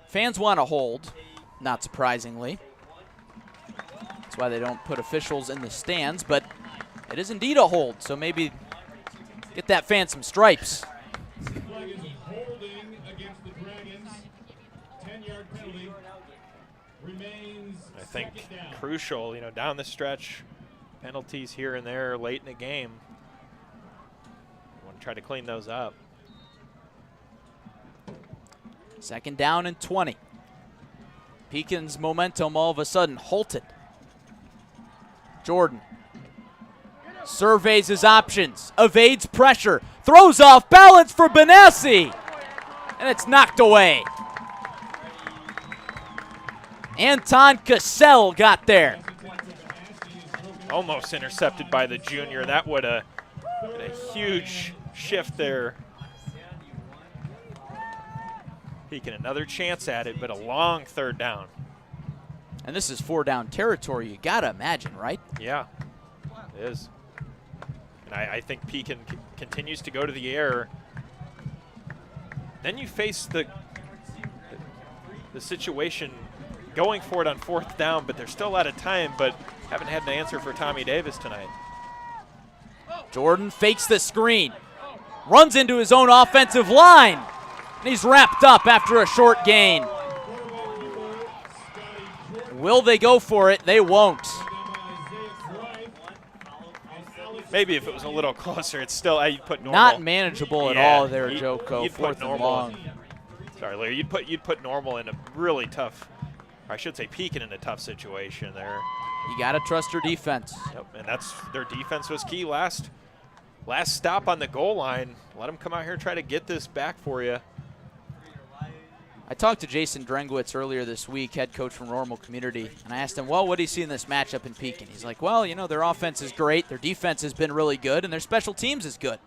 Fans want to hold, not surprisingly. That's why they don't put officials in the stands, but it is indeed a hold, so maybe get that fan some stripes. I think crucial, down the stretch, penalties here and there late in the game. You want to try to clean those up. Second down and 20. Pekin's momentum all of a sudden halted. Jordan surveys his options, evades pressure, throws off balance for Benassi, and it's knocked away. Anton Cassell got there. Almost intercepted by the junior. That would have been a huge shift there. Pekin another chance at it, but a long third down. And this is 4-down territory, you gotta imagine, right? Yeah, it is. And I think Pekin continues to go to the air. Then you face the situation going for it on 4th down, but there's still a lot of time, but haven't had an answer for Tommy Davis tonight. Jordan fakes the screen, runs into his own offensive line, and he's wrapped up after a short gain. Will they go for it? They won't. Maybe if it was a little closer, it's still, you'd put normal. Not manageable at all there, Joko. You'd put normal. Sorry, Larry. You'd put normal in a really tough, or I should say Pekin in a tough situation there. You got to trust your defense. Yep, and that's their defense was key last stop on the goal line. Let them come out here and try to get this back for you. I talked to Jason Drengwitz earlier this week, head coach from Normal Community, and I asked him, well, what do you see in this matchup in Pekin? He's like, well, their offense is great, their defense has been really good, and their special teams is good.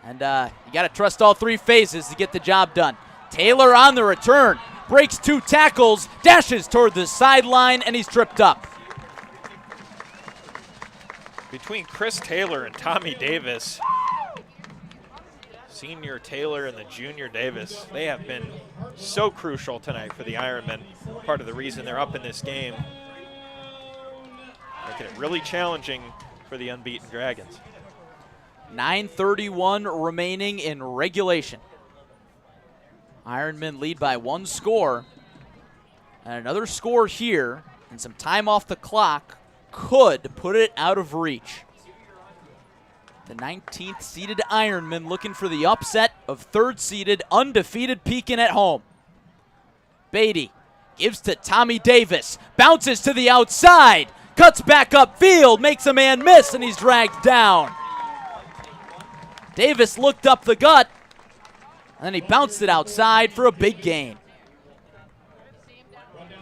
And you got to trust all three phases to get the job done. Taylor on the return, breaks 2 tackles, dashes toward the sideline, and he's tripped up. Between Chris Taylor and Tommy Davis, senior Taylor and the junior Davis, they have been so crucial tonight for the Ironmen. Part of the reason they're up in this game. Making it really challenging for the unbeaten Dragons. 9:31 remaining in regulation. Ironmen lead by 1 score. And another score here and some time off the clock could put it out of reach. The 19th seeded Ironmen looking for the upset of 3rd seeded undefeated Pekin at home. Beatty gives to Tommy Davis, bounces to the outside, cuts back upfield, makes a man miss, and he's dragged down. Davis looked up the gut, and then he bounced it outside for a big gain.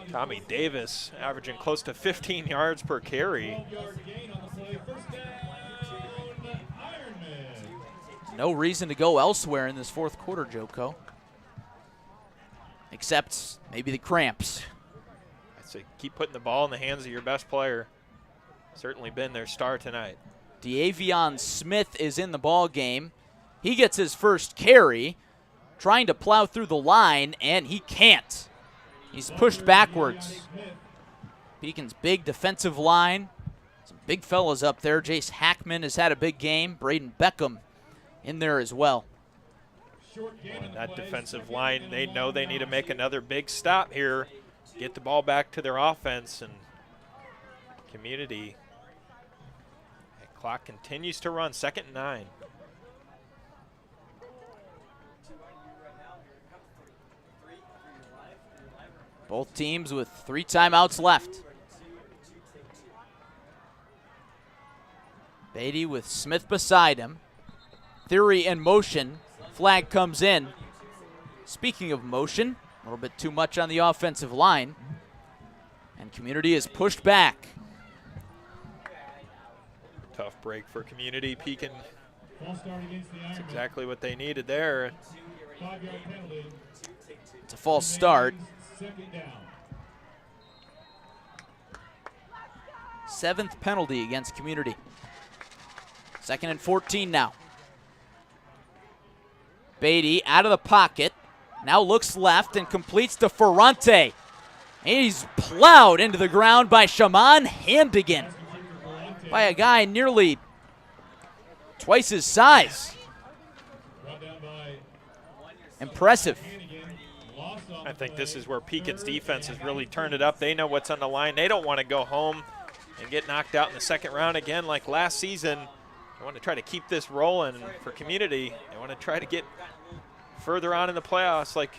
Tommy Davis averaging close to 15 yards per carry. No reason to go elsewhere in this 4th quarter, Joko. Except maybe the cramps. I'd say keep putting the ball in the hands of your best player. certainly been their star tonight. D'Avion Smith is in the ball game. He gets his first carry, trying to plow through the line, and he can't. He's pushed backwards. Pekin's big defensive line. Some big fellas up there. Jace Hackman has had a big game. Braden Beckham in there as well. And that defensive line, they know they need to make another big stop here, get the ball back to their offense, and Community. The clock continues to run, 2nd and 9. Both teams with 3 timeouts left. Beatty with Smith beside him. Theory in motion. Flag comes in. Speaking of motion, a little bit too much on the offensive line. And Community is pushed back. Tough break for Community. Pekin, that's exactly what they needed there. It's a false start. 7th penalty against Community. 2nd and 14 now. Beatty out of the pocket. Now looks left and completes to Ferrante. He's plowed into the ground by Shaman Handigan. By a guy nearly twice his size. Impressive. I think this is where Pekin's defense has really turned it up. They know what's on the line. They don't want to go home and get knocked out in the 2nd round again like last season. They want to try to keep this rolling. And for Community, they want to try to get further on in the playoffs like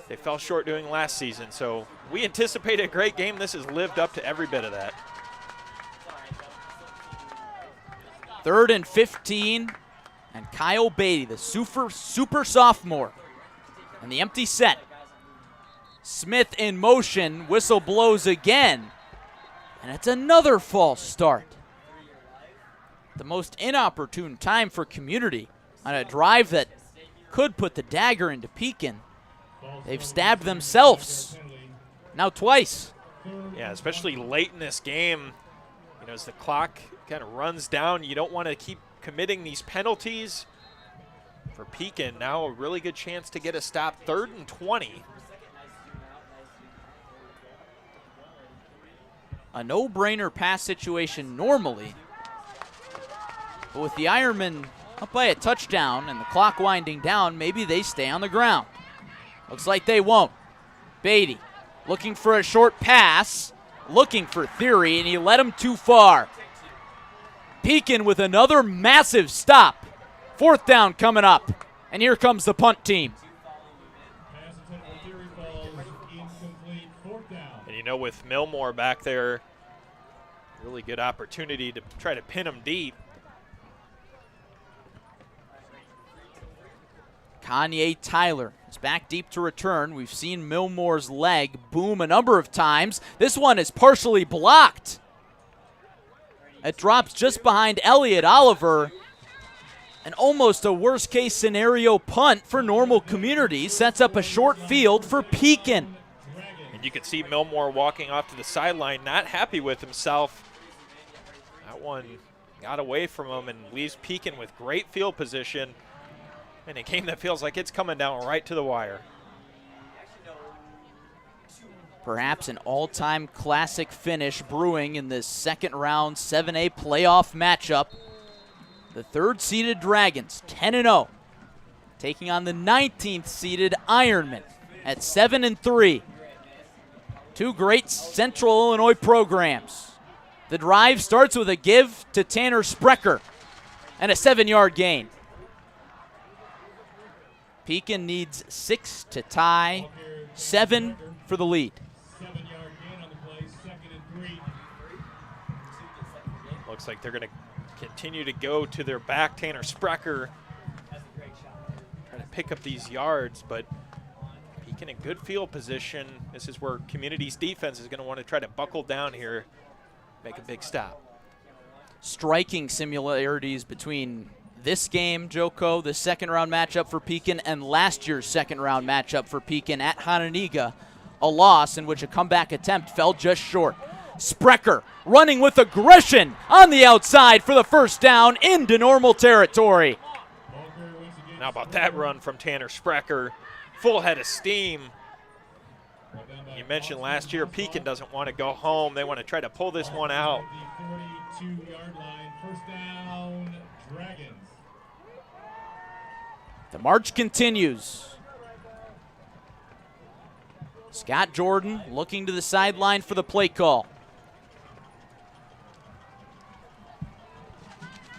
they fell short doing last season. So we anticipate a great game. This has lived up to every bit of that. 3rd and 15, and Kyle Beatty, the super sophomore, and the empty set. Smith in motion, whistle blows again, and it's another false start. The most inopportune time for Community on a drive that could put the dagger into Pekin. They've stabbed themselves, now twice. Yeah, especially late in this game, you know, as the clock kind of runs down, you don't want to keep committing these penalties. For Pekin, now a really good chance to get a stop. 3rd and 20. A no-brainer pass situation normally, but with the Ironmen up by a touchdown and the clock winding down, maybe they stay on the ground. Looks like they won't. Beatty looking for a short pass, looking for Theory, and he led him too far. Pekin with another massive stop. 4th down coming up, and here comes the punt team. And you know, with Millmore back there, really good opportunity to try to pin him deep. Kanye Tyler is back deep to return. We've seen Millmore's leg boom a number of times. This one is partially blocked. It drops just behind Elliott Oliver. And almost a worst-case scenario punt for Normal Community sets up a short field for Pekin. And you can see Millmore walking off to the sideline, not happy with himself. That one got away from him and leaves Pekin with great field position in a game that feels like it's coming down right to the wire. Perhaps an all-time classic finish brewing in this 2nd round 7A playoff matchup. The 3rd-seeded Dragons, 10-0, taking on the 19th-seeded Ironmen at 7-3. 2 great Central Illinois programs. The drive starts with a give to Tanner Sprecher and a 7-yard gain. Pekin needs 6 to tie, 7 for the lead. Looks like they're going to continue to go to their back. Tanner Sprecher trying to pick up these yards, but Pekin in good field position. This is where Community's defense is going to want to try to buckle down here, make a big stop. Striking similarities between this game, Joko, the 2nd round matchup for Pekin, and last year's 2nd round matchup for Pekin at Hananiga, a loss in which a comeback attempt fell just short. Sprecher running with aggression on the outside for the first down into normal territory. How about that run from Tanner Sprecher? Full head of steam. You mentioned last year Pekin doesn't want to go home. They want to try to pull this one out. 42-yard line, first down, Dragons. The march continues. Scott Jordan looking to the sideline for the play call.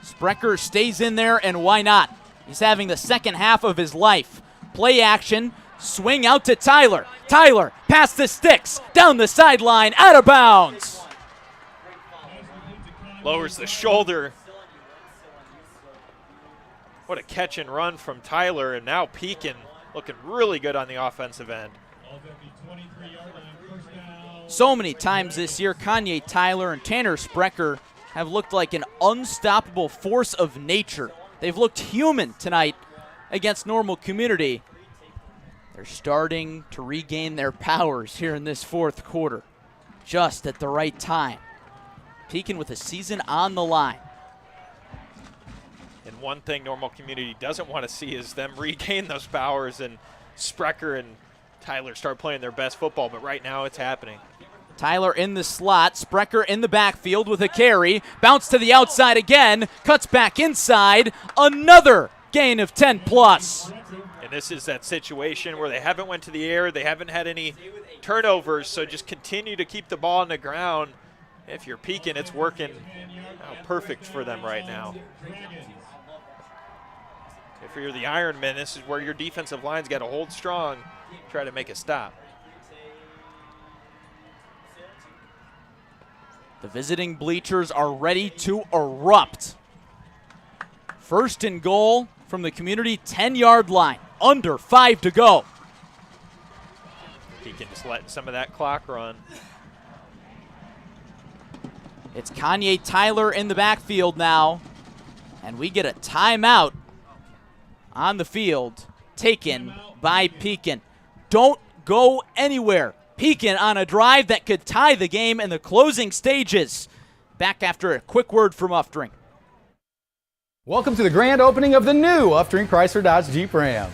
Sprecher stays in there, and why not? He's having the second half of his life. Play action, swing out to Tyler. Tyler, past the sticks, down the sideline, out of bounds. Lowers the shoulder. What a catch and run from Tyler, and now Pekin looking really good on the offensive end. So many times this year, Kanye Tyler and Tanner Sprecher have looked like an unstoppable force of nature. They've looked human tonight against Normal Community. They're starting to regain their powers here in this fourth quarter, just at the right time. Pekin with a season on the line. And one thing Normal Community doesn't want to see is them regain those powers and Sprecher and Tyler start playing their best football, but right now it's happening. Tyler in the slot, Sprecher in the backfield with a carry, bounce to the outside again, cuts back inside, another gain of 10 plus. And this is that situation where they haven't went to the air, they haven't had any turnovers, so just continue to keep the ball on the ground. If you're Pekin, it's working perfect for them right now. If you're the Ironmen, this is where your defensive line's got to hold strong, try to make a stop. The visiting bleachers are ready to erupt. First and goal from the community 10-yard line. Under 5 to go. Pekin just letting some of that clock run. It's Kanye Tyler in the backfield now. And we get a timeout on the field taken by Pekin. Don't go anywhere. Pekin on a drive that could tie the game in the closing stages. Back after a quick word from Uftring. Welcome to the grand opening of the new Uftring Chrysler Dodge Jeep Ram.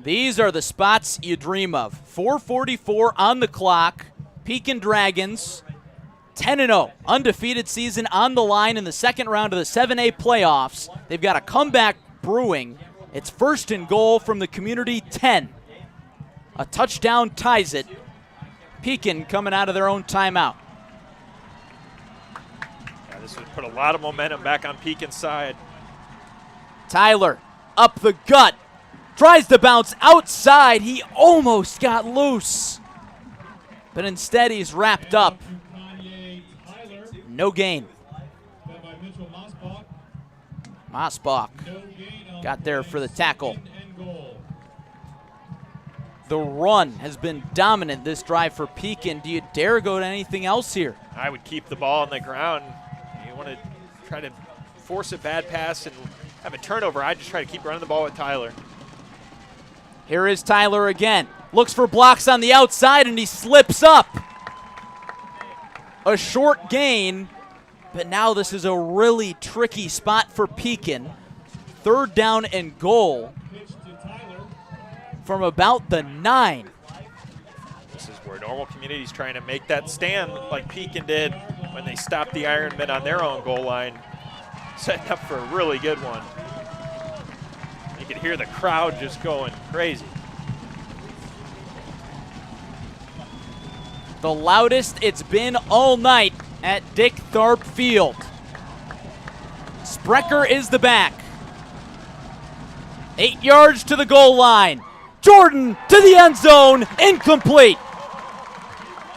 These are the spots you dream of. 4:44 on the clock. Pekin Dragons, 10-0, undefeated season on the line in the second round of the 7A playoffs. They've got a comeback brewing. It's first and goal from the community 10. A touchdown ties it. Pekin coming out of their own timeout. Yeah, this would put a lot of momentum back on Pekin's side. Tyler up the gut. Tries to bounce outside. He almost got loose. But instead he's wrapped up. No gain. Mosbach got there for the tackle. The run has been dominant this drive for Pekin. Do you dare go to anything else here? I would keep the ball on the ground. You want to try to force a bad pass and have a turnover. I just try to keep running the ball with Tyler. Here is Tyler again. Looks for blocks on the outside, and he slips up. A short gain, but now this is a really tricky spot for Pekin. Third down and goal from about the 9. This is where Normal Community's trying to make that stand like Pekin did when they stopped the Ironmen on their own goal line. Setting up for a really good one. You can hear the crowd just going crazy. The loudest it's been all night at Dick Tharp Field. Sprecher is the back. 8 yards to the goal line. Jordan to the end zone, incomplete.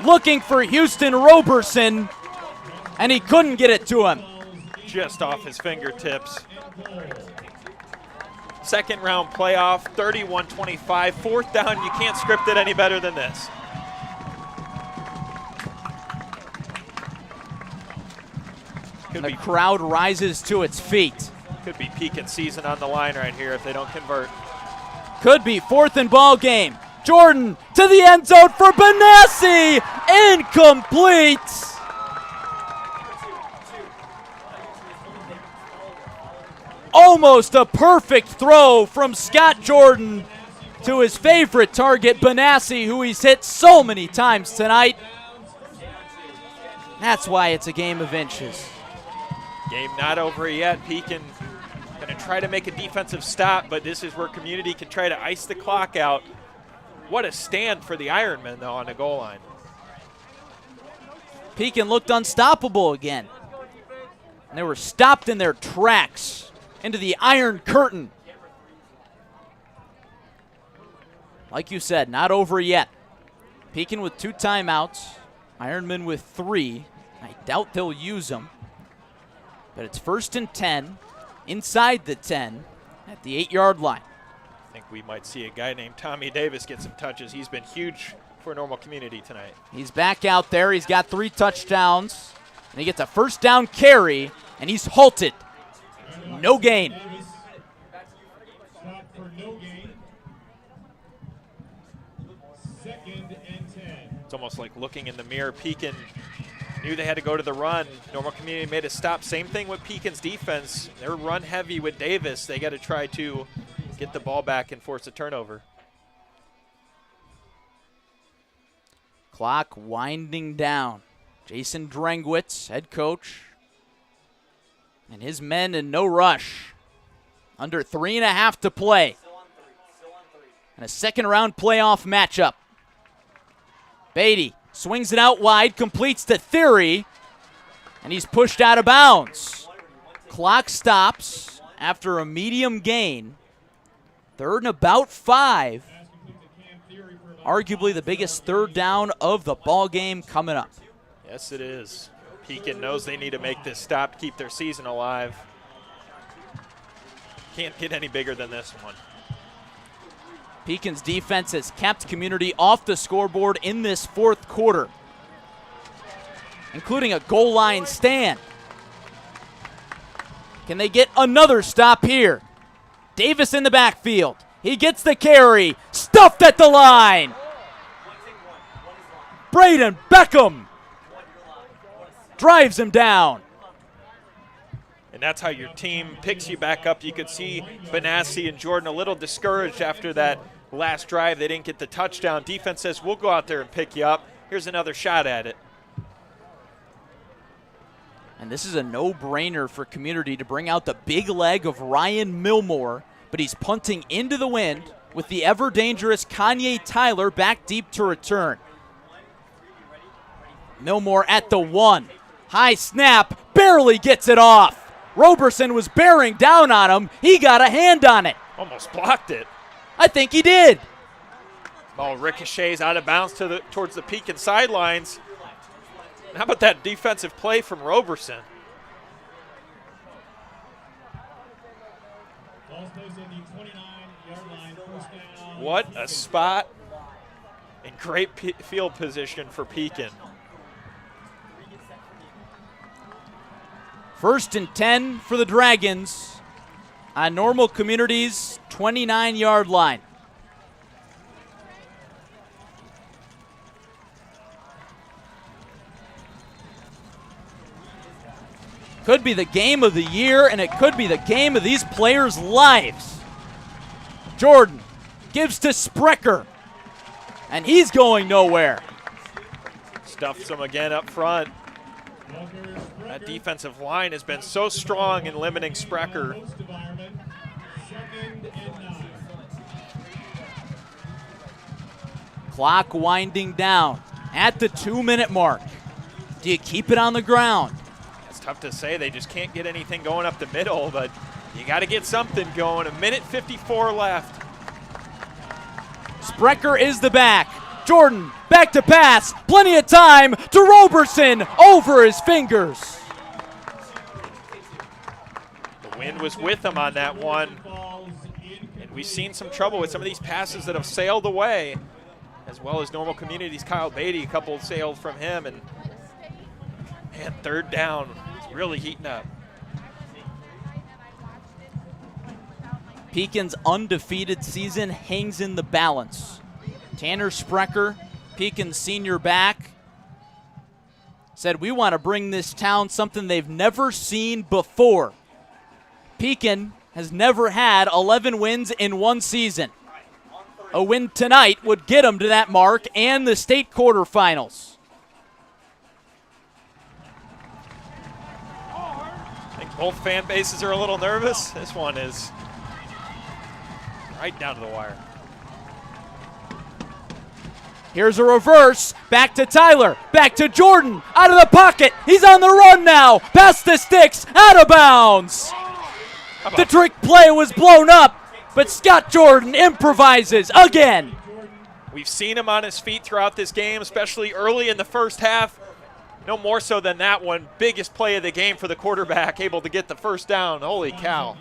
Looking for Houston Roberson, and he couldn't get it to him. Just off his fingertips. Second round playoff, 31-25. Fourth down, you can't script it any better than this. The crowd rises to its feet. Could be Pekin season on the line right here if they don't convert. Could be 4th and ball game. Jordan to the end zone for Benassi. Incomplete. Almost a perfect throw from Scott Jordan to his favorite target, Benassi, who he's hit so many times tonight. That's why it's a game of inches. Game not over yet. Pekin going to try to make a defensive stop, but this is where Community can try to ice the clock out. What a stand for the Ironmen, though, on the goal line. Pekin looked unstoppable again. And they were stopped in their tracks into the Iron Curtain. Like you said, not over yet. Pekin with 2 timeouts. Ironmen with 3. I doubt they'll use them. But it's 1st and 10, inside the 10, at the 8-yard line. I think we might see a guy named Tommy Davis get some touches. He's been huge for Normal Community tonight. He's back out there. He's got 3 touchdowns. And he gets a 1st down carry, and he's halted. No gain. Stop for no gain. 2nd and 10. It's almost like looking in the mirror. Pekin knew they had to go to the run. Normal Community made a stop. Same thing with Pekin's defense. They're run heavy with Davis. They got to try to get the ball back and force a turnover. Clock winding down. Jason Drengwitz, head coach, and his men in no rush. Under 3.5 to play. And a 2nd-round playoff matchup. Beatty swings it out wide, completes to Theory, and he's pushed out of bounds. Clock stops after a medium gain. 3rd and about 5. Arguably the biggest 3rd down of the ball game coming up. Yes, it is. Pekin knows they need to make this stop to keep their season alive. Can't get any bigger than this one. Pekin's defense has kept Community off the scoreboard in this 4th quarter, including a goal line stand. Can they get another stop here? Davis in the backfield. He gets the carry. Stuffed at the line. Braden Beckham drives him down. And that's how your team picks you back up. You could see Benassi and Jordan a little discouraged after that last drive. They didn't get the touchdown. Defense says, we'll go out there and pick you up. Here's another shot at it. And this is a no-brainer for Community to bring out the big leg of Ryan Milmore, but he's punting into the wind with the ever-dangerous Kanye Tyler back deep to return. Milmore at the 1. High snap, barely gets it off. Roberson was bearing down on him. He got a hand on it. Almost blocked it. I think he did. Ball ricochets out of bounds towards the Pekin sidelines. And how about that defensive play from Roberson? What a spot and great field position for Pekin. 1st and 10 for the Dragons on Normal Community's 29-yard line. Could be the game of the year, and it could be the game of these players' lives. Jordan gives to Sprecher, and he's going nowhere. Stuffs him again up front. That defensive line has been so strong in limiting Sprecher. Clock winding down at the 2-minute mark. Do you keep it on the ground? It's tough to say. They just can't get anything going up the middle, but you got to get something going. 1:54 left. Sprecher is the back. Jordan back to pass. Plenty of time to Roberson over his fingers. The wind was with him on that one. And we've seen some trouble with some of these passes that have sailed away, as well as Normal Community's Kyle Beatty. A couple sailed from him. And man, 3rd down. It's really heating up. Pekin's undefeated season hangs in the balance. Tanner Sprecher, Pekin's senior back, said, "We want to bring this town something they've never seen before." Pekin has never had 11 wins in one season. A win tonight would get them to that mark and the state quarterfinals. I think both fan bases are a little nervous. This one is right down to the wire. Here's a reverse, back to Tyler, back to Jordan, out of the pocket, he's on the run now, past the sticks, out of bounds. The trick play was blown up, but Scott Jordan improvises again. We've seen him on his feet throughout this game, especially early in the first half. No more so than that one. Biggest play of the game for the quarterback, able to get the first down. Holy cow.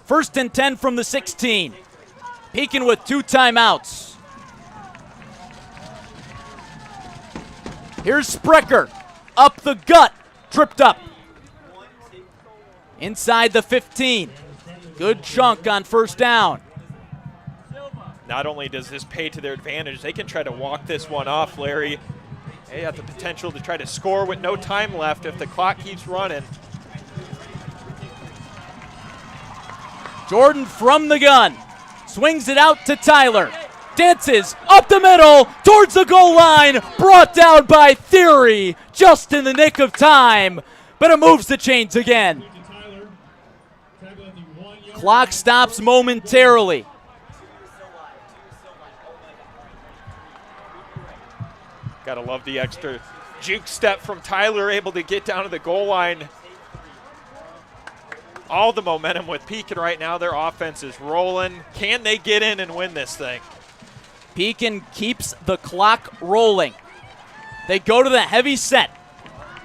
1st and 10 from the 16. Pekin with 2 timeouts. Here's Sprecher, up the gut, tripped up. Inside the 15. Good chunk on 1st down. Not only does this pay to their advantage, they can try to walk this one off, Larry. They have the potential to try to score with no time left if the clock keeps running. Jordan from the gun. Swings it out to Tyler. Dances up the middle towards the goal line. Brought down by Theory just in the nick of time. But it moves the chains again. Clock stops momentarily. Gotta love the extra juke step from Tyler, able to get down to the goal line. All the momentum with Pekin right now. Their offense is rolling. Can they get in and win this thing? Pekin keeps the clock rolling. They go to the heavy set.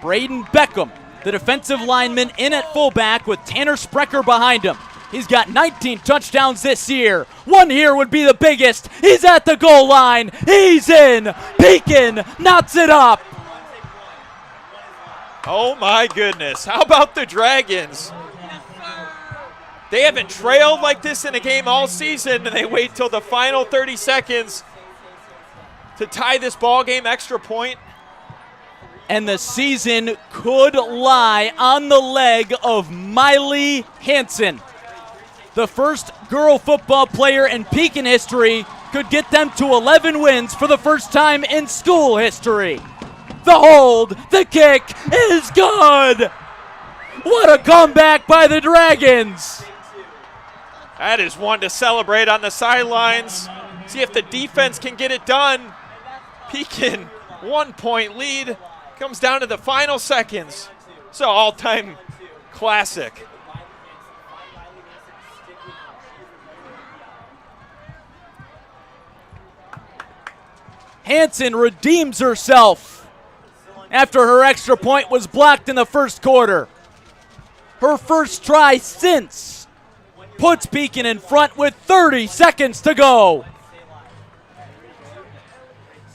Braden Beckham, the defensive lineman, in at fullback with Tanner Sprecher behind him. He's got 19 touchdowns this year. One here would be the biggest. He's at the goal line. He's in. Pekin knots it up. Oh my goodness. How about the Dragons? They haven't trailed like this in a game all season, and they wait till the final 30 seconds to tie this ball game. Extra point. And the season could lie on the leg of Miley Hansen. The first girl football player in Pekin history could get them to 11 wins for the first time in school history. The hold, the kick is good. What a comeback by the Dragons. That is one to celebrate on the sidelines. See if the defense can get it done. Pekin, 1-point lead. Comes down to the final seconds. It's an all-time classic. Hansen redeems herself after her extra point was blocked in the first quarter. Her first try since puts Pekin in front with 30 seconds to go.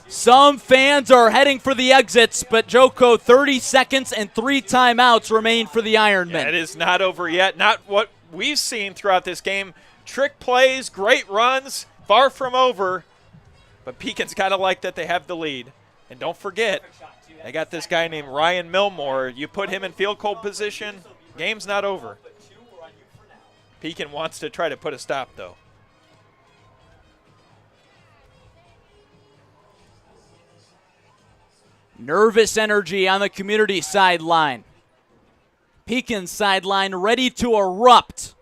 Some fans are heading for the exits, but Joko, 30 seconds and 3 timeouts remain for the Ironmen. Yeah, it is not over yet. Not what we've seen throughout this game. Trick plays, great runs, far from over. But Pekin's got to like that they have the lead. And don't forget, they got this guy named Ryan Milmore. You put him in field goal position, game's not over. Pekin wants to try to put a stop, though. Nervous energy on the community sideline. Pekin's sideline ready to erupt.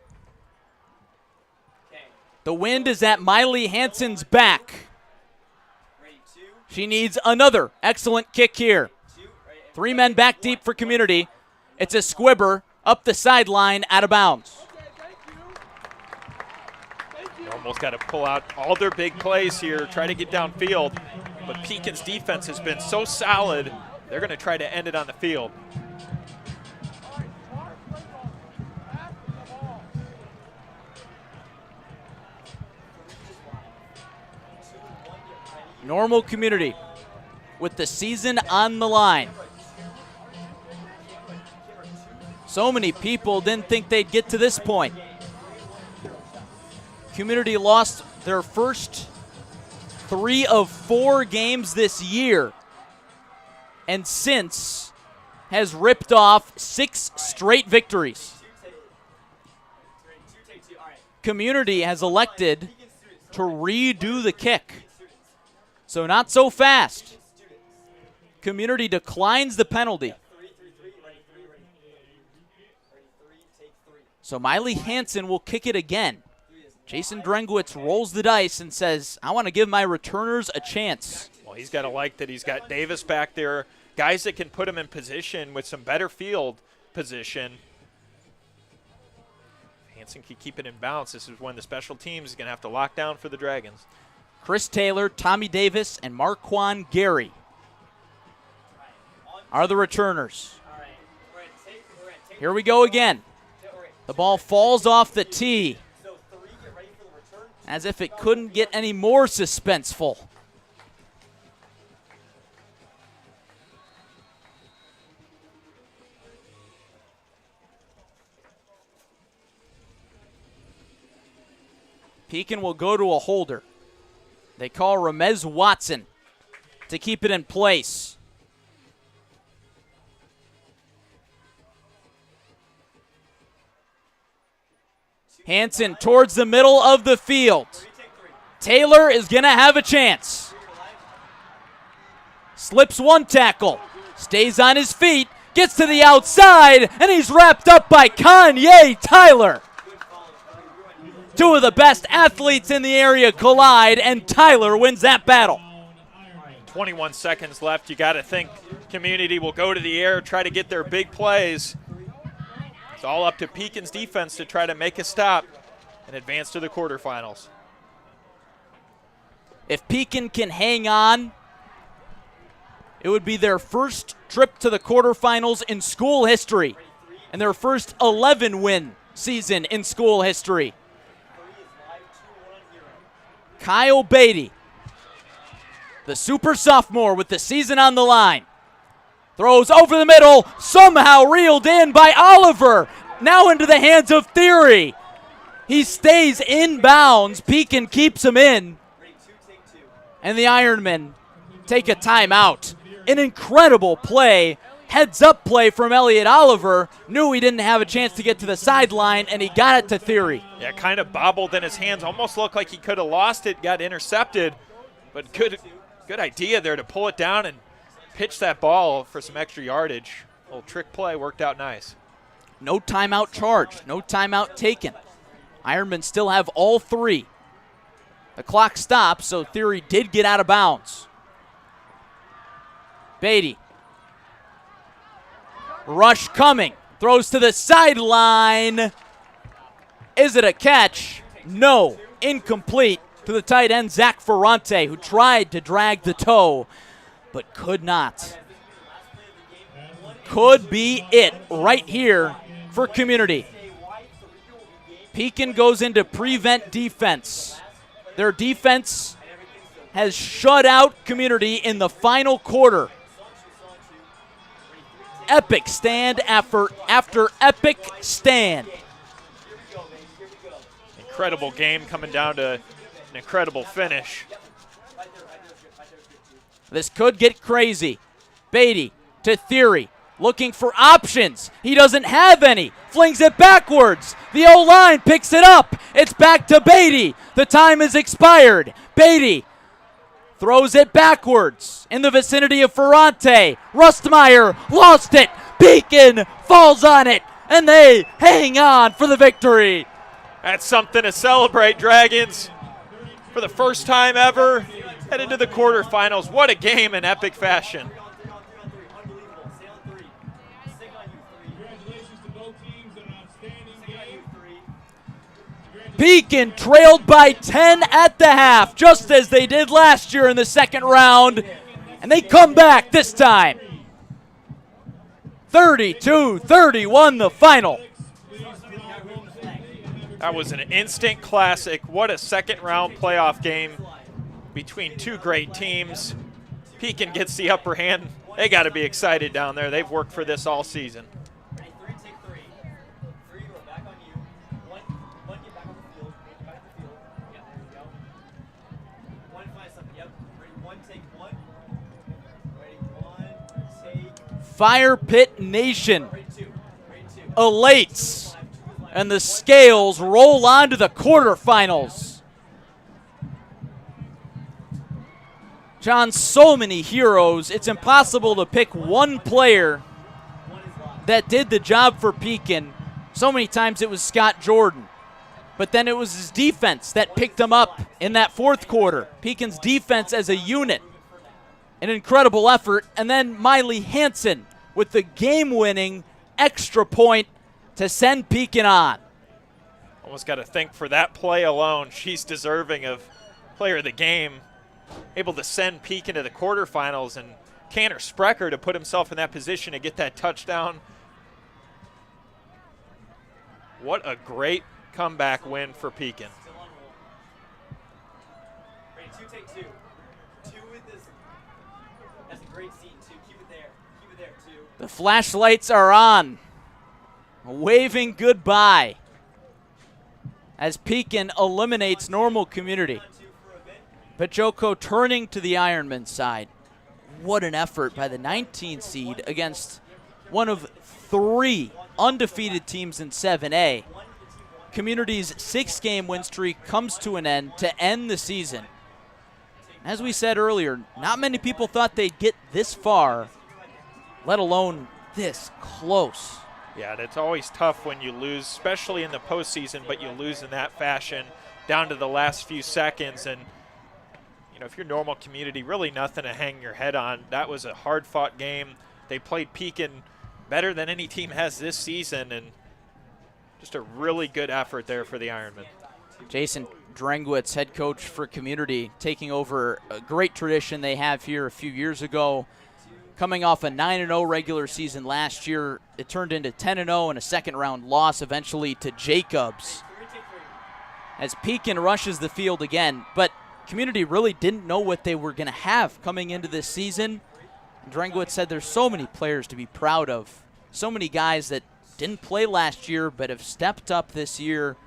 The wind is at Miley Hansen's back. She needs another excellent kick here. 3 men back deep for community. It's a squibber up the sideline, out of bounds. They almost got to pull out all their big plays here, try to get downfield. But Pekin's defense has been so solid, they're going to try to end it on the field. Normal community with the season on the line. So many people didn't think they'd get to this point. Community lost their first 3 of 4 games this year, and since has ripped off 6 straight victories. Community has elected to redo the kick. So not so fast. Community declines the penalty. So Miley Hansen will kick it again. Jason Drengwitz rolls the dice and says, I want to give my returners a chance. Well, he's got to like that he's got Davis back there, guys that can put him in position with some better field position. Hansen can keep it in bounds. This is when the special teams is going to have to lock down for the Dragons. Chris Taylor, Tommy Davis, and Marquand Gary are the returners. Here we go again. The ball falls off the tee, as if it couldn't get any more suspenseful. Pekin will go to a holder. They call Ramez Watson to keep it in place. Hansen towards the middle of the field. Taylor is going to have a chance. Slips one tackle. Stays on his feet. Gets to the outside. And he's wrapped up by Kanye Tyler. 2 of the best athletes in the area collide, and Tyler wins that battle. 21 seconds left. You got to think Community will go to the air, try to get their big plays. It's all up to Pekin's defense to try to make a stop and advance to the quarterfinals. If Pekin can hang on, it would be their first trip to the quarterfinals in school history and their first 11-win season in school history. Kyle Beatty, the super sophomore with the season on the line, throws over the middle, somehow reeled in by Oliver, now into the hands of Theory. He stays in bounds. Pekin keeps him in, and the Ironmen take a timeout. An incredible play, heads-up play from Elliot Oliver. Knew he didn't have a chance to get to the sideline, and he got it to Theory. Yeah, kind of bobbled in his hands. Almost looked like he could have lost it, got intercepted. But good idea there to pull it down and pitch that ball for some extra yardage. A little trick play worked out nice. No timeout charged, no timeout taken. Ironmen still have all 3. The clock stops, so Theory did get out of bounds. Beatty. Rush coming. Throws to the sideline. Is it a catch? No. Incomplete to the tight end, Zach Ferrante, who tried to drag the toe, but could not. Could be it right here for Community. Pekin goes into prevent defense. Their defense has shut out Community in the final quarter. Epic stand after epic stand. Incredible game coming down to an incredible finish. This could get crazy. Beatty to Theory, looking for options. He doesn't have any. Flings it backwards. The O-line picks it up. It's back to Beatty. The time has expired. Beatty throws it backwards in the vicinity of Ferrante. Rustmeyer lost it. Pekin falls on it, and they hang on for the victory. That's something to celebrate, Dragons. For the first time ever, headed to the quarterfinals. What a game in epic fashion. Pekin trailed by 10 at the half, just as they did last year in the second round, and they come back this time. 32-31 the final. That was an instant classic. What a second round playoff game between 2 great teams. Pekin gets the upper hand. They got to be excited down there. They've worked for this all season. Fire Pit Nation elates, and the scales roll on to the quarterfinals. John, so many heroes. It's impossible to pick one player that did the job for Pekin. So many times it was Scott Jordan, but then it was his defense that picked him up in that fourth quarter. Pekin's defense as a unit, an incredible effort, and then Miley Hansen with the game-winning extra point to send Pekin on. Almost got to think for that play alone, she's deserving of player of the game. Able to send Pekin to the quarterfinals, and Tanner Sprecher to put himself in that position to get that touchdown. What a great comeback win for Pekin. Ready, two, take two. Two with this. That's a great scene, too. Keep it there. Keep it there, two. The flashlights are on, waving goodbye as Pekin eliminates Normal Community. But Joko turning to the Ironman side. What an effort by the 19 seed against one of 3 undefeated teams in 7A. Community's 6-game win streak comes to an end to end the season. As we said earlier, not many people thought they'd get this far, let alone this close. Yeah, that's always tough when you lose, especially in the postseason, but you lose in that fashion down to the last few seconds. And you know, if you're Normal Community, really nothing to hang your head on. That was a hard-fought game. They played Pekin better than any team has this season, and just a really good effort there for the Ironmen. Jason Drengwitz, head coach for Community, taking over a great tradition they have here a few years ago. Coming off a 9-0 regular season last year, it turned into 10-0 and a second-round loss eventually to Jacobs. As Pekin rushes the field again, but Community really didn't know what they were going to have coming into this season. Drengwitz said there's so many players to be proud of. So many guys that didn't play last year but have stepped up this year.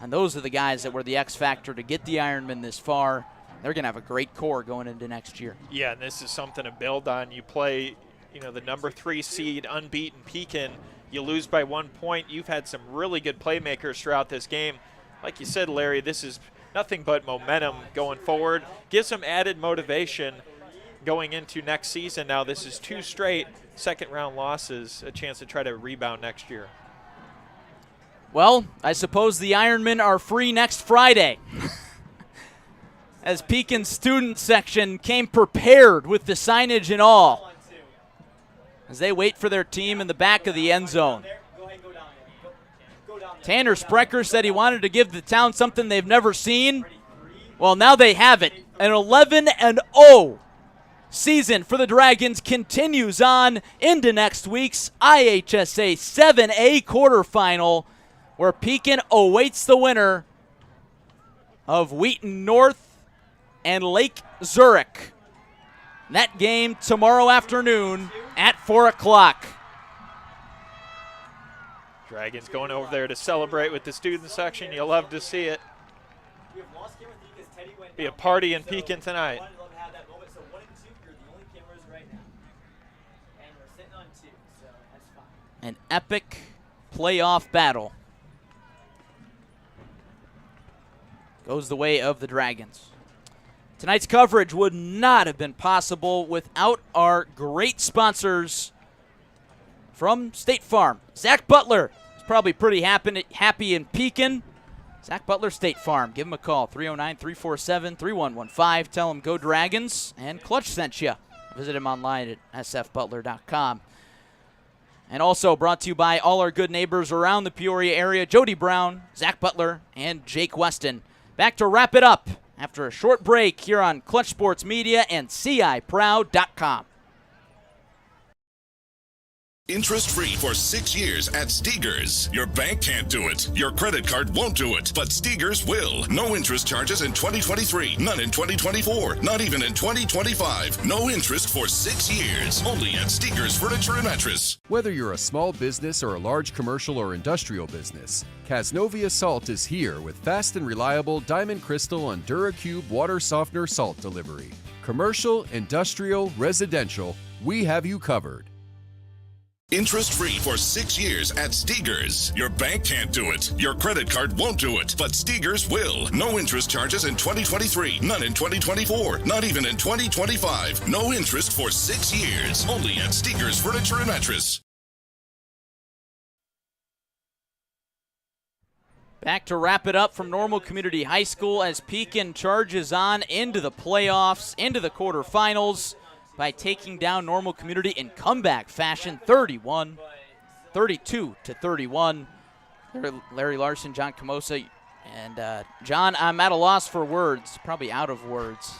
And those are the guys that were the X factor to get the Ironmen this far. They're going to have a great core going into next year. Yeah, and this is something to build on. You play, you know, the number 3 seed, unbeaten Pekin. You lose by 1 point. You've had some really good playmakers throughout this game. Like you said, Larry, this is nothing but momentum going forward. Gives them added motivation going into next season. Now this is 2 straight second-round losses, a chance to try to rebound next year. Well, I suppose the Ironmen are free next Friday. As Pekin's student section came prepared with the signage and all, as they wait for their team in the back of the end zone. Tanner Sprecher said he wanted to give the town something they've never seen. Well, now they have it. An 11-0 season for the Dragons continues on into next week's IHSA 7A quarterfinal, where Pekin awaits the winner of Wheaton North and Lake Zurich. That game tomorrow afternoon at 4 o'clock. Dragons going over there to celebrate with the student section. You'll love to see it. Be a party in Pekin tonight. An epic playoff battle goes the way of the Dragons. Tonight's coverage would not have been possible without our great sponsors from State Farm. Zach Butler is probably pretty happy in Pekin. Zach Butler, State Farm. Give him a call, 309-347-3115. Tell him go Dragons, and Clutch sent you. Visit him online at sfbutler.com. And also brought to you by all our good neighbors around the Peoria area, Jody Brown, Zach Butler, and Jake Weston. Back to wrap it up after a short break here on Clutch Sports Media and CIProud.com. Interest-free for 6 years at Steger's. Your bank can't do it. Your credit card won't do it. But Steger's will. No interest charges in 2023. None in 2024. Not even in 2025. No interest for 6 years. Only at Steger's Furniture and Mattress. Whether you're a small business or a large commercial or industrial business, Casnovia Salt is here with fast and reliable Diamond Crystal and DuraCube water softener salt delivery. Commercial, industrial, residential, we have you covered. Interest-free for 6 years at Steger's. Your bank can't do it. Your credit card won't do it. But Steger's will. No interest charges in 2023. None in 2024. Not even in 2025. No interest for 6 years. Only at Steger's Furniture and Mattress. Back to wrap it up from Normal Community High School as Pekin charges on into the playoffs, into the quarterfinals, by taking down Normal Community in comeback fashion, 32-31. Larry Larson, John Camosa, and John, I'm at a loss for words, probably out of words.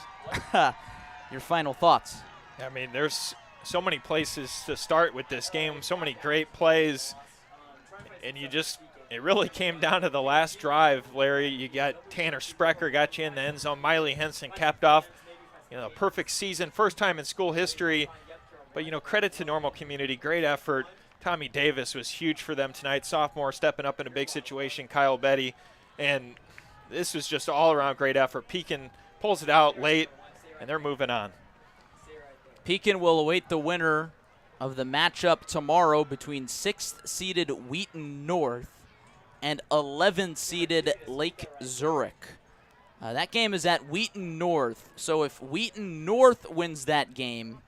Your final thoughts? I mean, there's so many places to start with this game, so many great plays, and it really came down to the last drive, Larry. You got Tanner Sprecher got you in the end zone. Miley Henson capped off a perfect season, first time in school history. But, credit to Normal Community, great effort. Tommy Davis was huge for them tonight, sophomore, stepping up in a big situation, Kyle Betty. And this was just all-around great effort. Pekin pulls it out late, and they're moving on. Pekin will await the winner of the matchup tomorrow between 6th-seeded Wheaton North and 11th-seeded Lake Zurich. That game is at Wheaton North, so if Wheaton North wins that game,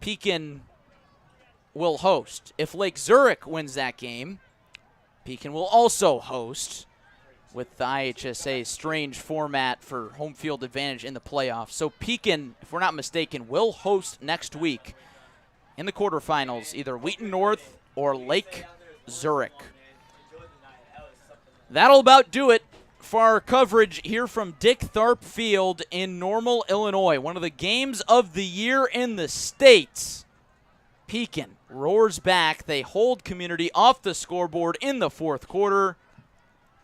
Pekin will host. If Lake Zurich wins that game, Pekin will also host, with the IHSA's strange format for home field advantage in the playoffs. So Pekin, if we're not mistaken, will host next week in the quarterfinals, either Wheaton North or Lake Zurich. That'll about do it for our coverage here from Dick Tharp Field in Normal, Illinois. One of the games of the year in the States. Pekin roars back. They hold Community off the scoreboard in the fourth quarter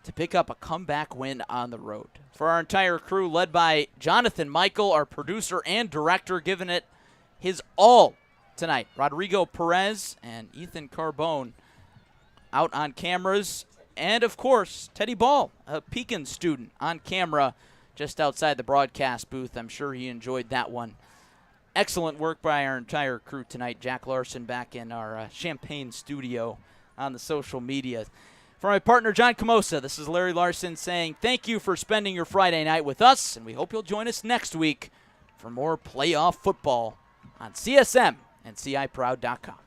to pick up a comeback win on the road. For our entire crew, led by Jonathan Michael, our producer and director, giving it his all tonight. Rodrigo Perez and Ethan Carbone out on cameras. And, of course, Teddy Ball, a Pekin student, on camera just outside the broadcast booth. I'm sure he enjoyed that one. Excellent work by our entire crew tonight. Jack Larson back in our Champaign studio on the social media. For my partner, John Camosa, this is Larry Larson saying thank you for spending your Friday night with us, and we hope you'll join us next week for more playoff football on CSM and CIProud.com.